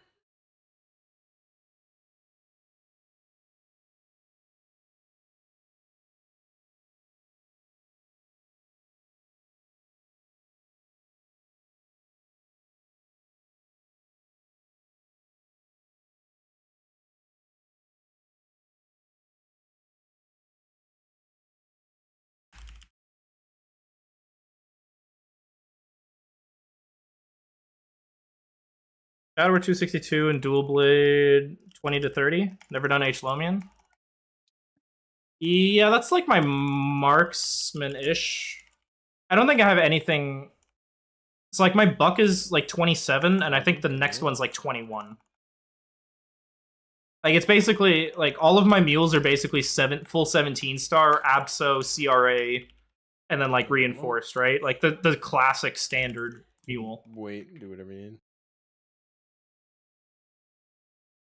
Shadow 262 and Dual Blade 20 to 30. Never done H Lomian. Yeah, that's like my marksman-ish. I don't think I have anything. It's like my buck is like 27, and I think the next one's like 21. Like it's basically like all of my mules are basically full 17-star, Abso, CRA, and then like reinforced, right? Like the classic standard mule. Wait, do whatever you need.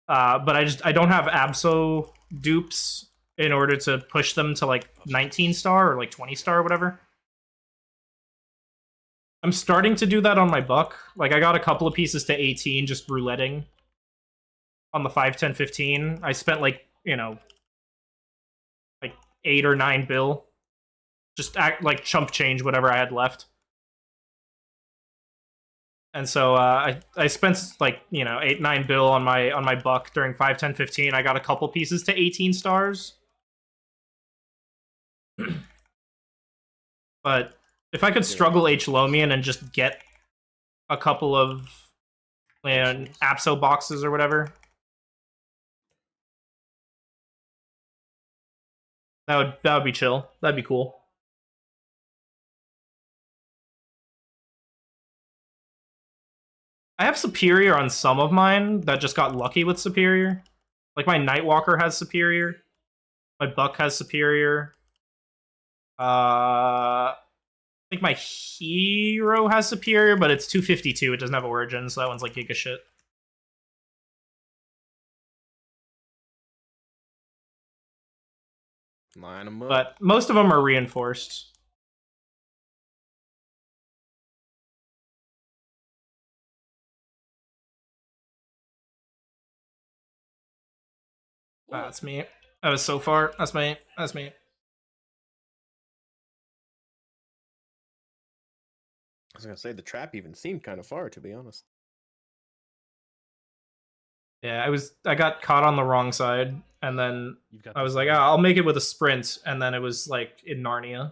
But I don't have Abso dupes in order to push them to like 19-star or like 20-star or whatever. I'm starting to do that on my buck. Like I got a couple of pieces to 18 just rouletting on the 5, 10, 15. I spent like, you know, like 8 or 9 bill just act like chump change whatever I had left. And so I spent like 8-9 bill on my buck during 5, 10, 15. I got a couple pieces to 18 stars. But if I could struggle H Lomian and just get a couple of Apso boxes or whatever, that would be chill. That'd be cool. I have Superior on some of mine that just got lucky with Superior. Like my Nightwalker has Superior. My Buck has Superior. I think my Hero has Superior, but it's 252. It doesn't have Origin, so that one's like giga shit. Line them up. But most of them are reinforced. That's me. That was so far. That's me. That's me. I was gonna say the trap even seemed kind of far, to be honest. Yeah, I got caught on the wrong side, and then I was like, I'll make it with a sprint, and then it was like in Narnia.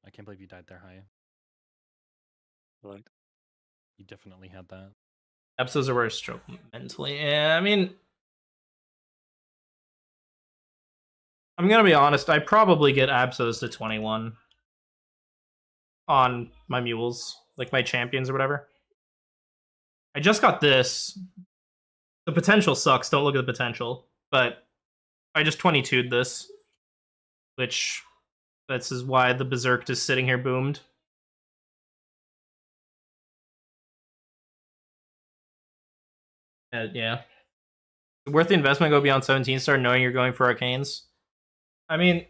I can't believe you died there, High. Like, you definitely had that. Episodes are where I stroke mentally. Yeah, I mean, I'm gonna be honest. I probably get Absos to 21 on my mules, like my champions or whatever. I just got this. The potential sucks. Don't look at the potential. But I just 22'd this, which this is why the Berserk is sitting here boomed. Yeah. Worth the investment, go beyond 17 star knowing you're going for Arcanes? I mean,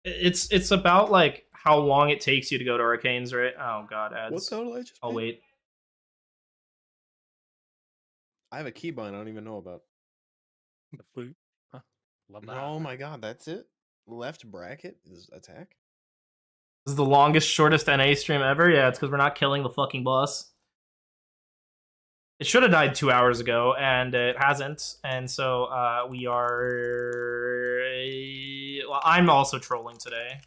it's about like how long it takes you to go to Arcanes, right? Oh god, ads. What total I just I'll paid? wait. I have a keybind I don't even know about. the flute. Huh. Love that. Oh my god, that's it? Left bracket is attack? This is the longest, shortest NA stream ever? Yeah, it's because we're not killing the fucking boss. It should have died 2 hours ago, and it hasn't. And so we are... Well, I'm also trolling today.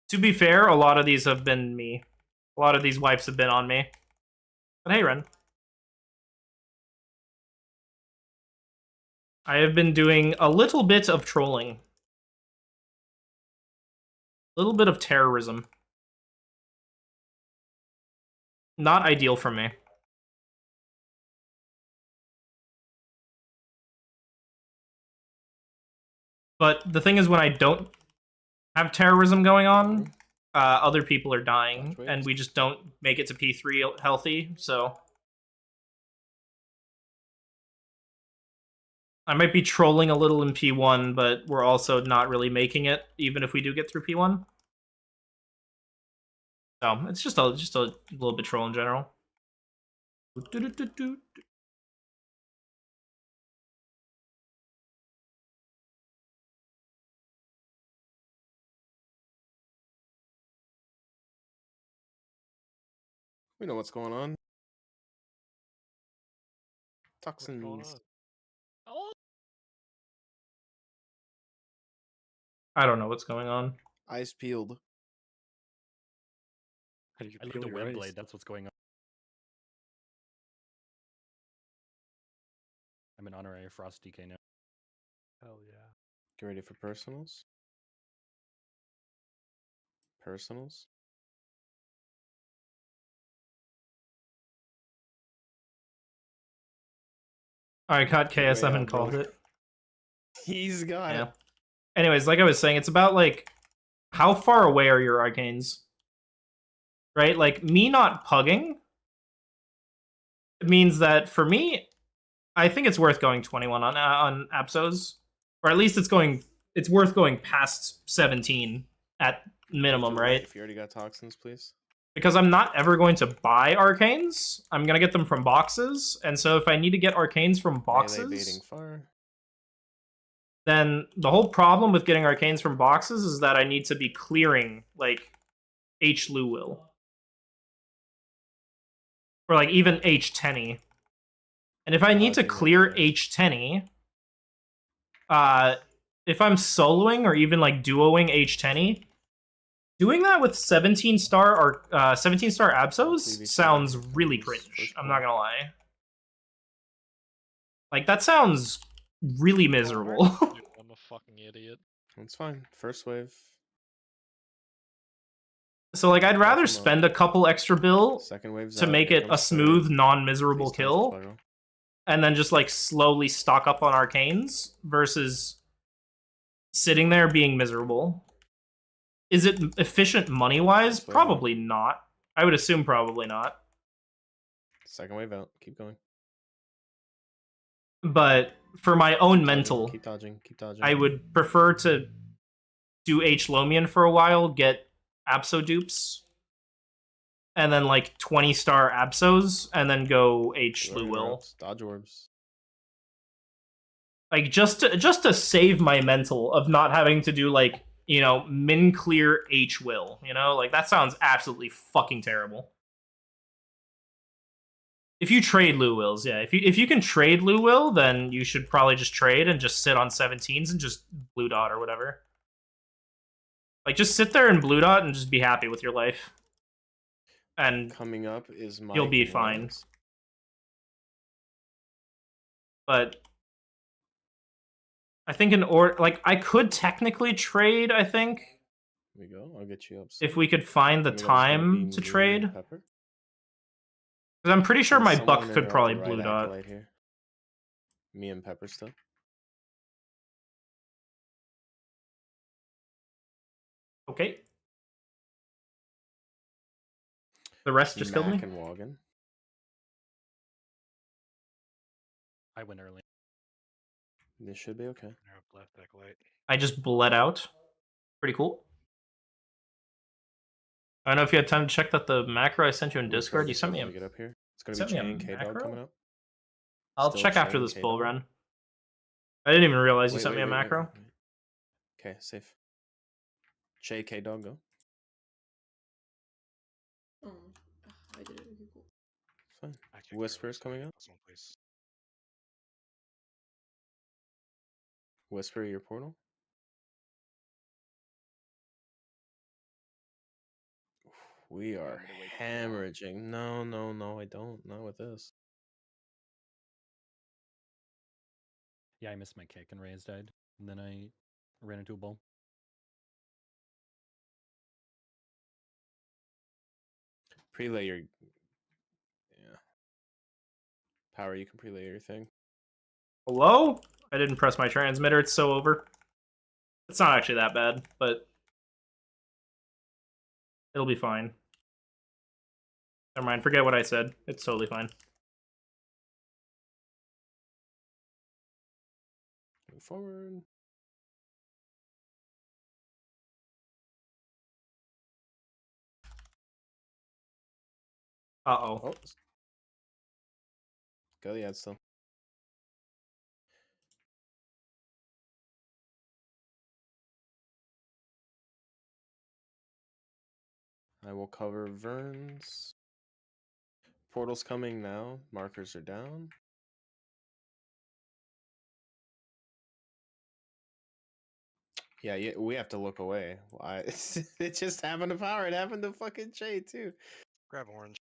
To be fair, a lot of these have been me. A lot of these wipes have been on me. But hey, Ren. I have been doing a little bit of trolling. A little bit of terrorism. Not ideal for me. But the thing is, when I don't have terrorism going on, other people are dying, and we just don't make it to P3 healthy, so... I might be trolling a little in P1, but we're also not really making it, even if we do get through P1. So, it's just a little bit troll in general. We know what's going on. Toxins. I don't know what's going on. Eyes peeled. How do you I peel looked at your eyes? Webblade, that's what's going on. I'm an honorary Frost DK now. Hell yeah. Get ready for personals. Personals. Alright, caught KSM and called it. He's got it. Anyways, like I was saying, it's about, like, how far away are your arcanes? Right? Like, me not pugging means that, for me, I think it's worth going 21 on Apsos. Or at least it's worth going past 17 at minimum, right? If you already got toxins, please. Because I'm not ever going to buy arcanes. I'm going to get them from boxes. And so if I need to get arcanes from boxes... Melee baiting far. then the whole problem with getting arcanes from boxes is that I need to be clearing, like, H. Will. Or, like, even H. Tenny. And if I need to clear H. Tenny, if I'm soloing or even, like, duoing H. Tenny, doing that with 17-star or 17-star Absos sounds really cringe. I'm not gonna lie. Like, that sounds really miserable. Dude, I'm a fucking idiot. It's fine. First wave. So, like, I'd rather spend a couple extra bill Second wave's to out, make here it a comes smooth, third. non-miserable These times kill, spiral. and then just, like, slowly stock up on arcanes versus sitting there being miserable. Is it efficient money-wise? Probably not. I would assume probably not. Second wave out. Keep going. But for my own Keep mental, dodging, keep dodging. Keep dodging. I would prefer to do H. Lomian for a while, get Abso dupes, and then like 20-star Absos, and then go H. Will. Dodge orbs. Like just to save my mental of not having to do like, you know, min clear H. Will. You know, like that sounds absolutely fucking terrible. If you trade Lou Wills, yeah. If you can trade Lou Will, then you should probably just trade and just sit on 17s and just blue dot or whatever. Like just sit there and blue dot and just be happy with your life. And coming up is Mike you'll be and fine. Lance. But I think like I could technically trade, I think. Here we go. I'll get you up. If we could find the time to trade. Pepper. Because I'm pretty sure And my someone buck could interrupt probably the blue right dot. acolyte here. Me and Pepper still. Okay. The rest just killed me. Mac and Wagon. I went early. This should be okay. Left acolyte. I just bled out. Pretty cool. I don't know if you had time to check that the macro I sent you in Discord. You sent me a. Get up here. It's gonna sent be me a Chain K Dog macro? coming up. I'll Still check after Chain this K bull Dog. run. I didn't even realize you Wait, sent me a wait, macro. wait. Okay, safe. Che K Dog go. Oh, I did it. Okay, cool. Fine. Whisper's coming up. Whisper your portal. We are hemorrhaging. No, no, no, I don't. Not with this. Yeah, I missed my kick and Reyes died. And then I ran into a bull. Prelay your. Yeah. Power, you can prelay your thing. Hello? I didn't press my transmitter. It's so over. It's not actually that bad, but it'll be fine. Never mind. Forget what I said. It's totally fine. Move forward. Uh-oh. Oh. Go the ad still. I will cover Verns. Portal's coming now. Markers are down. Yeah, we have to look away. Why? It just happened to power. It happened to fucking Jay too. Grab orange.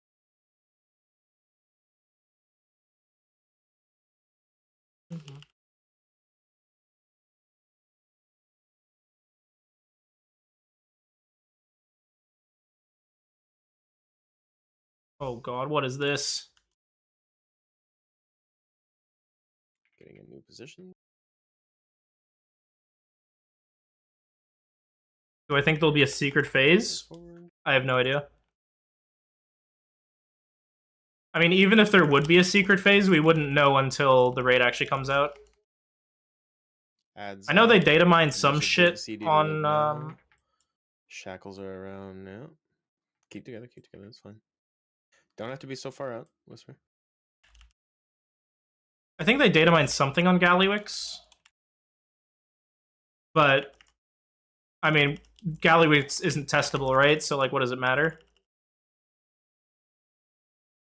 Oh god, what is this? Getting a new position. Do I think there'll be a secret phase? I have no idea. I mean, even if there would be a secret phase, we wouldn't know until the raid actually comes out. Ads I know they out. data mine You some should shit get CD on now. Shackles are around now. Keep together, it's fine. Don't have to be so far out, Whisper. I think they data mine something on Gallywix. But I mean, Gallywix isn't testable, right? So like, what does it matter?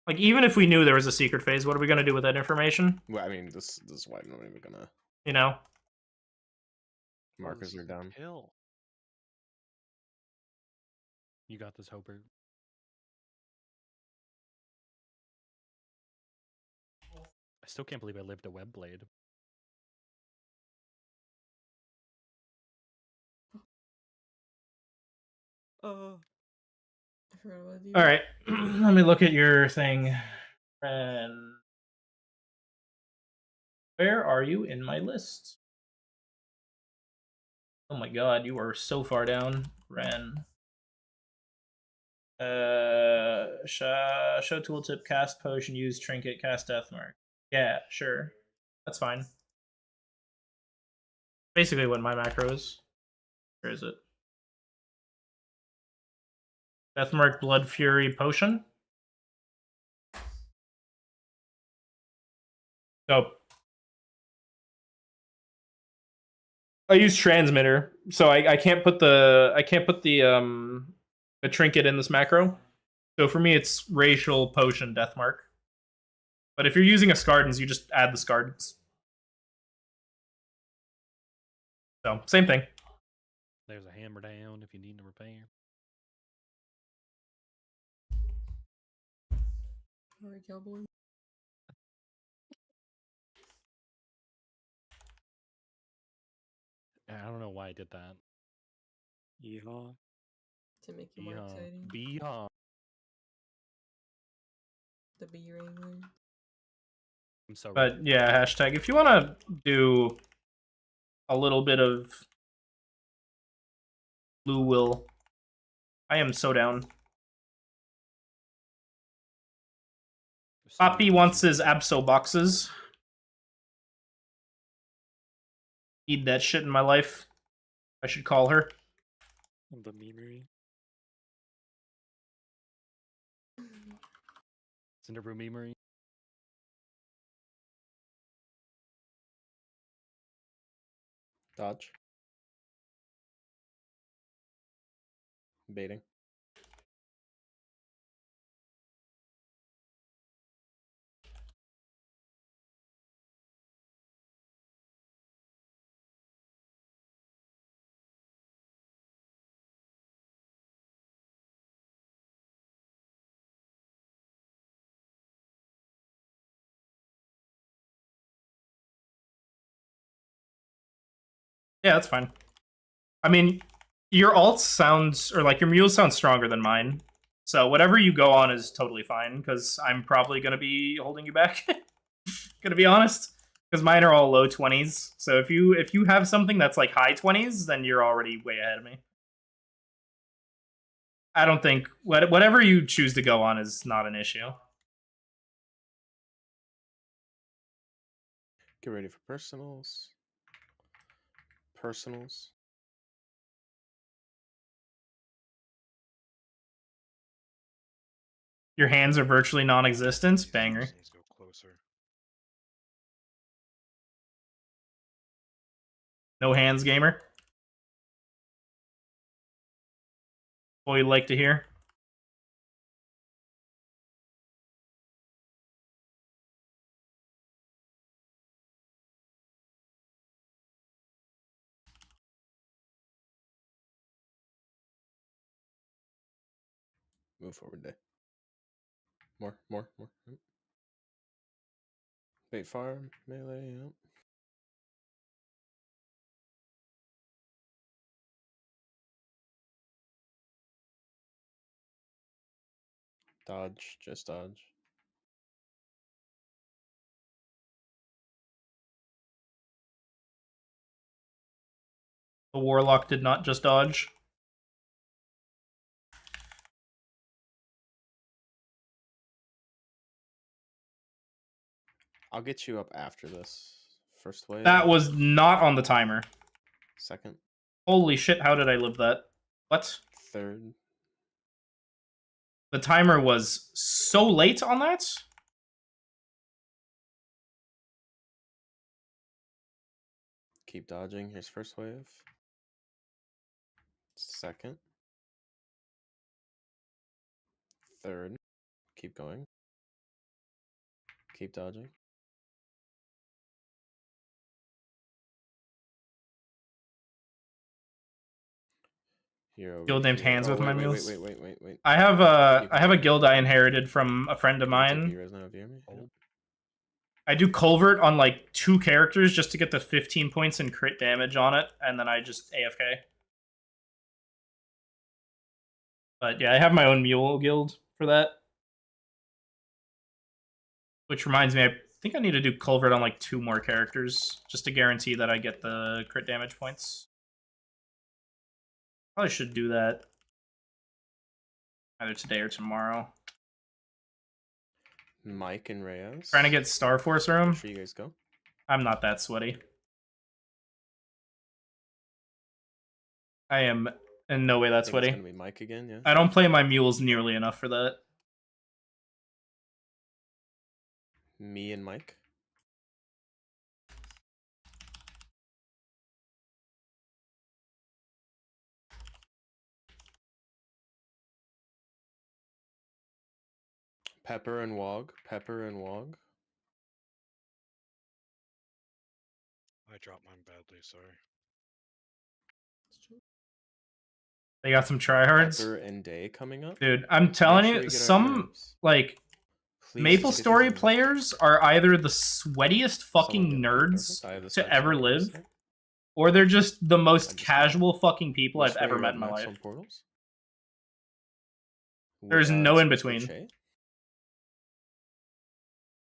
Like, even if we knew there was a secret phase, what are we gonna do with that information? Well, I mean, this is why I'm not even gonna. You know, Markers are down. Hill. You got this, Hoper. I still can't believe I lived a web blade. I forgot about you. all right. Let me look at your thing. And where are you in my list? Oh my god, you are so far down, Ren. Show tooltip, cast potion, use trinket, cast deathmark. Yeah, sure. That's fine. Basically what my macro is. Where is it? Deathmark, Blood Fury, Potion. So I use transmitter, so I can't put the trinket in this macro. So for me, it's racial, potion, deathmark. But if you're using a Scardens, you just add the Scardens. So same thing. There's a hammer down if you need to repair. Alright, cowboy. I don't know why I did that. Yeehaw. To make it more exciting. Yeehaw. The bee wrangler. I'm so But yeah, hashtag. If you want to do a little bit of Blue Will, I am so down. Poppy wants his Abso boxes. Need that shit in my life. I should call her. The memery. Cinderbrew memery. Dodge. Baiting. Yeah, that's fine. I mean, your alts sounds, or like your mules sound stronger than mine. So whatever you go on is totally fine, because I'm probably going to be holding you back. Gonna be honest. Because mine are all low 20s. So if you have something that's like high 20s, then you're already way ahead of me. I don't think, whatever you choose to go on is not an issue. Get ready for personals. Personals. Your hands are virtually non-existent. Banger. Let's go closer. No hands, gamer. What you'd like to hear. Move forward day. More. Yep. Bait farm, melee, yep. Dodge, just dodge. The warlock did not just dodge. I'll get you up after this. First wave. That was not on the timer. Second. Holy shit, how did I live that? What? Third. The timer was so late on that? Keep dodging. Here's first wave. Second. Third. Keep going. Keep dodging. You're over Guild named here. Hands Oh, with my wait, mules. wait. I have You I have a can- guild I inherited from a friend of You can take mine. me res now if you hear me. Oh. I do Culvert on like 2 characters just to get the 15 points and crit damage on it, and then I just AFK. But yeah, I have my own mule guild for that. Which reminds me, I think I need to do Culvert on like 2 more characters just to guarantee that I get the crit damage points. Probably should do that either today or tomorrow. Mike and Reyes. Trying to get Star Force room. Make sure you guys go. I'm not that sweaty. I am in no way that I think sweaty. It's gonna be Mike again, yeah. I don't play my mules nearly enough for that. Me and Mike. Pepper and Wog. Pepper and Wog. I dropped mine badly, sorry. They got some tryhards. Pepper and Day coming up. Dude, I'm telling Make sure you, we get our some nerves. like Please Maple just get Story these in. players are either the sweatiest fucking Someone get nerds perfect. I have the to specs ever on live, this thing. or they're just the I most just casual fucking people Which I've way ever you're met at in my max life. on portals? There's We no are in supposed to between. Che?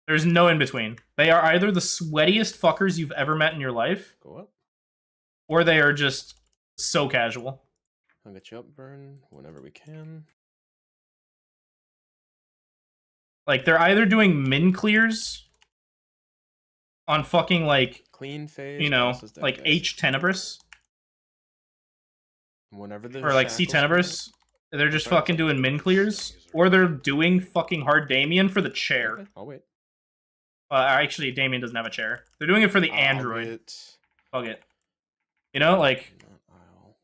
There's no in between. They are either the sweatiest fuckers you've ever met in your life, Go up. or they are just so casual. I'll get you up, Burn, whenever we can. Like, they're either doing min clears on fucking, like, Clean phase. you know, boss is dead, like guys. H Tenebris, Whenever the or like C shackles come up- Tenebris. They're just sorry? fucking doing min clears, or they're doing fucking hard Damien for the chair. Okay, I'll wait. Actually, Damien doesn't have a chair. They're doing it for the I'll android. get- Fuck it. You know, like, Not I'll.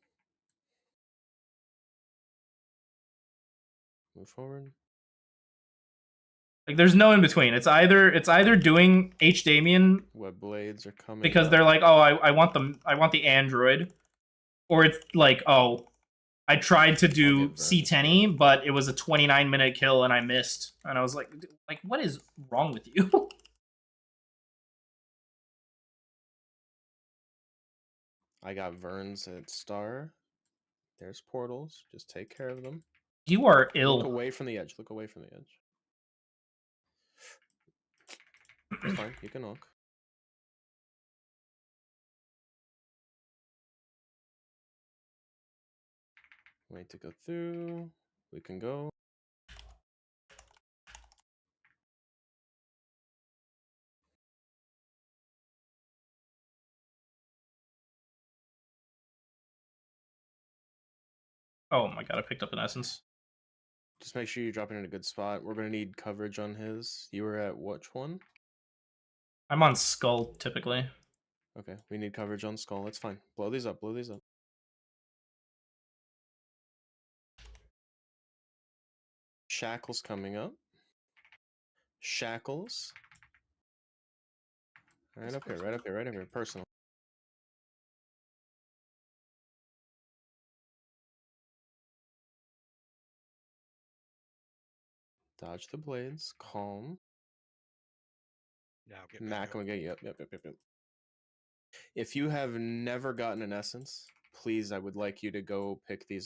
Move forward. there's no in between. It's either doing H Damien Web blades are coming. because up. they're like, oh, I want the android, or it's like, oh, I tried to do C10E, but it was a 29-minute kill and I missed, and I was like, what is wrong with you? I got Verns at Star. There's portals. Just take care of them. You are Look ill. away from the edge. Look away from the edge. It's fine. You can look. Wait to go through. We can go. Oh my god, I picked up an essence. Just make sure you're dropping in a good spot. We're going to need coverage on his. You were at which one? I'm on Skull, typically. Okay, we need coverage on Skull. That's fine. Blow these up. Blow these up. Shackles coming up. Shackles. Right up here, right up here, right up here. Personal. Dodge the blades. Calm. Yeah, I'll get Mac, back I'm up. gonna get you up. Yep. If you have never gotten an essence, please, I would like you to go pick these